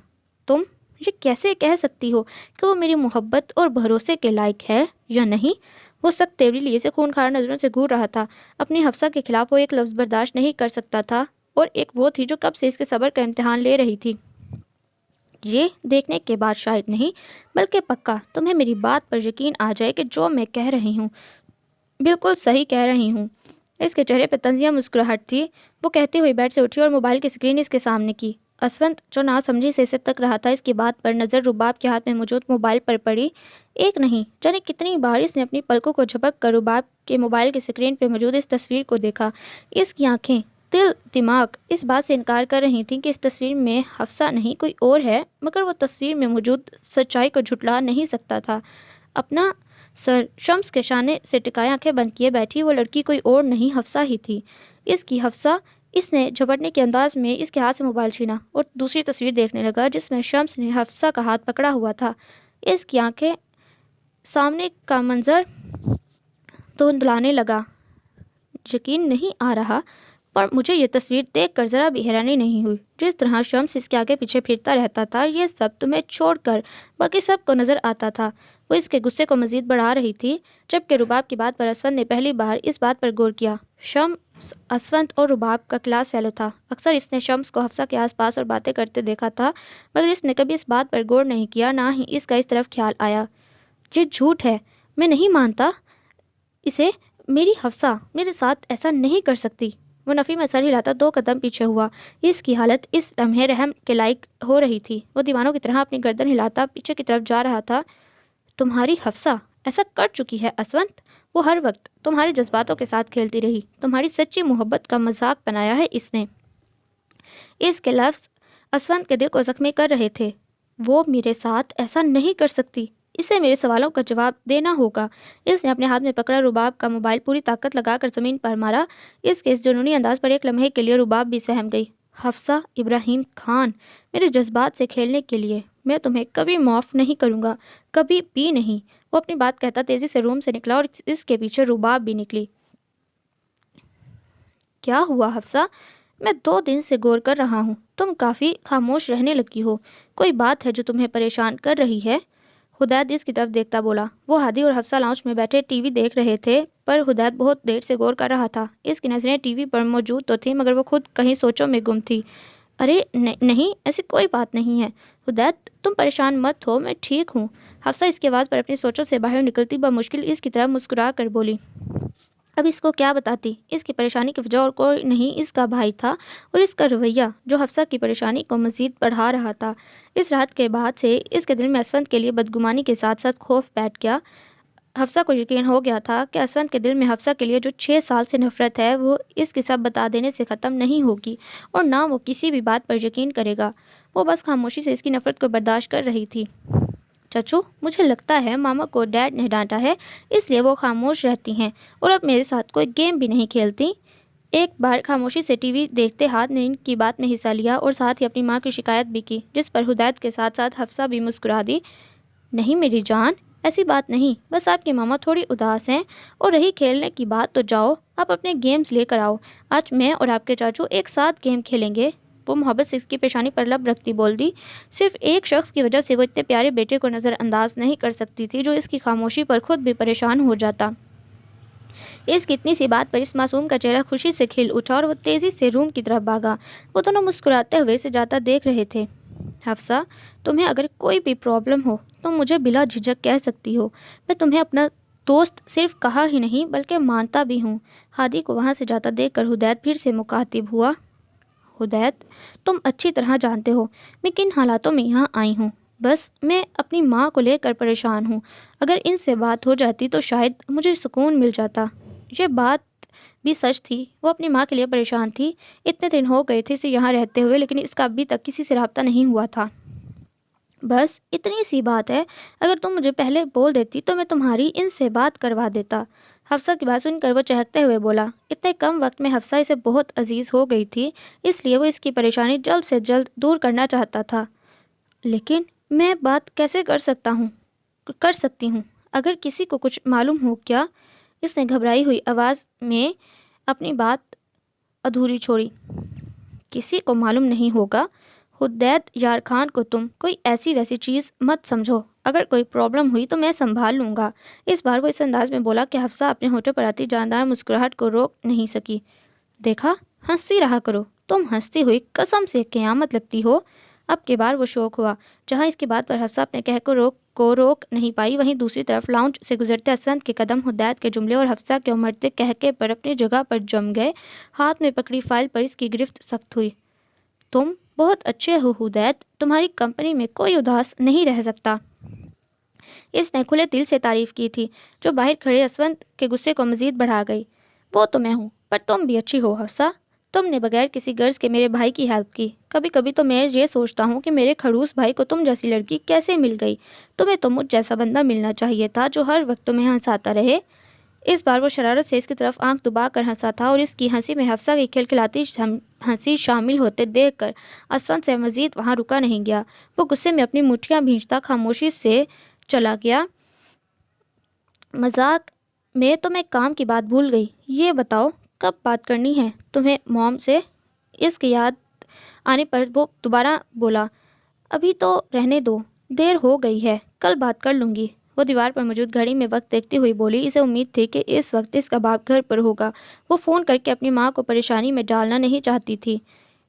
تم یہ کیسے کہہ سکتی ہو کہ وہ میری محبت اور بھروسے کے لائق ہے یا نہیں؟ وہ سخت تیوری لیے سے خونخوار نظروں سے گھور رہا تھا۔ اپنی حفصہ کے خلاف وہ ایک لفظ برداشت نہیں کر سکتا تھا، اور ایک وہ تھی جو کب سے اس کے صبر کا امتحان لے رہی تھی۔ یہ دیکھنے کے بعد شاید نہیں، بلکہ پکا تمہیں میری بات پر یقین آ جائے کہ جو میں کہہ رہی ہوں بالکل صحیح کہہ رہی ہوں۔ اس کے چہرے پہ طنزیہ مسکراہٹ تھی۔ وہ کہتی ہوئی بیڈ سے اٹھی اور موبائل کی اسکرین اس کے سامنے کی۔ اسفند جو نہ سمجھی سے اسے تک رہا تھا، اس کی بات پر نظر رباب کے ہاتھ میں موجود موبائل پر پڑی۔ ایک نہیں جانے کتنی بار اس نے اپنی پلکوں کو جھپک کر رباب کے موبائل کی اسکرین پہ موجود اس تصویر کو دیکھا۔ اس کی آنکھیں، دل، دماغ اس بات سے انکار کر رہی تھیں کہ اس تصویر میں حفصہ نہیں کوئی اور ہے، مگر وہ تصویر میں موجود سچائی کو جھٹلا نہیں سکتا تھا۔ اپنا سر شمس کے شانے سے ٹکائے آنکھیں بند کیے بیٹھی وہ لڑکی کوئی اور نہیں، حفصہ ہی تھی۔ اس کی حفصہ۔ اس نے جھپٹنے کے انداز میں اس کے ہاتھ سے موبائل چھینا اور دوسری تصویر دیکھنے لگا، جس میں شمس نے حفصہ کا ہاتھ پکڑا ہوا تھا۔ اس کی آنکھیں سامنے کا منظر دھندلانے لگا۔ یقین نہیں آ رہا، پر مجھے یہ تصویر دیکھ کر ذرا بھی حیرانی نہیں ہوئی۔ جس طرح شمس اس کے آگے پیچھے پھرتا رہتا تھا، یہ سب تمہیں چھوڑ کر باقی سب کو نظر آتا تھا۔ وہ اس کے غصے کو مزید بڑھا رہی تھی، جبکہ رباب کی بات پر اسفند نے پہلی بار اس بات پر غور کیا۔ شمس اسفند اور رباب کا کلاس فیلو تھا۔ اکثر اس نے شمس کو حفصہ کے آس پاس اور باتیں کرتے دیکھا تھا، مگر اس نے کبھی اس بات پر غور نہیں کیا، نہ ہی اس کا اس طرف خیال آیا۔ یہ جھوٹ ہے، میں نہیں مانتا اسے۔ میری حفصہ میرے ساتھ ایسا نہیں کر سکتی۔ وہ نفی میں سر ہلاتا 2 قدم پیچھے ہوا۔ اس کی حالت اس لمحے رحم کے لائق ہو رہی تھی۔ وہ دیوانوں کی طرح اپنی گردن ہلاتا پیچھے کی طرف جا رہا تھا۔ تمہاری حفصہ ایسا کر چکی ہے اسفند، وہ ہر وقت تمہارے جذباتوں کے ساتھ کھیلتی رہی، تمہاری سچی محبت کا مذاق بنایا ہے اس نے۔ اس کے لفظ اسفند کے دل کو زخمی کر رہے تھے۔ وہ میرے ساتھ ایسا نہیں کر سکتی، اسے میرے سوالوں کا جواب دینا ہوگا۔ اس نے اپنے ہاتھ میں پکڑا رباب کا موبائل پوری طاقت لگا کر زمین پر مارا۔ اس کے اس جنونی انداز پر ایک لمحے کے لیے رباب بھی سہم گئی۔ حفصہ ابراہیم خان، میرے جذبات سے کھیلنے کے لیے میں تمہیں کبھی معاف نہیں کروں گا، کبھی بھی نہیں۔ وہ اپنی بات کہتا تیزی سے روم سے نکلا اور اس کے پیچھے رباب بھی نکلی۔ کیا ہوا حفصہ؟ میں 2 دن سے غور کر رہا ہوں، تم کافی خاموش رہنے لگی ہو۔ کوئی بات ہے جو تمہیں پریشان کر رہی ہے؟ حدید اس کی طرف دیکھتا بولا۔ وہ ہادی اور حفصہ لاؤنج میں بیٹھے ٹی وی دیکھ رہے تھے، پر حدید بہت دیر سے غور کر رہا تھا۔ اس کی نظریں ٹی وی پر موجود تو تھیں، مگر وہ خود کہیں سوچوں میں گم تھی۔ ارے نہیں، ایسی کوئی بات نہیں ہے حدید، تم پریشان مت ہو، میں ٹھیک ہوں۔ حفصہ اس کی آواز پر اپنی سوچوں سے باہر نکلتی بمشکل اس کی طرف مسکرا کر بولی۔ اب اس کو کیا بتاتی؟ اس کی پریشانی کی وجہ اور کوئی نہیں اس کا بھائی تھا، اور اس کا رویہ جو حفصہ کی پریشانی کو مزید بڑھا رہا تھا۔ اس رات کے بعد سے اس کے دل میں اسفند کے لیے بدگمانی کے ساتھ ساتھ خوف بیٹھ گیا۔ حفصہ کو یقین ہو گیا تھا کہ اسود کے دل میں حفصہ کے لیے جو 6 سال سے نفرت ہے وہ اس کے سب بتا دینے سے ختم نہیں ہوگی، اور نہ وہ کسی بھی بات پر یقین کرے گا۔ وہ بس خاموشی سے اس کی نفرت کو برداشت کر رہی تھی۔ چچو، مجھے لگتا ہے ماما کو ڈیڈ نے ڈانٹا ہے، اس لیے وہ خاموش رہتی ہیں اور اب میرے ساتھ کوئی گیم بھی نہیں کھیلتی۔ ایک بار خاموشی سے ٹی وی دیکھتے ہاتھ نے ان کی بات میں حصہ لیا اور ساتھ ہی اپنی ماں کی شکایت بھی کی، جس پر ہدایت کے ساتھ ساتھ حفصہ بھی مسکرا دی۔ نہیں میری جان، ایسی بات نہیں، بس آپ کی ماما تھوڑی اداس ہیں، اور رہی کھیلنے کی بات تو جاؤ آپ اپنے گیمز لے کر آؤ، آج میں اور آپ کے چاچو ایک ساتھ گیم کھیلیں گے۔ وہ محبت سے اس کی پیشانی پر لب رکھتی بول دی۔ صرف ایک شخص کی وجہ سے وہ اتنے پیارے بیٹے کو نظر انداز نہیں کر سکتی تھی جو اس کی خاموشی پر خود بھی پریشان ہو جاتا۔ اس کی اتنی سی بات پر اس معصوم کا چہرہ خوشی سے کھل اٹھا اور وہ تیزی سے روم کی طرف بھاگا۔ وہ دونوں مسکراتے ہوئے اسے جاتا دیکھ رہے تھے۔ حفصہ، تمہیں اگر کوئی بھی پرابلم ہو تو مجھے بلا جھجک کہہ سکتی ہو، میں تمہیں اپنا دوست صرف کہا ہی نہیں بلکہ مانتا بھی ہوں۔ ہادی کو وہاں سے جاتا دیکھ کر ہدایت پھر سے مخاطب ہوا۔ ہدایت، تم اچھی طرح جانتے ہو میں کن حالاتوں میں یہاں آئی ہوں، بس میں اپنی ماں کو لے کر پریشان ہوں، اگر ان سے بات ہو جاتی تو شاید مجھے سکون مل جاتا۔ یہ بات بھی سچ تھی، وہ اپنی ماں کے لیے پریشان تھی۔ اتنے دن ہو گئے تھے اسے یہاں رہتے ہوئے، لیکن اس کا ابھی تک کسی سے رابطہ نہیں ہوا تھا۔ بس اتنی سی بات ہے، اگر تم مجھے پہلے بول دیتی تو میں تمہاری ان سے بات کروا دیتا۔ حفصہ کی بات سن کر وہ چہکتے ہوئے بولا۔ اتنے کم وقت میں حفصہ اسے بہت عزیز ہو گئی تھی، اس لیے وہ اس کی پریشانی جلد سے جلد دور کرنا چاہتا تھا۔ لیکن میں بات کیسے کر سکتی ہوں اگر کسی کو کچھ معلوم ہو کیا؟ اس نے گھبرائی ہوئی آواز میں اپنی بات ادھوری چھوڑی۔ کسی کو معلوم نہیں ہوگا؟ ہدایت یار خان کو تم کوئی ایسی ویسی چیز مت سمجھو، اگر کوئی پرابلم ہوئی تو میں سنبھال لوں گا۔ اس بار وہ اس انداز میں بولا کہ حفصہ اپنے ہونٹوں پر آتی جاندار مسکراہٹ کو روک نہیں سکی۔ دیکھا، ہنستی رہا کرو، تم ہنستی ہوئی قسم سے قیامت لگتی ہو۔ اب کے بار وہ شوق ہوا۔ جہاں اس کی بات پر حفصہ اپنے کہہ کو روک نہیں پائی، وہیں دوسری طرف لاؤنج سے گزرتے اسود کے قدم ہدایت کے جملے اور حفصہ کے امڑتے کہکے پر اپنی جگہ پر جم گئے۔ ہاتھ میں پکڑی فائل پر اس کی گرفت سخت ہوئی۔ تم بہت اچھے ہو ہدایت، تمہاری کمپنی میں کوئی اداس نہیں رہ سکتا۔ اس نے کھلے دل سے تعریف کی تھی، جو باہر کھڑے اسود کے غصے کو مزید بڑھا گئی۔ وہ تو میں ہوں، پر تم بھی اچھی ہو حفصہ، تم نے بغیر کسی غرض کے میرے بھائی کی ہیلپ کی۔ کبھی کبھی تو میں یہ سوچتا ہوں کہ میرے کھڑوس بھائی کو تم جیسی لڑکی کیسے مل گئی؟ تمہیں تو مجھ جیسا بندہ ملنا چاہیے تھا جو ہر وقت تمہیں ہنساتا رہے۔ اس بار وہ شرارت سے اس کی طرف آنکھ دبا کر ہنسا تھا، اور اس کی ہنسی میں حفصہ کی کھلکھلاتی ہنسی شامل ہوتے دیکھ کر اسود سے مزید وہاں رکا نہیں گیا۔ وہ غصے میں اپنی مٹھیاں بھینچتا خاموشی سے چلا گیا۔ مذاق میں تو میں کام کی بات بھول گئی، یہ بتاؤ کب بات کرنی ہے تمہیں موم سے؟ اس کی یاد آنے پر وہ دوبارہ بولا۔ ابھی تو رہنے دو، دیر ہو گئی ہے، کل بات کر لوں گی۔ وہ دیوار پر موجود گھڑی میں وقت دیکھتی ہوئی بولی۔ اسے امید تھی کہ اس وقت اس کا باپ گھر پر ہوگا، وہ فون کر کے اپنی ماں کو پریشانی میں ڈالنا نہیں چاہتی تھی۔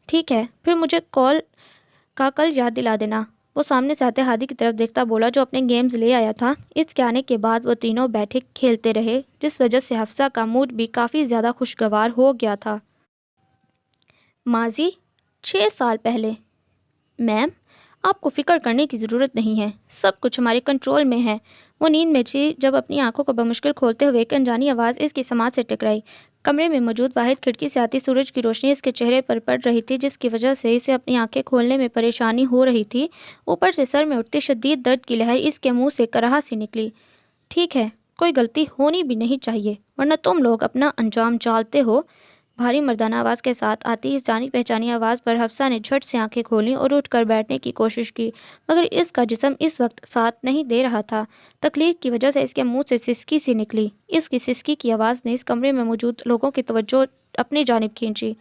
ٹھیک ہے، پھر مجھے کال کا کل یاد دلا دینا، وہ سامنے سے آتے ہادی کی طرف دیکھتا بولا، جو اپنے گیمز لے آیا تھا۔ اس کے آنے کے بعد وہ تینوں بیٹھے کھیلتے رہے، جس وجہ سے حفصہ کا موڈ بھی کافی زیادہ خوشگوار ہو گیا تھا۔ ماضی 6 سال پہلے۔ میم، آپ کو فکر کرنے کی ضرورت نہیں ہے، سب کچھ ہمارے کنٹرول میں ہے۔ وہ نیند میں تھی جب اپنی آنکھوں کو بمشکل کھولتے ہوئے ایک انجانی آواز اس کی سماعت سے ٹکرائی۔ کمرے میں موجود واحد کھڑکی سے آتی سورج کی روشنی اس کے چہرے پر پڑ رہی تھی، جس کی وجہ سے اسے اپنی آنکھیں کھولنے میں پریشانی ہو رہی تھی۔ اوپر سے سر میں اٹھتی شدید درد کی لہر اس کے منہ سے کراہ سی نکلی۔ ٹھیک ہے، کوئی غلطی ہونی بھی نہیں چاہیے، ورنہ تم لوگ اپنا انجام جانتے ہو۔ بھاری مردانہ آواز کے ساتھ آتی اس جانی پہچانی آواز پر حفصہ نے جھٹ سے آنکھیں کھولیں اور اٹھ کر بیٹھنے کی کوشش کی، مگر اس کا جسم اس وقت ساتھ نہیں دے رہا تھا۔ تکلیف کی وجہ سے اس کے منہ سے سسکی سی نکلی۔ اس کی سسکی کی آواز نے اس کمرے میں موجود لوگوں کی توجہ اپنی جانب کھینچی۔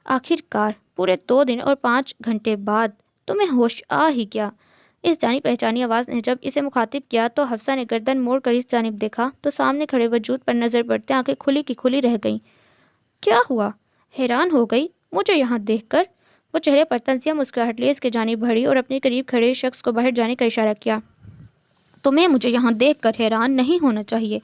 آخر کار پورے 2 دن اور 5 گھنٹے بعد تمہیں ہوش آ ہی گیا۔ اس جانی پہچانی آواز نے جب اسے مخاطب کیا تو حفصہ نے گردن موڑ کر اس جانب دیکھا تو سامنے کھڑے وجود پر نظر پڑتے آنکھیں کھلی کی کھلی رہ گئیں۔ کیا ہوا؟ حیران ہو گئی مجھے یہاں دیکھ کر؟ وہ چہرے پر طنزیہ مسکراہٹ لیے اس کے جانب بڑھی اور اپنے قریب کھڑے شخص کو باہر جانے کا اشارہ کیا۔ تمہیں مجھے یہاں دیکھ کر حیران نہیں ہونا چاہیے،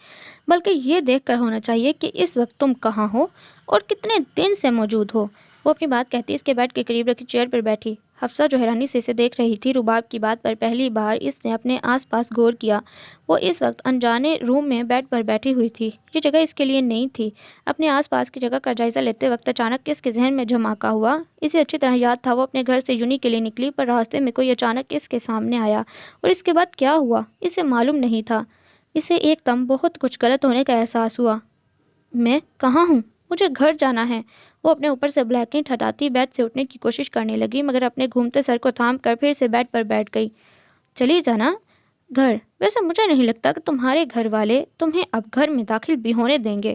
بلکہ یہ دیکھ کر ہونا چاہیے کہ اس وقت تم کہاں ہو اور کتنے دن سے موجود ہو۔ وہ اپنی بات کہتی اس کے بیڈ کے قریب رکھی چیئر پر بیٹھی۔ حفصہ جو حیرانی سے اسے دیکھ رہی تھی، رباب کی بات پر پہلی بار اس نے اپنے آس پاس غور کیا۔ وہ اس وقت انجانے روم میں بیڈ پر بیٹھی ہوئی تھی۔ یہ جگہ اس کے لیے نہیں تھی۔ اپنے آس پاس کی جگہ کا جائزہ لیتے وقت اچانک کس کے ذہن میں دھماکہ ہوا۔ اسے اچھی طرح یاد تھا، وہ اپنے گھر سے یونہی کے لیے نکلی، پر راستے میں کوئی اچانک اس کے سامنے آیا، اور اس کے بعد کیا ہوا اسے معلوم نہیں تھا۔ اسے ایک دم بہت کچھ غلط ہونے کا احساس ہوا۔ میں کہاں ہوں؟ مجھے گھر جانا ہے۔ وہ اپنے اوپر سے بلینکٹ ہٹاتی بیڈ سے اٹھنے کی کوشش کرنے لگی، مگر اپنے گھومتے سر کو تھام کر پھر سے بیڈ پر بیٹھ گئی۔ چلی جانا گھر؟ ویسے مجھے نہیں لگتا کہ تمہارے گھر والے تمہیں اب گھر میں داخل بھی ہونے دیں گے۔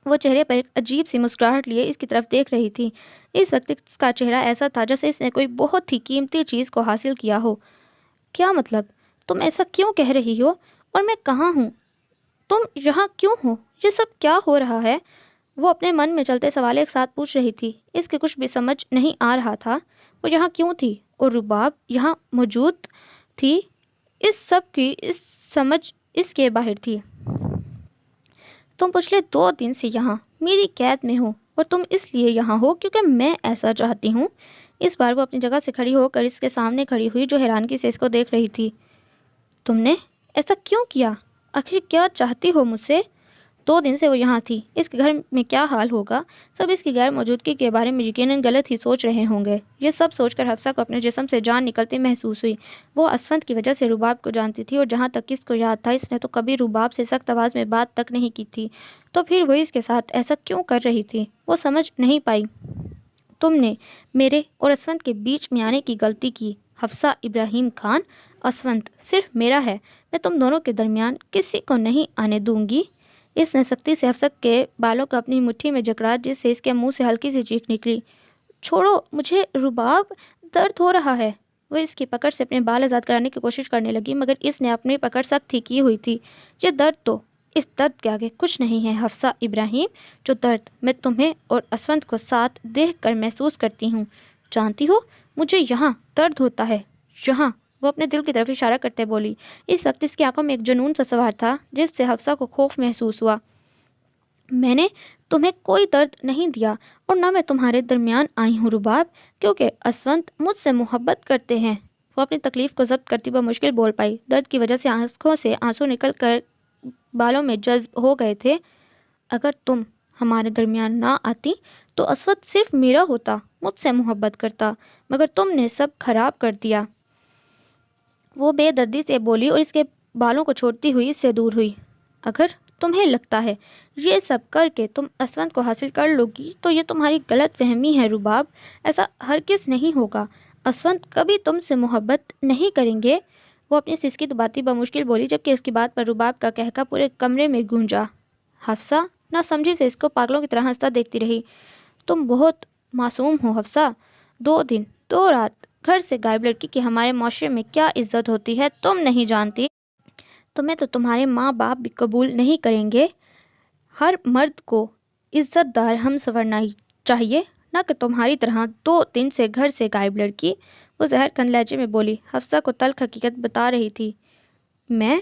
وہ چہرے پر ایک عجیب سی مسکراہٹ لیے اس کی طرف دیکھ رہی تھی۔ اس وقت اس کا چہرہ ایسا تھا جیسے اس نے کوئی بہت ہی قیمتی چیز کو حاصل کیا ہو۔ کیا مطلب؟ تم ایسا کیوں کہہ رہی ہو؟ اور میں کہاں ہوں؟ تم یہاں کیوں ہو؟ یہ سب کیا ہو رہا ہے؟ وہ اپنے من میں چلتے سوال ایک ساتھ پوچھ رہی تھی۔ اس کے کچھ بھی سمجھ نہیں آ رہا تھا۔ وہ یہاں کیوں تھی؟ اور رباب یہاں موجود تھی؟ اس سب کی سمجھ اس کے باہر تھی۔ تم پچھلے 2 دن سے یہاں میری قید میں ہو، اور تم اس لیے یہاں ہو کیونکہ میں ایسا چاہتی ہوں۔ اس بار وہ اپنی جگہ سے کھڑی ہو کر اس کے سامنے کھڑی ہوئی، جو حیرانگی سے اس کو دیکھ رہی تھی۔ تم نے ایسا کیوں کیا؟ آخر کیا چاہتی ہو مجھ سے؟ 2 دن سے وہ یہاں تھی۔ اس کے گھر میں کیا حال ہوگا؟ سب اس کی غیر موجودگی کے بارے میں یقیناً غلط ہی سوچ رہے ہوں گے۔ یہ سب سوچ کر حفصہ کو اپنے جسم سے جان نکلتی محسوس ہوئی۔ وہ اسفند کی وجہ سے رباب کو جانتی تھی، اور جہاں تک اس کو یاد تھا اس نے تو کبھی رباب سے سخت آواز میں بات تک نہیں کی تھی، تو پھر وہ اس کے ساتھ ایسا کیوں کر رہی تھی؟ وہ سمجھ نہیں پائی۔ تم نے میرے اور اسفند کے بیچ میں آنے کی غلطی کی، حفصہ ابراہیم خان۔ اسفند صرف میرا ہے، میں تم دونوں کے درمیان کسی کو نہیں آنے دوں گی۔ اس نے سختی سے حفصہ کے بالوں کو اپنی مٹھی میں جکڑا، جس سے اس کے منہ سے ہلکی سی چیخ نکلی۔ چھوڑو مجھے رباب، درد ہو رہا ہے۔ وہ اس کی پکڑ سے اپنے بال آزاد کرانے کی کوشش کرنے لگی، مگر اس نے اپنی پکڑ سخت ہی کی ہوئی تھی۔ یہ درد تو اس درد کے آگے کچھ نہیں ہے حفصہ ابراہیم، جو درد میں تمہیں اور اسفند کو ساتھ دیکھ کر محسوس کرتی ہوں۔ جانتی ہو مجھے یہاں درد ہوتا ہے، یہاں۔ وہ اپنے دل کی طرف اشارہ کرتے بولی۔ اس وقت اس کی آنکھوں میں ایک جنون سا سوار تھا، جس سے حفصہ کو خوف محسوس ہوا۔ میں نے تمہیں کوئی درد نہیں دیا، اور نہ میں تمہارے درمیان آئی ہوں رباب، کیونکہ اسفند مجھ سے محبت کرتے ہیں۔ وہ اپنی تکلیف کو ضبط کرتی بمشکل بول پائی۔ درد کی وجہ سے آنکھوں سے آنسو نکل کر بالوں میں جذب ہو گئے تھے۔ اگر تم ہمارے درمیان نہ آتی تو اسفند صرف میرا ہوتا، مجھ سے محبت کرتا، مگر تم نے سب خراب کر دیا۔ وہ بے دردی سے بولی اور اس کے بالوں کو چھوڑتی ہوئی اس سے دور ہوئی۔ اگر تمہیں لگتا ہے یہ سب کر کے تم اسفند کو حاصل کر لو گی تو یہ تمہاری غلط فہمی ہے رباب، ایسا ہرگز نہیں ہوگا۔ اسفند کبھی تم سے محبت نہیں کریں گے۔ وہ اپنی سسکی دباتی بمشکل بولی، جبکہ اس کی بات پر رباب کا کہکا پورے کمرے میں گونجا۔ حفصہ نہ سمجھی سے اس کو پاگلوں کی طرح ہنستا دیکھتی رہی۔ تم بہت معصوم ہو حفصہ۔ 2 دن 2 رات گھر سے غائب لڑکی کی ہمارے معاشرے میں کیا عزت ہوتی ہے تم نہیں جانتی۔ تمہیں تو تمہارے ماں باپ بھی قبول نہیں کریں گے۔ ہر مرد کو عزت دار ہم سنورنا چاہیے، نہ کہ تمہاری طرح 2 دن سے گھر سے غائب لڑکی۔ وہ زہر کھن لہجے میں بولی، حفصہ کو تلخ حقیقت بتا رہی تھی۔ میں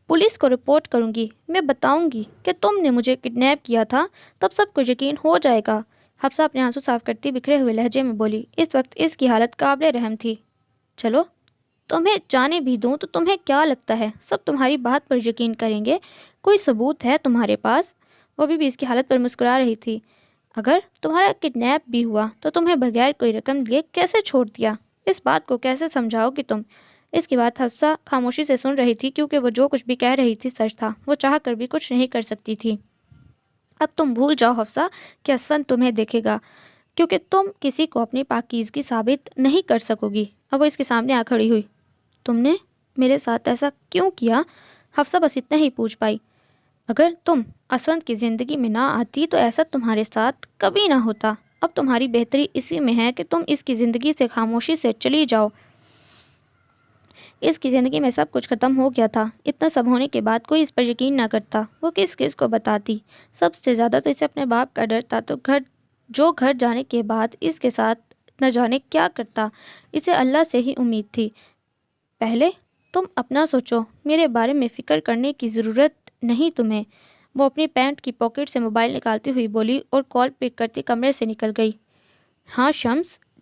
پولیس کو رپورٹ کروں گی، میں بتاؤں گی کہ تم نے مجھے کڈنیپ کیا تھا، تب سب کو یقین ہو جائے گا۔ حفصہ اپنے آنسو صاف کرتی بکھرے ہوئے لہجے میں بولی۔ اس وقت اس کی حالت قابل رحم تھی۔ چلو تمہیں جانے بھی دوں تو تمہیں کیا لگتا ہے سب تمہاری بات پر یقین کریں گے؟ کوئی ثبوت ہے تمہارے پاس؟ وہ ابھی بھی اس کی حالت پر مسکرا رہی تھی۔ اگر تمہارا کڈنیپ بھی ہوا تو تمہیں بغیر کوئی رقم لیے کیسے چھوڑ دیا؟ اس بات کو کیسے سمجھاؤ گی تم؟ اس کی بات حفصہ خاموشی سے سن رہی تھی، کیونکہ وہ جو کچھ بھی کہہ رہی تھی سچ تھا۔ وہ چاہ کر بھی کچھ نہیں کر سکتی تھی۔ اب تم بھول جاؤ حفصہ کہ اسفند تمہیں دیکھے گا، کیونکہ تم کسی کو اپنی پاکیزگی ثابت نہیں کر سکو گی۔ اب وہ اس کے سامنے آ کھڑی ہوئی۔ تم نے میرے ساتھ ایسا کیوں کیا؟ حفصہ بس اتنا ہی پوچھ پائی۔ اگر تم اسفند کی زندگی میں نہ آتی تو ایسا تمہارے ساتھ کبھی نہ ہوتا۔ اب تمہاری بہتری اسی میں ہے کہ تم اس کی زندگی سے خاموشی سے چلی جاؤ۔ اس کی زندگی میں سب کچھ ختم ہو گیا تھا۔ اتنا سب ہونے کے بعد کوئی اس پر یقین نہ کرتا۔ وہ کس کس کو بتاتی؟ سب سے زیادہ تو اسے اپنے باپ کا ڈر تھا، تو گھر جانے کے بعد اس کے ساتھ نہ جانے کیا کرتا۔ اسے اللہ سے ہی امید تھی۔ پہلے تم اپنا سوچو، میرے بارے میں فکر کرنے کی ضرورت نہیں تمہیں۔ وہ اپنی پینٹ کی پاکٹ سے موبائل نکالتی ہوئی بولی اور کال پک کرتی کمرے سے نکل گئی۔ ہاں شمس،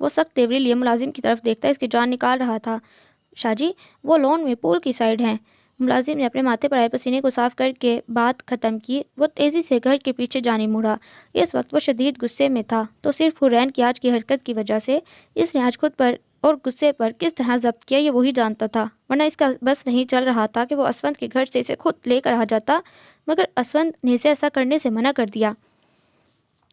وہ سخت تیوری لیے ملازم کی طرف دیکھتا اس کی جان نکال رہا تھا۔ شاہ جی، وہ لون میں پول کی سائڈ ہیں۔ ملازم نے اپنے ماتھے پر آئے پسینے کو صاف کر کے بات ختم کی۔ وہ تیزی سے گھر کے پیچھے جانے مڑا۔ اس وقت وہ شدید غصے میں تھا تو صرف حرین کی آج کی حرکت کی وجہ سے۔ اس نے آج خود پر اور غصے پر کس طرح ضبط کیا یہ وہی جانتا تھا، ورنہ اس کا بس نہیں چل رہا تھا کہ وہ اسفند کے گھر سے اسے خود لے کر آ جاتا، مگر اسفند نے اسے ایسا کرنے سے منع کر دیا۔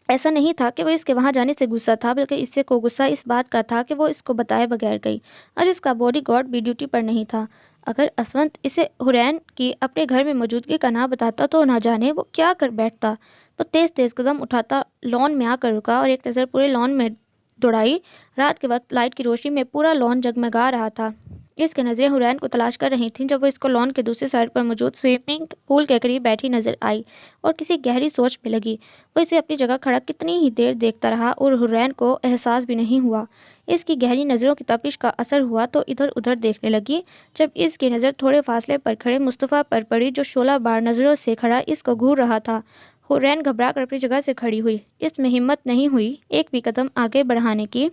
ایسا نہیں تھا کہ وہ اس کے وہاں جانے سے غصہ تھا، بلکہ اس سے کو غصہ اس بات کا تھا کہ وہ اس کو بتائے بغیر گئی اور اس کا باڈی گارڈ بھی ڈیوٹی پر نہیں تھا۔ اگر اسفند اسے حرین کی اپنے گھر میں موجودگی کا نہ بتاتا تو نہ جانے وہ کیا کر بیٹھتا۔ وہ تیز تیز قدم اٹھاتا لان میں آ کر رکا اور ایک نظر پورے لان میں دوڑائی۔ رات کے وقت لائٹ کی روشنی میں پورا لان جگمگا رہا تھا۔ اس کی نظریں حرین کو تلاش کر رہی تھیں جب وہ اس کو لان کے دوسری سائڈ پر موجود سوئمنگ پول کے قریب بیٹھی نظر آئی اور کسی گہری سوچ میں لگی۔ وہ اسے اپنی جگہ کھڑا کتنی ہی دیر دیکھتا رہا اور حرین کو احساس بھی نہیں ہوا۔ اس کی گہری نظروں کی تپش کا اثر ہوا تو ادھر ادھر دیکھنے لگی۔ جب اس کی نظر تھوڑے فاصلے پر کھڑے مصطفیٰ پر پڑی جو شعلہ بار نظروں سے کھڑا اس کو گھور رہا تھا، حرین گھبرا کر اپنی جگہ سے کھڑی ہوئی۔ اس میں ہمت نہیں ہوئی ایک بھی قدم آگے بڑھانے کی۔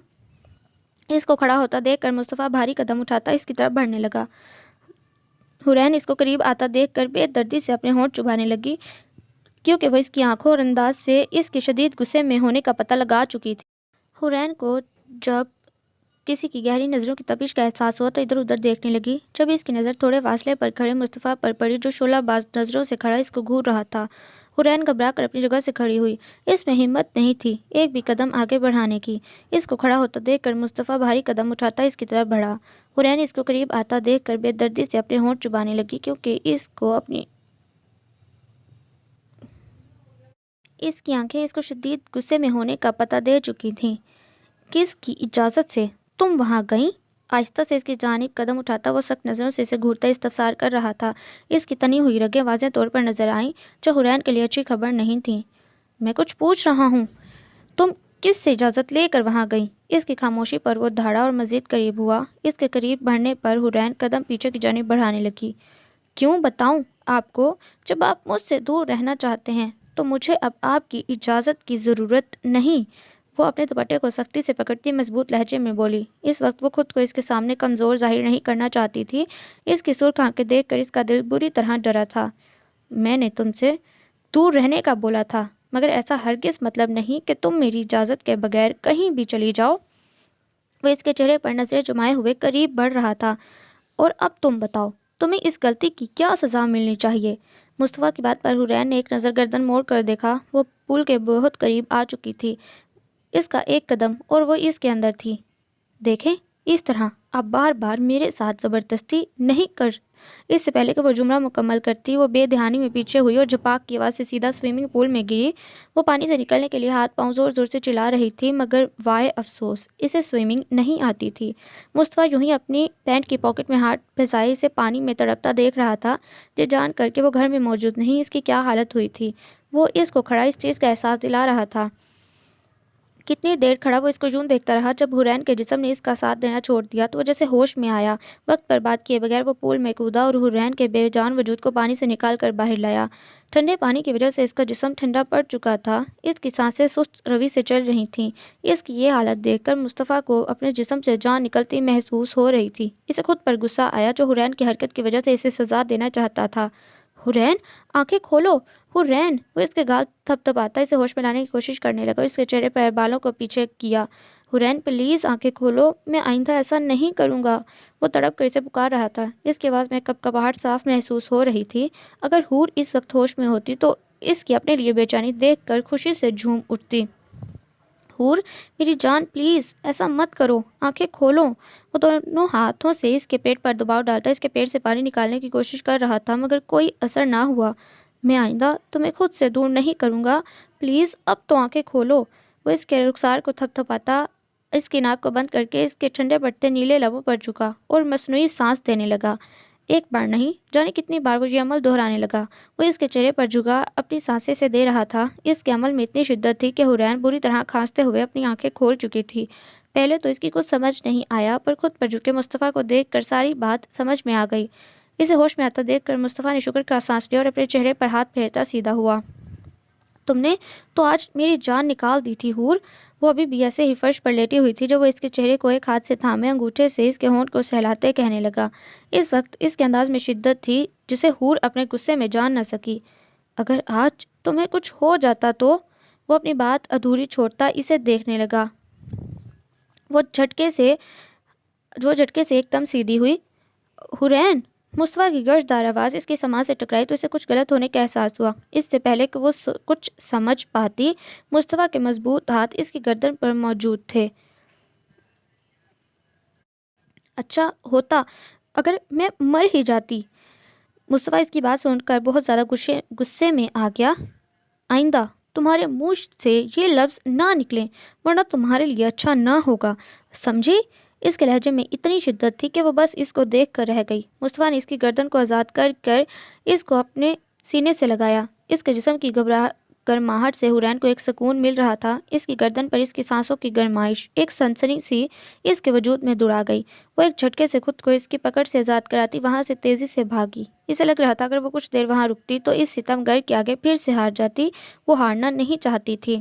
اس کو کھڑا ہوتا دیکھ کر مصطفیٰ بھاری قدم اٹھاتا اس کی طرف بڑھنے لگا۔ حرین اس کو قریب آتا دیکھ کر بے دردی سے اپنے ہونٹ چبانے لگی، کیونکہ وہ اس کی آنکھوں اور انداز سے اس کے شدید غصے میں ہونے کا پتہ لگا چکی تھی۔ حرین کو جب کسی کی گہری نظروں کی تپش کا احساس ہوا تو ادھر ادھر دیکھنے لگی۔ جب اس کی نظر تھوڑے فاصلے پر کھڑے مصطفیٰ پر پڑی جو شعلہ باز نظروں سے کھڑا اس کو گھور رہا تھا، حرین گھبرا کر اپنی جگہ سے کھڑی ہوئی۔ اس میں ہمت نہیں تھی ایک بھی قدم آگے بڑھانے کی۔ اس کو کھڑا ہوتا دیکھ کر مصطفیٰ بھاری قدم اٹھاتا اس کی طرف بڑھا۔ حرین اس کو قریب آتا دیکھ کر بے دردی سے اپنے ہونٹ چبانے لگی، کیونکہ اس کی آنکھیں اس کو شدید غصے میں ہونے کا پتہ دے چکی تھیں۔ کس کی اجازت سے تم وہاں گئیں؟ آہستہ سے اس کی جانب قدم اٹھاتا وہ سخت نظروں سے اسے گھورتا استفسار کر رہا تھا۔ اس کی تنی ہوئی رگیں واضح طور پر نظر آئیں جو حرین کے لیے اچھی خبر نہیں تھیں۔ میں کچھ پوچھ رہا ہوں، تم کس سے اجازت لے کر وہاں گئیں؟ اس کی خاموشی پر وہ دھاڑا اور مزید قریب ہوا۔ اس کے قریب بڑھنے پر حرین قدم پیچھے کی جانب بڑھانے لگی۔ کیوں بتاؤں آپ کو؟ جب آپ مجھ سے دور رہنا چاہتے ہیں تو مجھے اب آپ کی اجازت کی ضرورت نہیں۔ وہ اپنے دوپٹے کو سختی سے پکڑتی مضبوط لہجے میں بولی۔ اس وقت وہ خود کو اس کے سامنے کمزور ظاہر نہیں کرنا چاہتی تھی۔ اس کی سرخ آنکھیں دیکھ کر اس کا دل بری طرح ڈرا تھا۔ میں نے تم سے دور رہنے کا بولا تھا، مگر ایسا ہرگز مطلب نہیں کہ تم میری اجازت کے بغیر کہیں بھی چلی جاؤ۔ وہ اس کے چہرے پر نظریں جمائے ہوئے قریب بڑھ رہا تھا۔ اور اب تم بتاؤ، تمہیں اس غلطی کی کیا سزا ملنی چاہیے؟ مصطفیٰ کی بات پر حرین نے ایک نظر گردن موڑ کر دیکھا۔ وہ پل کے بہت قریب آ چکی تھی، اس کا ایک قدم اور وہ اس کے اندر تھی۔ دیکھیں، اس طرح آپ بار بار میرے ساتھ زبردستی نہیں کر۔ اس سے پہلے کہ وہ جملہ مکمل کرتی وہ بے دہانی میں پیچھے ہوئی اور جھپاک کی آواز سے سیدھا سوئمنگ پول میں گری۔ وہ پانی سے نکلنے کے لیے ہاتھ پاؤں زور زور سے چلا رہی تھی، مگر وائے افسوس اسے سوئمنگ نہیں آتی تھی۔ مصطفیٰ یوں ہی اپنی پینٹ کی پاکٹ میں ہاتھ پھنسائے اسے پانی میں تڑپتا دیکھ رہا تھا، یہ جان کر کہ وہ گھر میں موجود نہیں اس کی کیا حالت ہوئی تھی۔ وہ اس کو کھڑا اس چیز کا احساس دلا رہا تھا۔ کتنی دیر کھڑا وہ اس کو یوں دیکھتا رہا۔ جب حرین کے جسم نے اس کا ساتھ دینا چھوڑ دیا تو وہ جیسے ہوش میں آیا۔ وقت پر بات کیے بغیر وہ پول میں کودا اور حرین کے بے جان وجود کو پانی سے نکال کر باہر لایا۔ ٹھنڈے پانی کی وجہ سے اس کا جسم ٹھنڈا پڑ چکا تھا، اس کی سانسیں سست روی سے چل رہی تھیں۔ اس کی یہ حالت دیکھ کر مصطفیٰ کو اپنے جسم سے جان نکلتی محسوس ہو رہی تھی۔ اسے خود پر غصہ آیا جو حرین کی حرکت کی وجہ سے اسے سزا دینا چاہتا تھا۔ حرین، آنکھیں کھولو، حرین! وہ اس کے گال تھپ تھپاتا اسے ہوش میں لانے کی کوشش کرنے لگا اور اس کے چہرے پر بالوں کو پیچھے کیا۔ حرین پلیز آنکھیں کھولو، میں آئندہ ایسا نہیں کروں گا۔ وہ تڑپ کر اسے پکار رہا تھا۔ اس کی آواز میں کپکپاہٹ صاف محسوس ہو رہی تھی۔ اگر حور اس وقت ہوش میں ہوتی تو اس کی اپنے لیے بے چینی دیکھ کر خوشی سے جھوم اٹھتی۔ حور میری جان، پلیز ایسا مت کرو، آنکھیں کھولو۔ وہ دونوں ہاتھوں سے اس کے پیٹ پر دباؤ ڈالتا اس کے پیٹ سے پانی نکالنے کی کوشش کر رہا تھا، مگر کوئی اثر نہ ہوا۔ میں آئندہ تمہیں خود سے دور نہیں کروں گا، پلیز اب تو آنکھیں کھولو۔ وہ اس کے رخسار کو تھپ تھپاتا اس کی ناک کو بند کر کے اس کے ٹھنڈے پڑتے نیلے لبوں پر جھکا اور مصنوعی سانس دینے لگا۔ ایک بار نہیں جانے کتنی بار وہ یہ عمل دہرانے لگا۔ وہ اس کے چہرے پر جھکا اپنی سانسیں سے دے رہا تھا۔ اس کے عمل میں اتنی شدت تھی کہ حرین بری طرح کھانستے ہوئے اپنی آنکھیں کھول چکی تھی۔ پہلے تو اس کی کچھ سمجھ نہیں آیا، پر خود پر جھکے مصطفیٰ کو دیکھ کر ساری بات سمجھ میں آ گئی۔ اسے ہوش میں آتا دیکھ کر مصطفیٰ نے شکر کا سانس لیا اور اپنے چہرے پر ہاتھ پھیرتا سیدھا ہوا۔ تم نے تو آج میری جان نکال دی تھی حور، وہ ابھی بھی ایسے ہی فرش پر لیٹی ہوئی تھی جب وہ اس کے چہرے کو ایک ہاتھ سے تھامے انگوٹھے سے اس کے ہونٹ کو سہلاتے کہنے لگا۔ اس وقت اس کے انداز میں شدت تھی جسے حور اپنے غصے میں جان نہ سکی۔ اگر آج تمہیں کچھ ہو جاتا تو؟ وہ اپنی بات ادھوری چھوڑتا اسے دیکھنے لگا۔ وہ جھٹکے سے ایک دم سیدھی ہوئی۔ حورین! مصطفیٰ کی گرجدار آواز اس کی سماعت سے ٹکرائی تو اسے کچھ غلط ہونے کا احساس ہوا۔ اس سے پہلے کہ وہ کچھ سمجھ پاتی، مصطفیٰ کے مضبوط ہاتھ اس کی گردن پر موجود تھے۔ اچھا ہوتا اگر میں مر ہی جاتی۔ مصطفیٰ اس کی بات سن کر بہت زیادہ غصے میں آ گیا۔ آئندہ تمہارے منہ سے یہ لفظ نہ نکلیں ورنہ تمہارے لیے اچھا نہ ہوگا، سمجھی؟ اس کے لہجے میں اتنی شدت تھی کہ وہ بس اس کو دیکھ کر رہ گئی۔ مصطفیٰ نے اس کی گردن کو آزاد کر کر اس کو اپنے سینے سے لگایا۔ اس کے جسم کی گرماہٹ سے حورین کو ایک سکون مل رہا تھا۔ اس کی گردن پر اس کی سانسوں کی گرمائش، ایک سنسنی سی اس کے وجود میں دوڑا گئی۔ وہ ایک جھٹکے سے خود کو اس کی پکڑ سے آزاد کراتی وہاں سے تیزی سے بھاگی۔ اسے لگ رہا تھا اگر وہ کچھ دیر وہاں رکتی تو اس ستم گر کے آگے پھر سے ہار جاتی۔ وہ ہارنا نہیں چاہتی تھی۔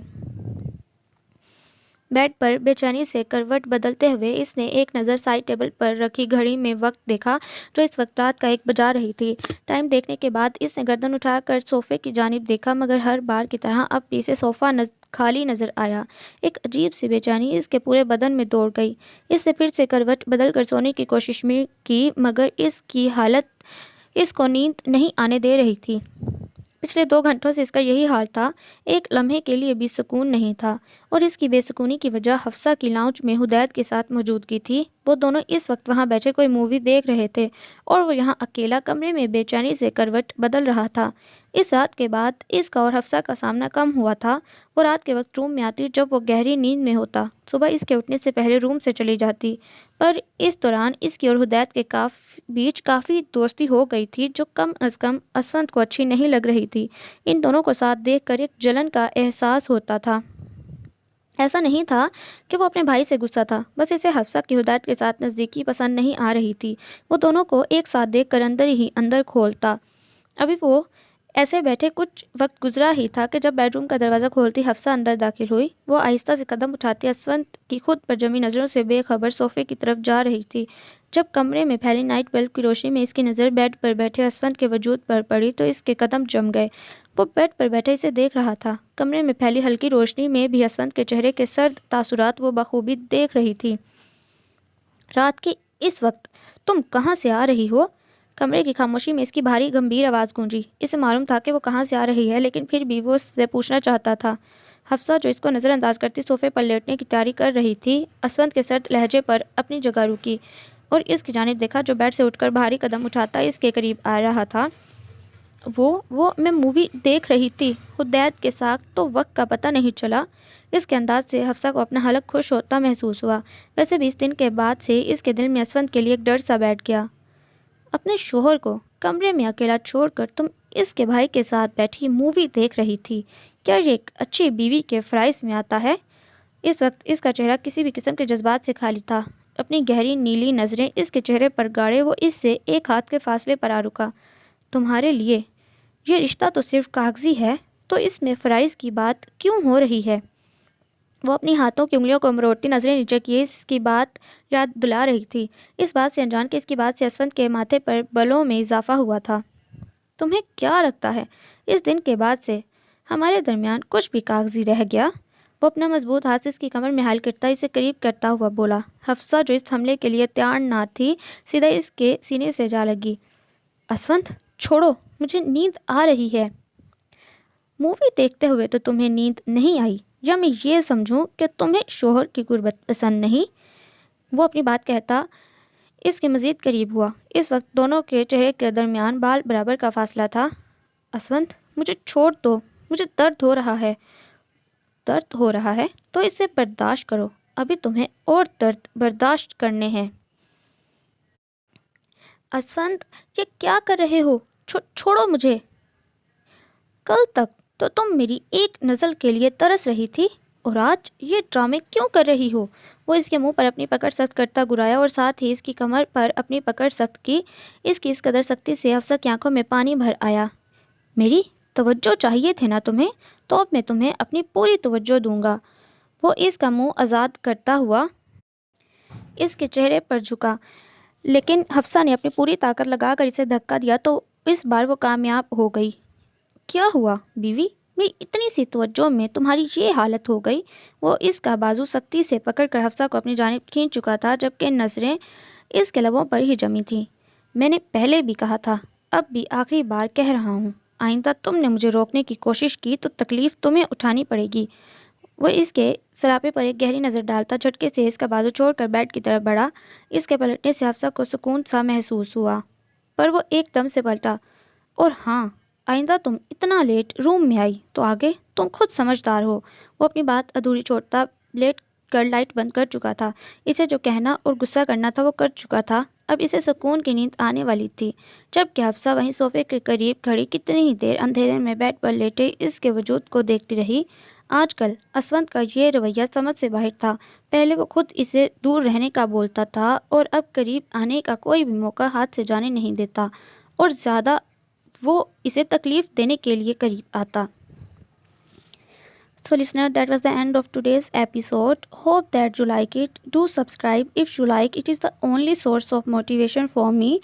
بیڈ پر بے چینی سے کروٹ بدلتے ہوئے اس نے ایک نظر سائڈ ٹیبل پر رکھی گھڑی میں وقت دیکھا جو اس وقت رات کا 1 بجا رہی تھی۔ ٹائم دیکھنے کے بعد اس نے گردن اٹھا کر صوفے کی جانب دیکھا مگر ہر بار کی طرح اب بھی اسے صوفہ خالی نظر آیا۔ ایک عجیب سی بے چینی اس کے پورے بدن میں دوڑ گئی۔ اس نے پھر سے کروٹ بدل کر سونے کی کوشش کی مگر اس کی حالت اس کو نیند نہیں آنے دے رہی تھی۔ پچھلے 2 گھنٹوں سے اس کا یہی حال تھا۔ ایک لمحے کے لیے بھی سکون نہیں تھا اور اس کی بے سکونی کی وجہ حفصہ کی لاؤنج میں حدید کے ساتھ موجودگی تھی۔ وہ دونوں اس وقت وہاں بیٹھے کوئی مووی دیکھ رہے تھے اور وہ یہاں اکیلا کمرے میں بے چینی سے کروٹ بدل رہا تھا۔ اس رات کے بعد اس کا اور حفصہ کا سامنا کم ہوا تھا۔ وہ رات کے وقت روم میں آتی جب وہ گہری نیند میں ہوتا، صبح اس کے اٹھنے سے پہلے روم سے چلی جاتی، پر اس دوران اس کی اور حدید کے بیچ کافی دوستی ہو گئی تھی جو کم از کم اسفند کو اچھی نہیں لگ رہی تھی۔ ان دونوں کو ساتھ دیکھ کر ایک جلن کا احساس ہوتا تھا۔ ایسا نہیں تھا کہ وہ اپنے بھائی سے غصہ تھا، بس اسے حفصہ کی حدید کے ساتھ نزدیکی پسند نہیں آ رہی تھی۔ وہ دونوں کو ایک ساتھ دیکھ کر اندر ہی اندر کھولتا۔ ابھی وہ ایسے بیٹھے کچھ وقت گزرا ہی تھا کہ جب بیڈ روم کا دروازہ کھولتی حفصہ اندر داخل ہوئی۔ وہ آہستہ سے قدم اٹھاتی اسفند کی خود پر جمی نظروں سے بے خبر صوفے کی طرف جا رہی تھی۔ جب کمرے میں پھیلی نائٹ بلب کی روشنی میں اس کی نظر بیڈ پر بیٹھے اسفند کے وجود پر پڑی تو اس کے قدم جم گئے۔ وہ بیڈ پر بیٹھے اسے دیکھ رہا تھا۔ کمرے میں پھیلی ہلکی روشنی میں بھی اسفند کے چہرے کے سرد تاثرات وہ بخوبی دیکھ رہی تھی۔ رات کے اس وقت تم کہاں سے آ رہی ہو؟ کمرے کی خاموشی میں اس کی بھاری گمبھیر آواز گونجی۔ اسے معلوم تھا کہ وہ کہاں سے آ رہی ہے لیکن پھر بھی وہ اس سے پوچھنا چاہتا تھا۔ حفصہ جو اس کو نظر انداز کرتی صوفے پر لیٹنے کی تیاری کر رہی تھی، اسفند کے سرد لہجے پر اپنی جگہ رکی اور اس کی جانب دیکھا جو بیڈ سے اٹھ کر بھاری قدم اٹھاتا اس کے قریب آ رہا تھا۔ میں مووی دیکھ رہی تھی حدید کے ساتھ تو وقت کا پتہ نہیں چلا۔ اس کے انداز سے حفصہ کو اپنا حلق خوش ہوتا محسوس ہوا۔ ویسے بھی اس دن کے بعد سے اس کے دل میں اسفند کے لیے ایک ڈر سا بیٹھ گیا۔ اپنے شوہر کو کمرے میں اکیلا چھوڑ کر تم اس کے بھائی کے ساتھ بیٹھی مووی دیکھ رہی تھی، کیا یہ ایک اچھی بیوی کے فرائض میں آتا ہے؟ اس وقت اس کا چہرہ کسی بھی قسم کے جذبات سے خالی تھا۔ اپنی گہری نیلی نظریں اس کے چہرے پر گاڑے وہ اس سے ایک ہاتھ کے فاصلے پر آ رکا۔ تمہارے لیے یہ رشتہ تو صرف کاغذی ہے تو اس میں فرائض کی بات کیوں ہو رہی ہے؟ وہ اپنی ہاتھوں کی انگلیوں کو مروڑتی نظریں نیچے کیے اس کی بات یاد دلا رہی تھی، اس بات سے انجان کہ اس کی بات سے اسفند کے ماتھے پر بلوں میں اضافہ ہوا تھا۔ تمہیں کیا لگتا ہے اس دن کے بعد سے ہمارے درمیان کچھ بھی کاغذی رہ گیا؟ وہ اپنا مضبوط ہاتھ اس کی کمر میں حائل کرتا اسے قریب کرتا ہوا بولا۔ حفصہ جو اس حملے کے لیے تیار نہ تھی سیدھا اس کے سینے سے جا لگی۔ اسفند چھوڑو، مجھے نیند آ رہی ہے۔ مووی دیکھتے ہوئے تو تمہیں نیند نہیں آئی یا میں یہ سمجھوں کہ تمہیں شوہر کی غربت پسند نہیں؟ وہ اپنی بات کہتا اس کے مزید قریب ہوا۔ اس وقت دونوں کے چہرے کے درمیان بال برابر کا فاصلہ تھا۔ اسفند مجھے چھوڑ دو، مجھے درد ہو رہا ہے۔ درد ہو رہا ہے تو اسے برداشت کرو، ابھی تمہیں اور درد برداشت کرنے ہیں۔ اسفند یہ کیا کر رہے ہو؟ چھوڑو مجھے۔ کل تک تو تم میری ایک نزل کے لیے ترس رہی تھی اور آج یہ ڈرامے کیوں کر رہی ہو؟ وہ اس کے منہ پر اپنی پکڑ سخت کرتا گرایا اور ساتھ ہی اس کی کمر پر اپنی پکڑ سخت کی۔ اس کی اس قدر سختی سے حفصہ کی آنکھوں میں پانی بھر آیا۔ میری توجہ چاہیے تھے نا تمہیں، تو اب میں تمہیں اپنی پوری توجہ دوں گا۔ وہ اس کا منہ آزاد کرتا ہوا اس کے چہرے پر جھکا، لیکن حفصہ نے اپنی پوری طاقت لگا کر اسے دھکا دیا تو اس بار وہ کامیاب ہو گئی۔ کیا ہوا بیوی؟ میری اتنی سی توجہ میں تمہاری یہ حالت ہو گئی؟ وہ اس کا بازو سختی سے پکڑ کر حفصہ کو اپنی جانب کھینچ چکا تھا، جبکہ نظریں اس کے لبوں پر ہی جمی تھیں۔ میں نے پہلے بھی کہا تھا، اب بھی آخری بار کہہ رہا ہوں، آئندہ تم نے مجھے روکنے کی کوشش کی تو تکلیف تمہیں اٹھانی پڑے گی۔ وہ اس کے سراپے پر ایک گہری نظر ڈالتا جھٹکے سے اس کا بازو چھوڑ کر بیڈ کی طرف بڑھا۔ اس کے پلٹنے سے حفصہ کو سکون سا محسوس ہوا، پر وہ ایک دم سے پلٹا۔ اور ہاں، آئندہ تم اتنا لیٹ روم میں آئی تو آگے تم خود سمجھدار ہو۔ وہ اپنی بات ادھوری چھوڑتا لیٹ کر لائٹ بند کر چکا تھا۔ اسے جو کہنا اور غصہ کرنا تھا وہ کر چکا تھا، اب اسے سکون کی نیند آنے والی تھی۔ جبکہ حفصہ وہیں صوفے کے قریب کھڑی کتنی ہی دیر اندھیرے میں بیڈ پر لیٹے اس کے وجود کو دیکھتی رہی۔ آج کل اسونت کا یہ رویہ سمجھ سے باہر تھا۔ پہلے وہ خود اسے دور رہنے کا بولتا تھا اور اب قریب آنے کا کوئی بھی موقع ہاتھ سے جانے نہیں دیتا، اور زیادہ وہ اسے تکلیف دینے کے لیے قریب آتا۔ So listener, that was the end of today's episode. Hope that you like it. Do subscribe if you like. It is the only source of motivation for me.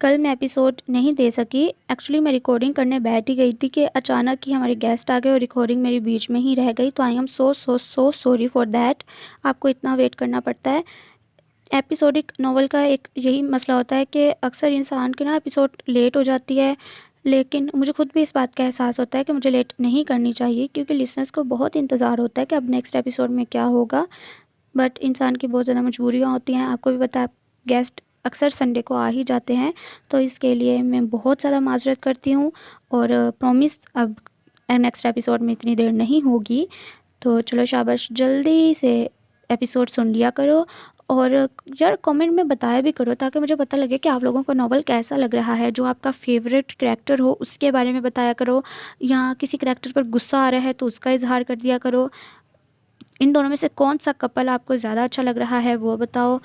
کل میں ایپیسوڈ نہیں دے سکی، ایکچولی میں ریکارڈنگ کرنے بیٹھ ہی گئی تھی کہ اچانک ہی ہمارے گیسٹ آ گئے اور ریکارڈنگ میری بیچ میں ہی رہ گئی، تو I am so sorry for that. آپ کو اتنا ویٹ کرنا پڑتا ہے۔ ایپیسوڈک ناول کا ایک یہی مسئلہ ہوتا ہے کہ اکثر انسان کی ایپیسوڈ لیٹ ہو جاتی ہے، لیکن مجھے خود بھی اس بات کا احساس ہوتا ہے کہ مجھے لیٹ نہیں کرنی چاہیے، کیونکہ لسنرس کو بہت انتظار ہوتا ہے کہ اب نیکسٹ ایپیسوڈ میں کیا ہوگا، بٹ انسان کی بہت زیادہ مجبوریاں ہوتی ہیں۔ آپ کو بھی پتہ ہے گیسٹ اکثر سنڈے کو آ ہی جاتے ہیں، تو اس کے لیے میں بہت زیادہ معذرت کرتی ہوں، اور پرومس اب نیکسٹ ایپیسوڈ میں اتنی دیر نہیں ہوگی۔ تو چلو شاباش، جلدی سے ایپیسوڈ سن لیا کرو، اور یار کامنٹ میں بتایا بھی کرو تاکہ مجھے پتہ لگے کہ آپ لوگوں کو ناول کیسا لگ رہا ہے۔ جو آپ کا فیوریٹ کریکٹر ہو اس کے بارے میں بتایا کرو، یا کسی کریکٹر پر غصہ آ رہا ہے تو اس کا اظہار کر دیا کرو۔ ان دونوں میں سے کون سا کپل آپ کو زیادہ اچھا لگ رہا ہے وہ بتاؤ۔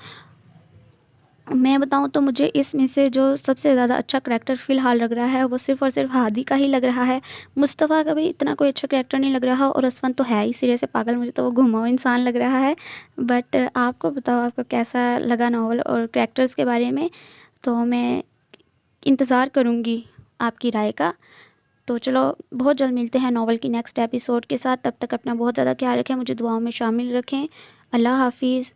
میں بتاؤں تو مجھے اس میں سے جو سب سے زیادہ اچھا کریکٹر فی الحال لگ رہا ہے وہ صرف اور صرف ہادی کا ہی لگ رہا ہے۔ مصطفیٰ کا بھی اتنا کوئی اچھا کریکٹر نہیں لگ رہا، اور اسونت تو ہے ہی سرے سے پاگل، مجھے تو وہ گھماؤ انسان لگ رہا ہے۔ بٹ آپ کو بتاؤ آپ کو کیسا لگا ناول اور کریکٹرز کے بارے میں، تو میں انتظار کروں گی آپ کی رائے کا۔ تو چلو بہت جلد ملتے ہیں ناول کی نیکسٹ ایپیسوڈ کے ساتھ، تب تک اپنا بہت زیادہ خیال رکھیں، مجھے دعاؤں میں شامل رکھیں۔ اللہ حافظ۔